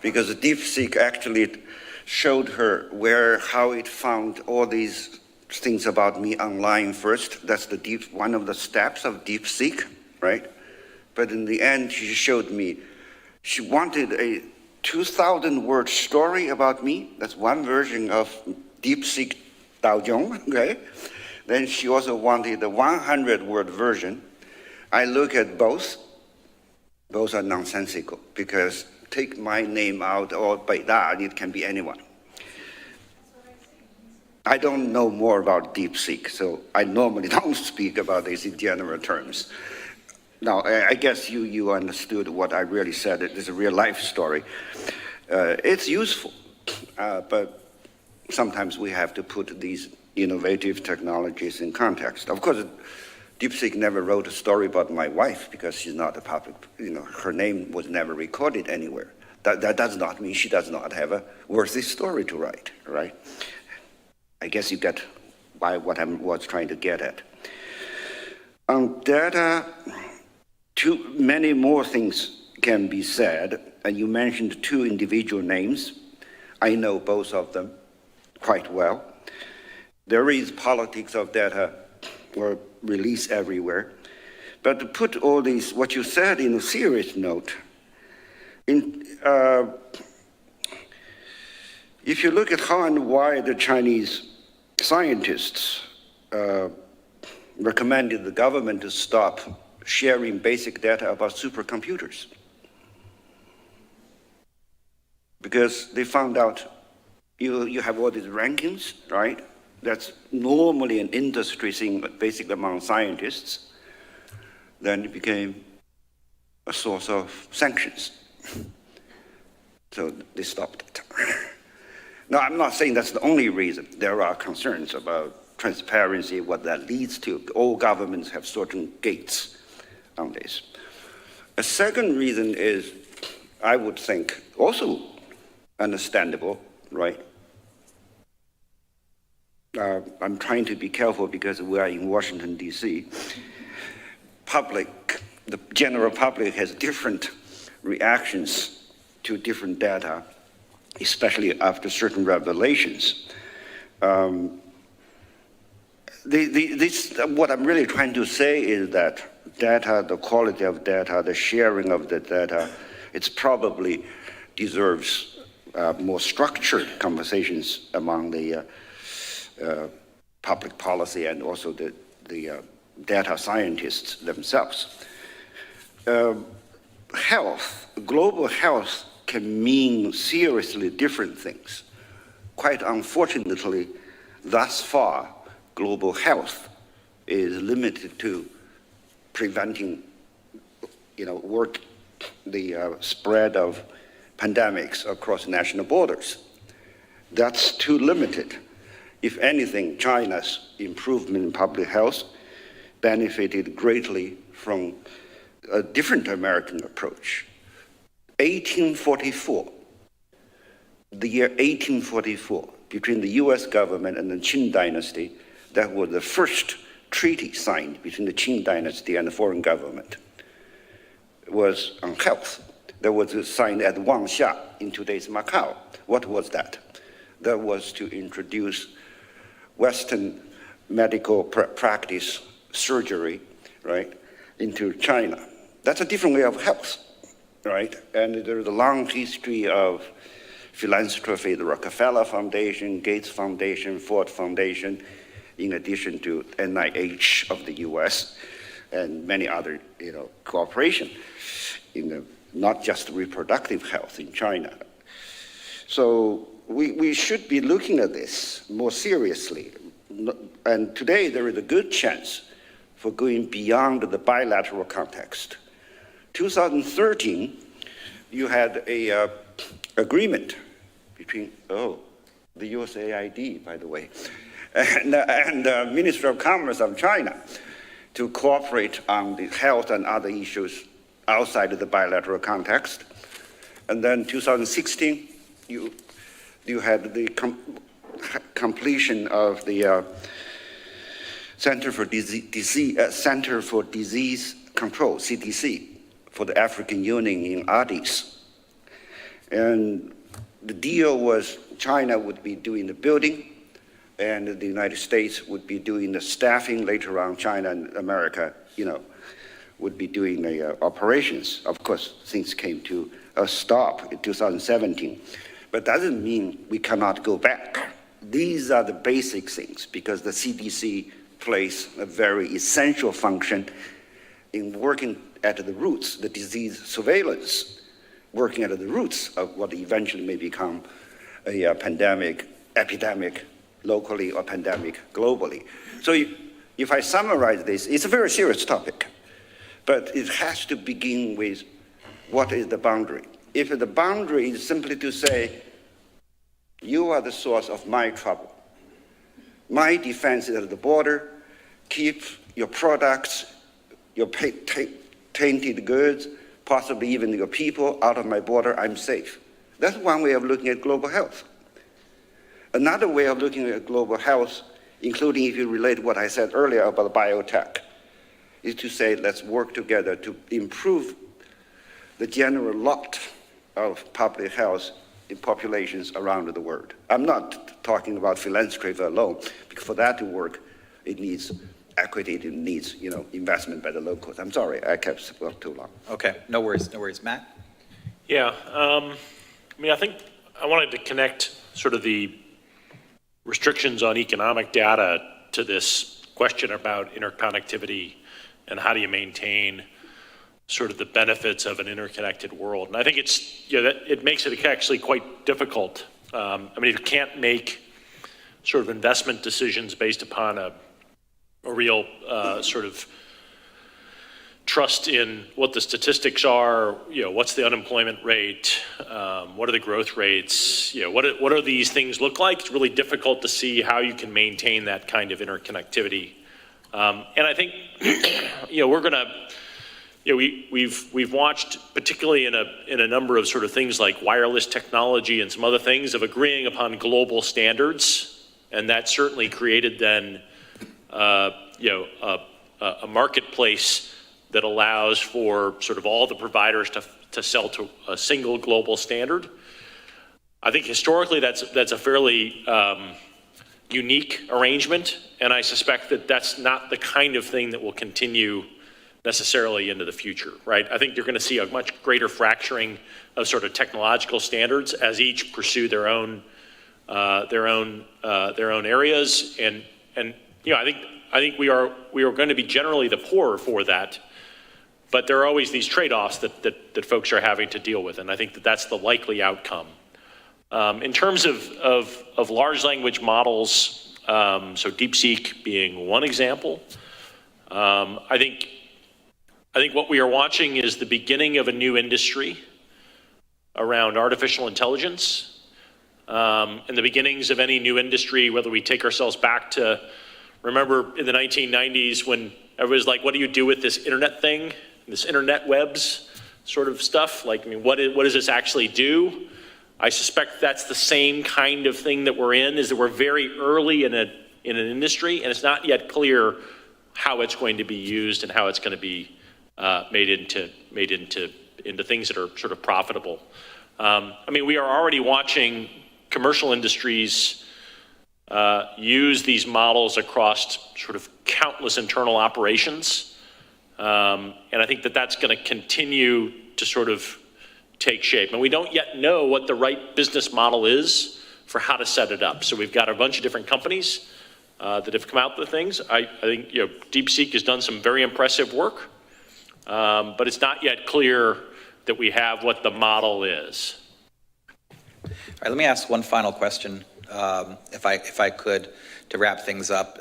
Because DeepSeek actually showed her how it found all these things about me online first. That's one of the steps of DeepSeek, right? But in the end, she showed me, she wanted a 2,000-word story about me. That's one version of DeepSeek Daojiong, okay? Then she also wanted the 100-word version. I look at both. Both are nonsensical because take my name out or Beida, it can be anyone. I don't know more about DeepSeek, so I normally don't speak about this in general terms. Now, I guess you understood what I really said. It is a real life story. It's useful, but sometimes we have to put these innovative technologies in context. Of course, DeepSeek never wrote a story about my wife because she's not a public, her name was never recorded anywhere. That does not mean she does not have a worthy story to write, right? I guess you get what I was trying to get at. On data, many more things can be said, and you mentioned 2 individual names. I know both of them quite well. There is politics of data or release everywhere. But to put all these, what you said in a serious note, if you look at how and why the Chinese scientists recommended the government to stop sharing basic data about supercomputers. Because they found out you have all these rankings, right? That's normally an industry thing, but basically among scientists. Then it became a source of sanctions. So they stopped it. Now, I'm not saying that's the only reason. There are concerns about transparency, what that leads to. All governments have certain gates on this. A second reason is, I would think, also understandable, right? I'm trying to be careful because we are in Washington, D.C. The general public has different reactions to different data, especially after certain revelations. What I'm really trying to say is that data, the quality of data, the sharing of the data, it probably deserves more structured conversations among the public policy and also the data scientists themselves. Global health can mean seriously different things. Quite unfortunately, thus far, global health is limited to preventing, the spread of pandemics across national borders. That's too limited. If anything, China's improvement in public health benefited greatly from a different American approach. 1844, the year 1844, between the US government and the Qing dynasty, that was the first treaty signed between the Qing dynasty and the foreign government. It was on health. That was signed at Wangsha in today's Macau. What was that? That was to introduce Western medical practice, surgery, right, into China. That's a different way of health, right? And there's a long history of philanthropy, the Rockefeller Foundation, Gates Foundation, Ford Foundation, in addition to NIH of the US and many other, cooperation in not just reproductive health in China. So we should be looking at this more seriously. And today there is a good chance for going beyond the bilateral context. 2013, you had a agreement between, the USAID, by the way, and Ministry of Commerce of China to cooperate on the health and other issues outside of the bilateral context. And then 2016, you had the completion of the Center for Disease Control, CDC, for the African Union in Addis. And the deal was China would be doing the building and the United States would be doing the staffing. Later on, China and America, would be doing the operations. Of course, things came to a stop in 2017. But that doesn't mean we cannot go back. These are the basic things because the CDC plays a very essential function in working at the roots, the disease surveillance, working at the roots of what eventually may become a epidemic locally or pandemic globally. So if I summarize this, it's a very serious topic, but it has to begin with what is the boundary. If the boundary is simply to say, you are the source of my trouble, my defense is at the border, keep your products, your tainted goods, possibly even your people out of my border, I'm safe. That's one way of looking at global health. Another way of looking at global health, including if you relate what I said earlier about biotech, is to say, let's work together to improve the general lot of public health in populations around the world. I'm not talking about philanthropy alone, because for that to work, it needs equity, it needs investment by the locals. I'm sorry, I kept spoke too long. Okay, no worries. Matt? Yeah, I think I wanted to connect sort of the restrictions on economic data to this question about interconnectivity and how do you maintain sort of the benefits of an interconnected world. And I think it's, that it makes it actually quite difficult. I mean, you can't make sort of investment decisions based upon a real sort of trust in what the statistics are, what's the unemployment rate, what are the growth rates, what are these things look like? It's really difficult to see how you can maintain that kind of interconnectivity. And I think, we're gonna, we've watched, particularly in a number of sort of things like wireless technology and some other things, of agreeing upon global standards, and that certainly created then, a marketplace that allows for sort of all the providers to sell to a single global standard. I think historically that's a fairly unique arrangement, and I suspect that that's not the kind of thing that will continue necessarily into the future, right? I think you're going to see a much greater fracturing of sort of technological standards as each pursue their own areas, and I think we are going to be generally the poorer for that. But there are always these trade-offs that folks are having to deal with, and I think that that's the likely outcome. In terms of large language models, so DeepSeek being one example, I think what we are watching is the beginning of a new industry around artificial intelligence, and the beginnings of any new industry, whether we take ourselves back to, remember in the 1990s when everyone was like, what do you do with this internet thing? This internet webs sort of stuff, like, I mean, what does this actually do? I suspect that's the same kind of thing that we're in, is that we're very early in an industry, and it's not yet clear how it's going to be used and how it's going to be made into things that are sort of profitable. I mean, we are already watching commercial industries use these models across sort of countless internal operations. And I think that that's going to continue to sort of take shape. And we don't yet know what the right business model is for how to set it up. So we've got a bunch of different companies that have come out with things. I think DeepSeek has done some very impressive work, but it's not yet clear that we have what the model is. All right, let me ask one final question, if I could, to wrap things up.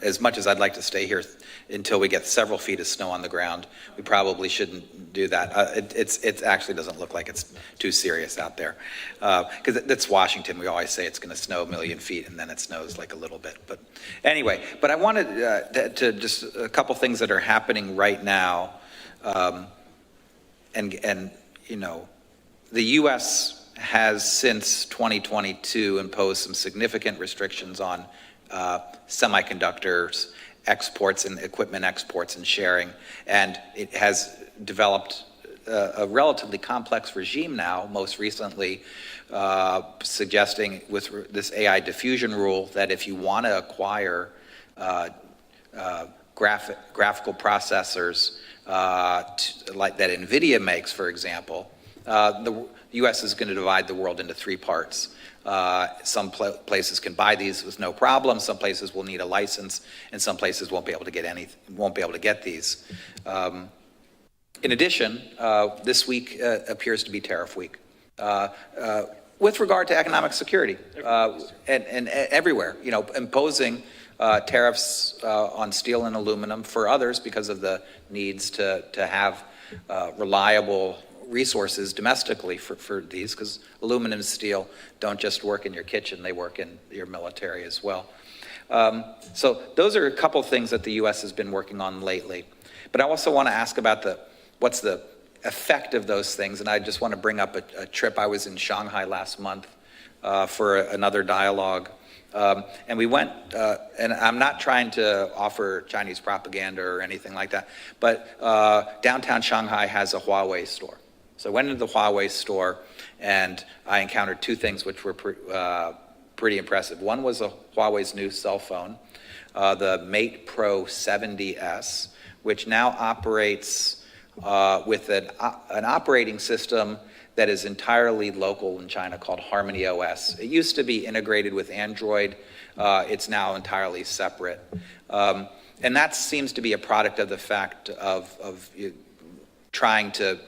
As much as I'd like to stay here until we get several feet of snow on the ground, we probably shouldn't do that. It actually doesn't look like it's too serious out there. Because it's Washington. We always say it's going to snow 1 million feet, and then it snows like a little bit. But anyway, but I wanted to just a couple things that are happening right now. And the U.S. has since 2022 imposed some significant restrictions on semiconductors, exports and equipment exports and sharing, and it has developed a relatively complex regime now, most recently suggesting with this AI diffusion rule that if you want to acquire graphical processors like that NVIDIA makes, for example, the U.S. is going to divide the world into 3 parts. Some places can buy these with no problem. Some places will need a license, and some places won't be able to get these. In addition, this week appears to be tariff week with regard to economic security, and everywhere. Imposing tariffs on steel and aluminum for others because of the needs to have reliable resources domestically for these, because aluminum and steel don't just work in your kitchen, they work in your military as well. So those are a couple things that the U.S. has been working on lately. But I also want to ask about what's the effect of those things, and I just want to bring up a trip. I was in Shanghai last month for another dialogue. And we went, and I'm not trying to offer Chinese propaganda or anything like that, but downtown Shanghai has a Huawei store. So I went into the Huawei store, and I encountered 2 things which were pretty impressive. One was Huawei's new cell phone, the Mate Pro 70S, which now operates with an operating system that is entirely local in China called Harmony OS. It used to be integrated with Android. It's now entirely separate. And that seems to be a product of the fact of trying to,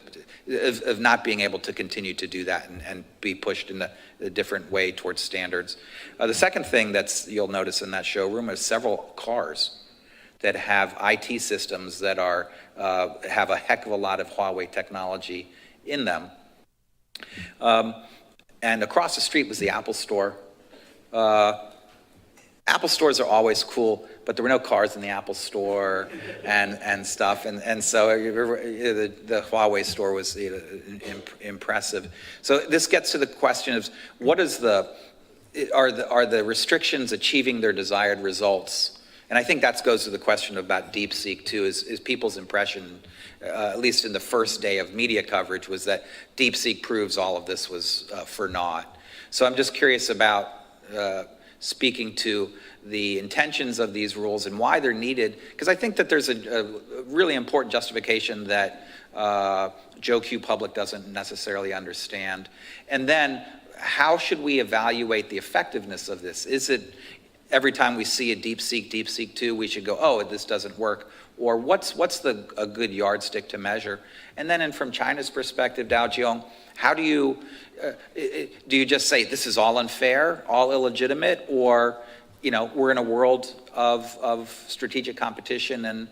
of not being able to continue to do that and be pushed in a different way towards standards. The second thing you'll notice in that showroom is several cars that have IT systems that are, have a heck of a lot of Huawei technology in them. And across the street was the Apple store. Apple stores are always cool, but there were no cars in the Apple store and stuff. And so the Huawei store was impressive. So this gets to the question of what is are the restrictions achieving their desired results? And I think that goes to the question about DeepSeek too, is people's impression, at least in the first day of media coverage, was that DeepSeek proves all of this was for naught. So I'm just curious about speaking to the intentions of these rules and why they're needed, because I think that there's a really important justification that Joe Q public doesn't necessarily understand. And then how should we evaluate the effectiveness of this? Is it every time we see a DeepSeek 2, we should go, oh, this doesn't work? Or what's a good yardstick to measure? And then from China's perspective, Dao Jiong, how do you just say this is all unfair, all illegitimate, or we're in a world of strategic competition and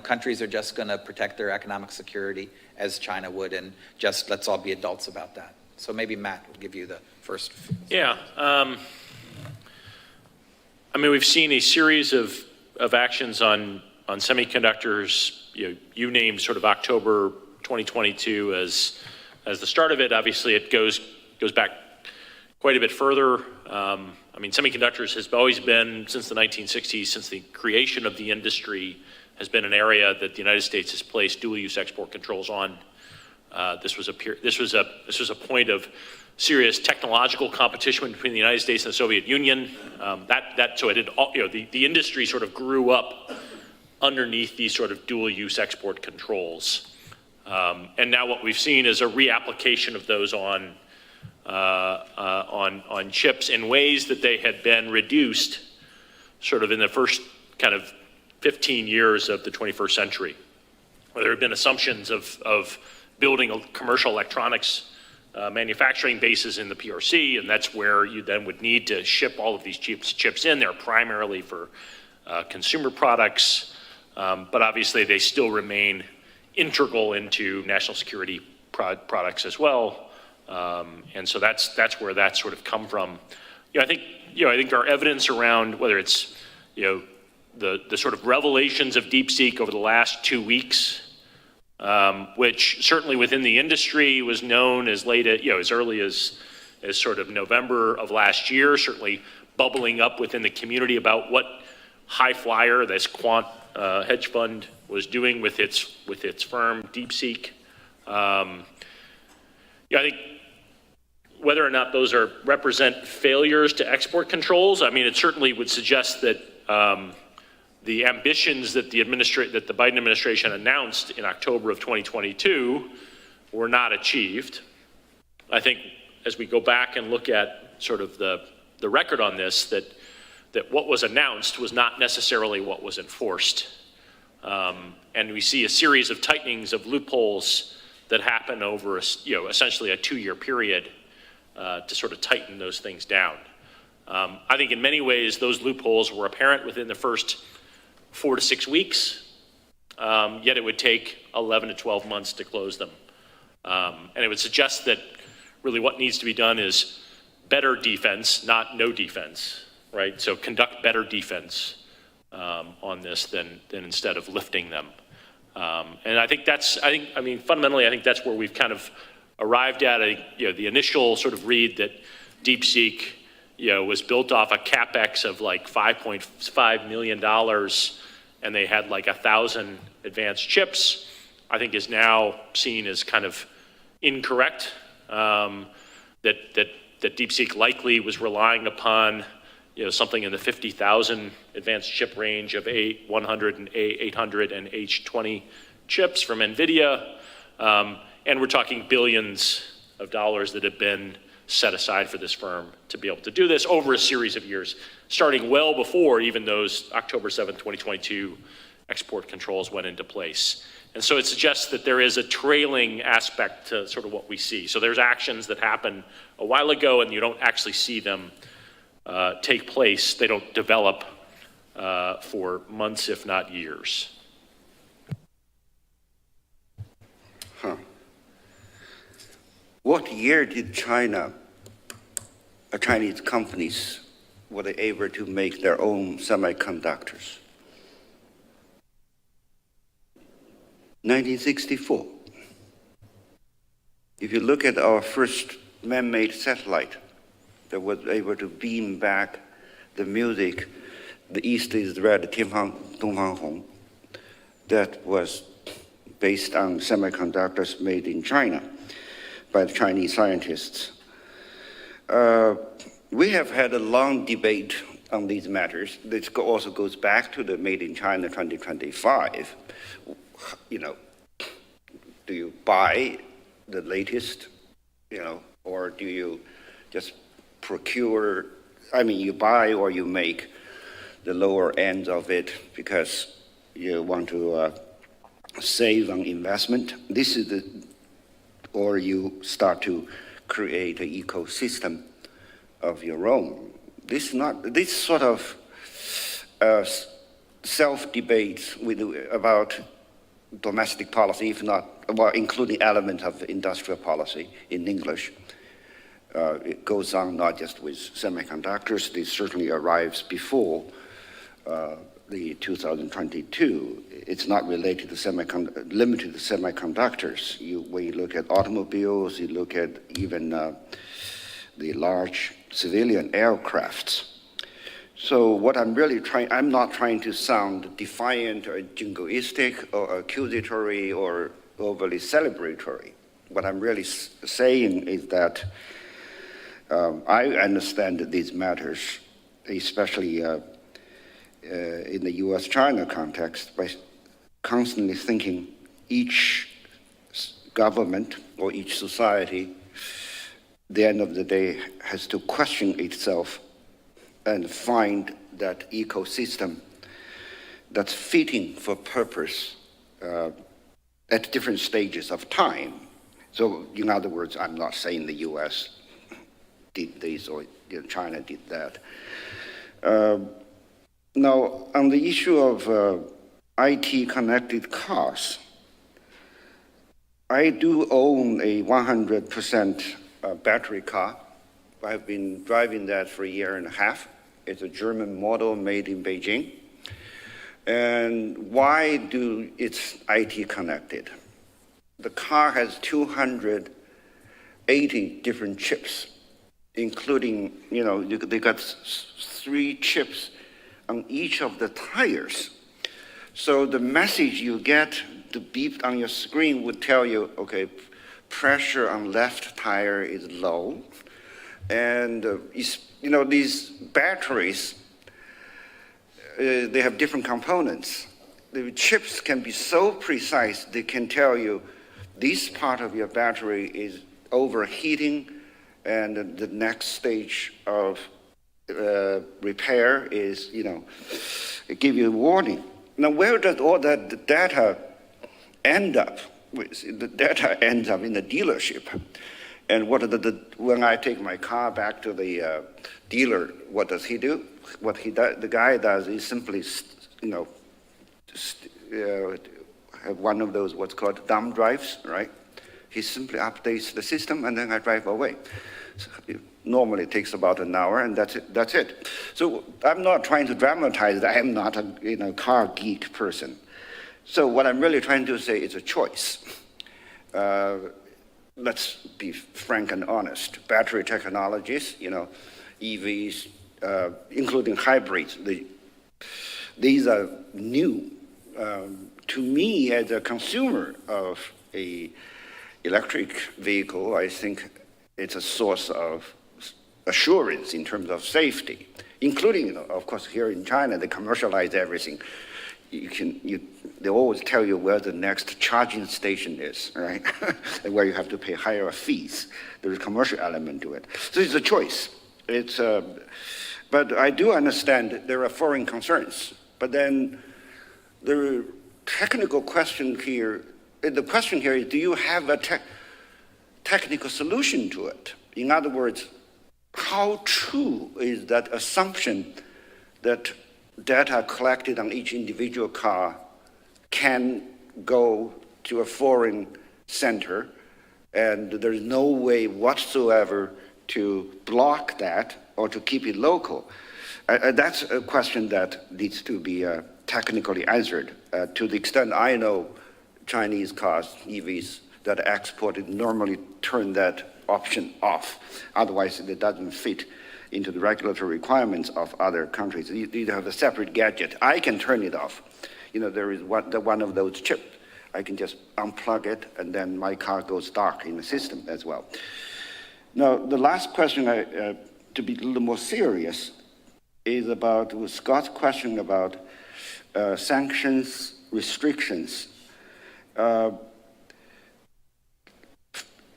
countries are just going to protect their economic security as China would, and just let's all be adults about that. So maybe Matt will give you the first. Yeah. I mean, we've seen a series of actions on semiconductors. You named sort of October 2022 as the start of it. Obviously, it goes back quite a bit further. I mean, semiconductors has always been, since the 1960s, since the creation of the industry, has been an area that the United States has placed dual-use export controls on. This was a point of serious technological competition between the United States and the Soviet Union. So it had all, the industry sort of grew up underneath these sort of dual-use export controls. And now what we've seen is a reapplication of those on chips in ways that they had been reduced sort of in the first kind of 15 years of the 21st century, where there have been assumptions of building a commercial electronics manufacturing bases in the PRC, and that's where you then would need to ship all of these chips in there, primarily for consumer products, but obviously they still remain integral into national security products as well. And so that's where that sort of come from. I think our evidence around whether it's the sort of revelations of DeepSeek over the last 2 weeks, which certainly within the industry was known as late as early as sort of November of last year, certainly bubbling up within the community about what High Flyer, this quant hedge fund, was doing with its firm DeepSeek. I think whether or not those represent failures to export controls, I mean, it certainly would suggest that the ambitions that the Biden administration announced in October of 2022 were not achieved. I think as we go back and look at sort of the record on this, that what was announced was not necessarily what was enforced. And we see a series of tightenings of loopholes that happen over essentially a 2-year period to sort of tighten those things down. I think in many ways those loopholes were apparent within the first 4 to 6 weeks, yet it would take 11 to 12 months to close them. And it would suggest that really what needs to be done is better defense, not no defense, right? So conduct better defense on this than instead of lifting them. And I think fundamentally, I think that's where we've kind of arrived at the initial sort of read that DeepSeek, was built off a CapEx of like $5.5 million, and they had like 1,000 advanced chips, I think is now seen as kind of incorrect, that DeepSeek likely was relying upon something in the 50,000 advanced chip range of A100 and A800 and H20 chips from NVIDIA, and we're talking billions of dollars that have been set aside for this firm to be able to do this over a series of years, starting well before even those October 7th, 2022 export controls went into place. And so it suggests that there is a trailing aspect to sort of what we see. So there's actions that happen a while ago and you don't actually see them take place. They don't develop for months, if not years. What year did Chinese companies were they able to make their own semiconductors? 1964. If you look at our first man-made satellite that was able to beam back the music, the East is Red, 天方东方红, that was based on semiconductors made in China by the Chinese scientists. We have had a long debate on these matters. This also goes back to the Made in China 2025. You know, do you buy the latest, or do you just procure, you buy or you make the lower end of it because you want to save on investment. Or you start to create an ecosystem of your own. This sort of self-debates about domestic policy, if not, well, including elements of industrial policy in English. It goes on not just with semiconductors, this certainly arrives before the 2022. It's not related to limited to semiconductors. When you look at automobiles, you look at even the large civilian aircrafts. So what I'm not trying to sound defiant or jingoistic or accusatory or overly celebratory. What I'm really saying is that I understand these matters, especially in the US-China context, by constantly thinking each government or each society, at the end of the day, has to question itself and find that ecosystem that's fitting for purpose at different stages of time. So in other words, I'm not saying the US did this or China did that. Now, on the issue of IT-connected cars, I do own a 100% battery car. I've been driving that for a year and a half. It's a German model made in Beijing. And why do it's IT connected? The car has 280 different chips, including, they got 3 chips on each of the tires. So the message you get, the beep on your screen would tell you, okay, pressure on left tire is low. And, these batteries, they have different components. The chips can be so precise, they can tell you this part of your battery is overheating and the next stage of repair is, give you a warning. Now, where does all that data end up? The data ends up in the dealership. And when I take my car back to the dealer, what does he do? The guy does is simply, have one of those what's called thumb drives, right? He simply updates the system, and then I drive away. So normally it takes about an hour, and that's it. So I'm not trying to dramatize that I am not a car geek person. So what I'm really trying to say is a choice. Let's be frank and honest. Battery technologies, EVs, including hybrids, these are new. To me, as a consumer of an electric vehicle, I think it's a source of assurance in terms of safety, including, of course, here in China, they commercialize everything. they always tell you where the next charging station is, right? And where you have to pay higher fees. There's a commercial element to it. So it's a choice. But I do understand there are foreign concerns. But then the technical question here, the question here is, do you have a technical solution to it? In other words, how true is that assumption that data collected on each individual car can go to a foreign center, and there's no way whatsoever to block that or to keep it local? That's a question that needs to be technically answered. To the extent I know, Chinese cars, EVs, that are exported normally turn that option off. Otherwise, it doesn't fit into the regulatory requirements of other countries. You have a separate gadget. I can turn it off. There is one of those chips. I can just unplug it, and then my car goes dark in the system as well. Now, the last question, to be a little more serious, is about Scott's question about sanctions, restrictions.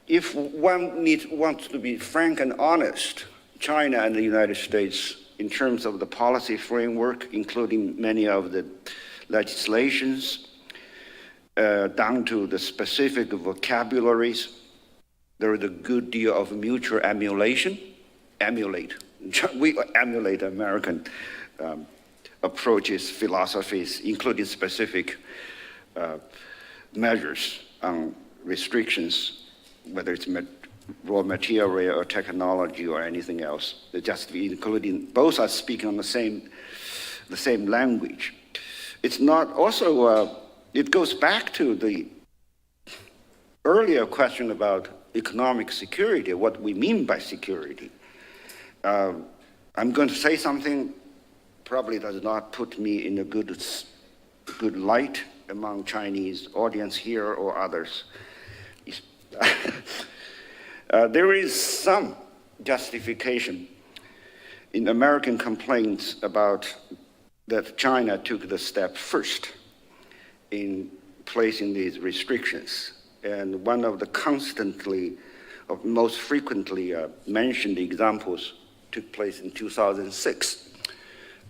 If one wants to be frank and honest, China and the United States, in terms of the policy framework, including many of the legislations, down to the specific vocabularies, there is a good deal of mutual emulate. We emulate American approaches, philosophies, including specific measures on restrictions, whether it's raw material or technology or anything else. Just including, both are speaking on the same language. It's not also, it goes back to the earlier question about economic security, what we mean by security. I'm going to say something probably does not put me in a good light among Chinese audience here or others. There is some justification in American complaints about that China took the step first in placing these restrictions. And one of the most frequently mentioned examples took place in 2006,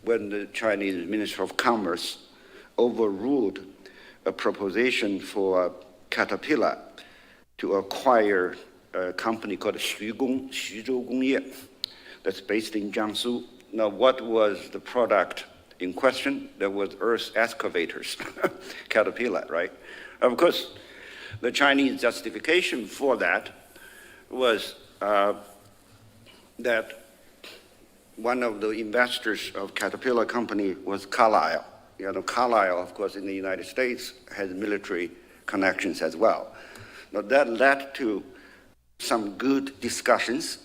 when the Chinese Minister of Commerce overruled a proposition for Caterpillar to acquire a company called Xuzhou Gongye that's based in Jiangsu. Now, what was the product in question? There was earth excavators, Caterpillar, right? Of course, the Chinese justification for that was that one of the investors of Caterpillar company was Carlyle. Carlyle, of course, in the United States has military connections as well. Now, that led to some good discussions.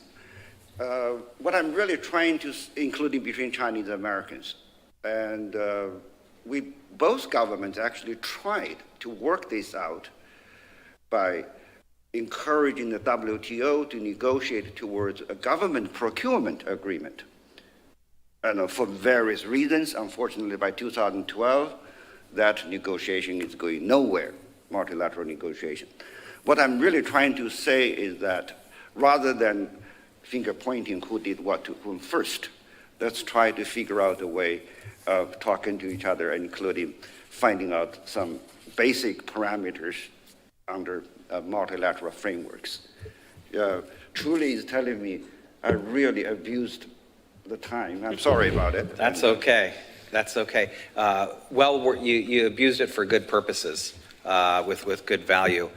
What I'm really trying to, including between Chinese and Americans, and both governments actually tried to work this out by encouraging the WTO to negotiate towards a government procurement agreement. And for various reasons, unfortunately, by 2012, that negotiation is going nowhere, multilateral negotiation. What I'm really trying to say is that rather than finger pointing who did what to whom first, let's try to figure out a way of talking to each other, including finding out some basic parameters under multilateral frameworks. Truly is telling me I really abused the time. I'm sorry about it. That's okay. That's okay. Well, you abused it for good purposes, with good value.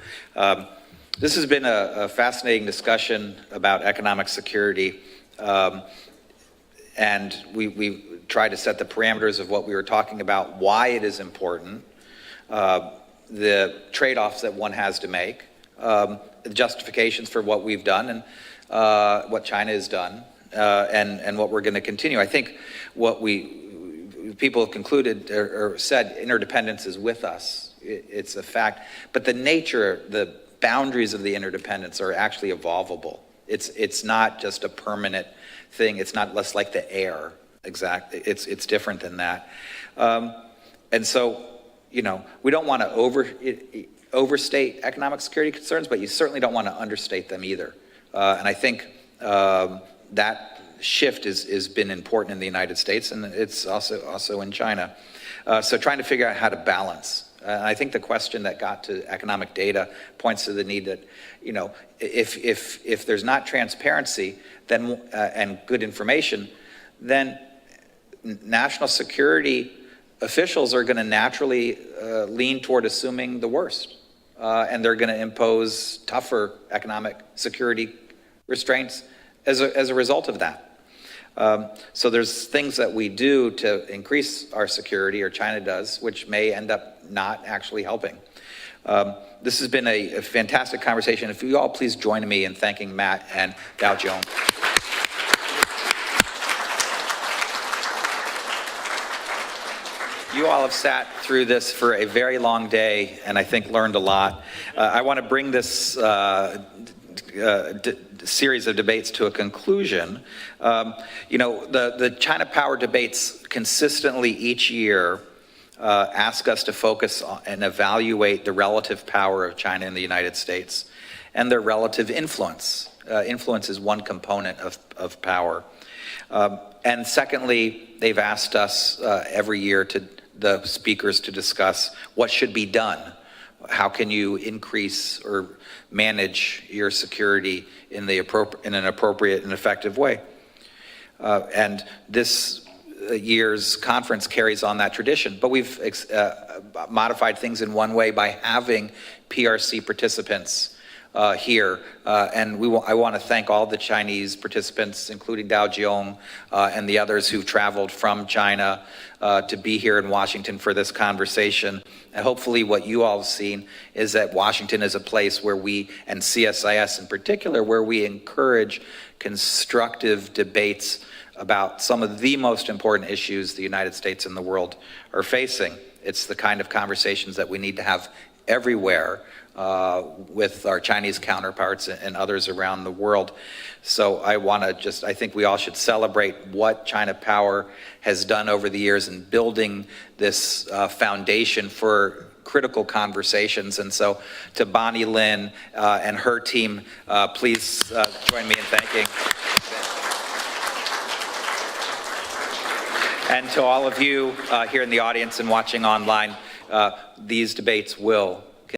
This has been a fascinating discussion about economic security, and we tried to set the parameters of what we were talking about, why it is important, the trade-offs that one has to make, the justifications for what we've done and what China has done, and what we're going to continue. I think what people have concluded or said, interdependence is with us. It's a fact. But the nature, the boundaries of the interdependence are actually evolvable. It's not just a permanent thing. It's not less like the air. Exactly. It's different than that. And so, you know, we don't want to overstate economic security concerns, but you certainly don't want to understate them either. And I think that shift has been important in the United States, and it's also in China. So trying to figure out how to balance. I think the question that got to economic data points to the need that, you know, if there's not transparency then and good information, then national security officials are going to naturally lean toward assuming the worst. And they're going to impose tougher economic security restraints as a result of that. So there's things that we do to increase our security, or China does, which may end up not actually helping. This has been a fantastic conversation. If you all please join me in thanking Matt and Dao Jiong. You all have sat through this for a very long day, and I think learned a lot. I want to bring this series of debates to a conclusion. You know, the China power debates consistently each year ask us to focus on and evaluate the relative power of China and the United States and their relative influence. Influence is one component of power. And secondly, they've asked us every year the speakers to discuss what should be done. How can you increase or manage your security in an appropriate and effective way? And this year's conference carries on that tradition, but we've modified things in one way by having PRC participants here, and I want to thank all the Chinese participants, including Dao Jiong and the others who've traveled from China to be here in Washington for this conversation. And hopefully what you all have seen is that Washington is a place where we, and CSIS in particular, where we encourage constructive debates about some of the most important issues the United States and the world are facing. It's the kind of conversations that we need to have everywhere with our Chinese counterparts and others around the world. So I think we all should celebrate what China Power has done over the years in building this foundation for critical conversations. And so to Bonnie Lin and her team, please join me in thanking. And to all of you here in the audience and watching online, these debates will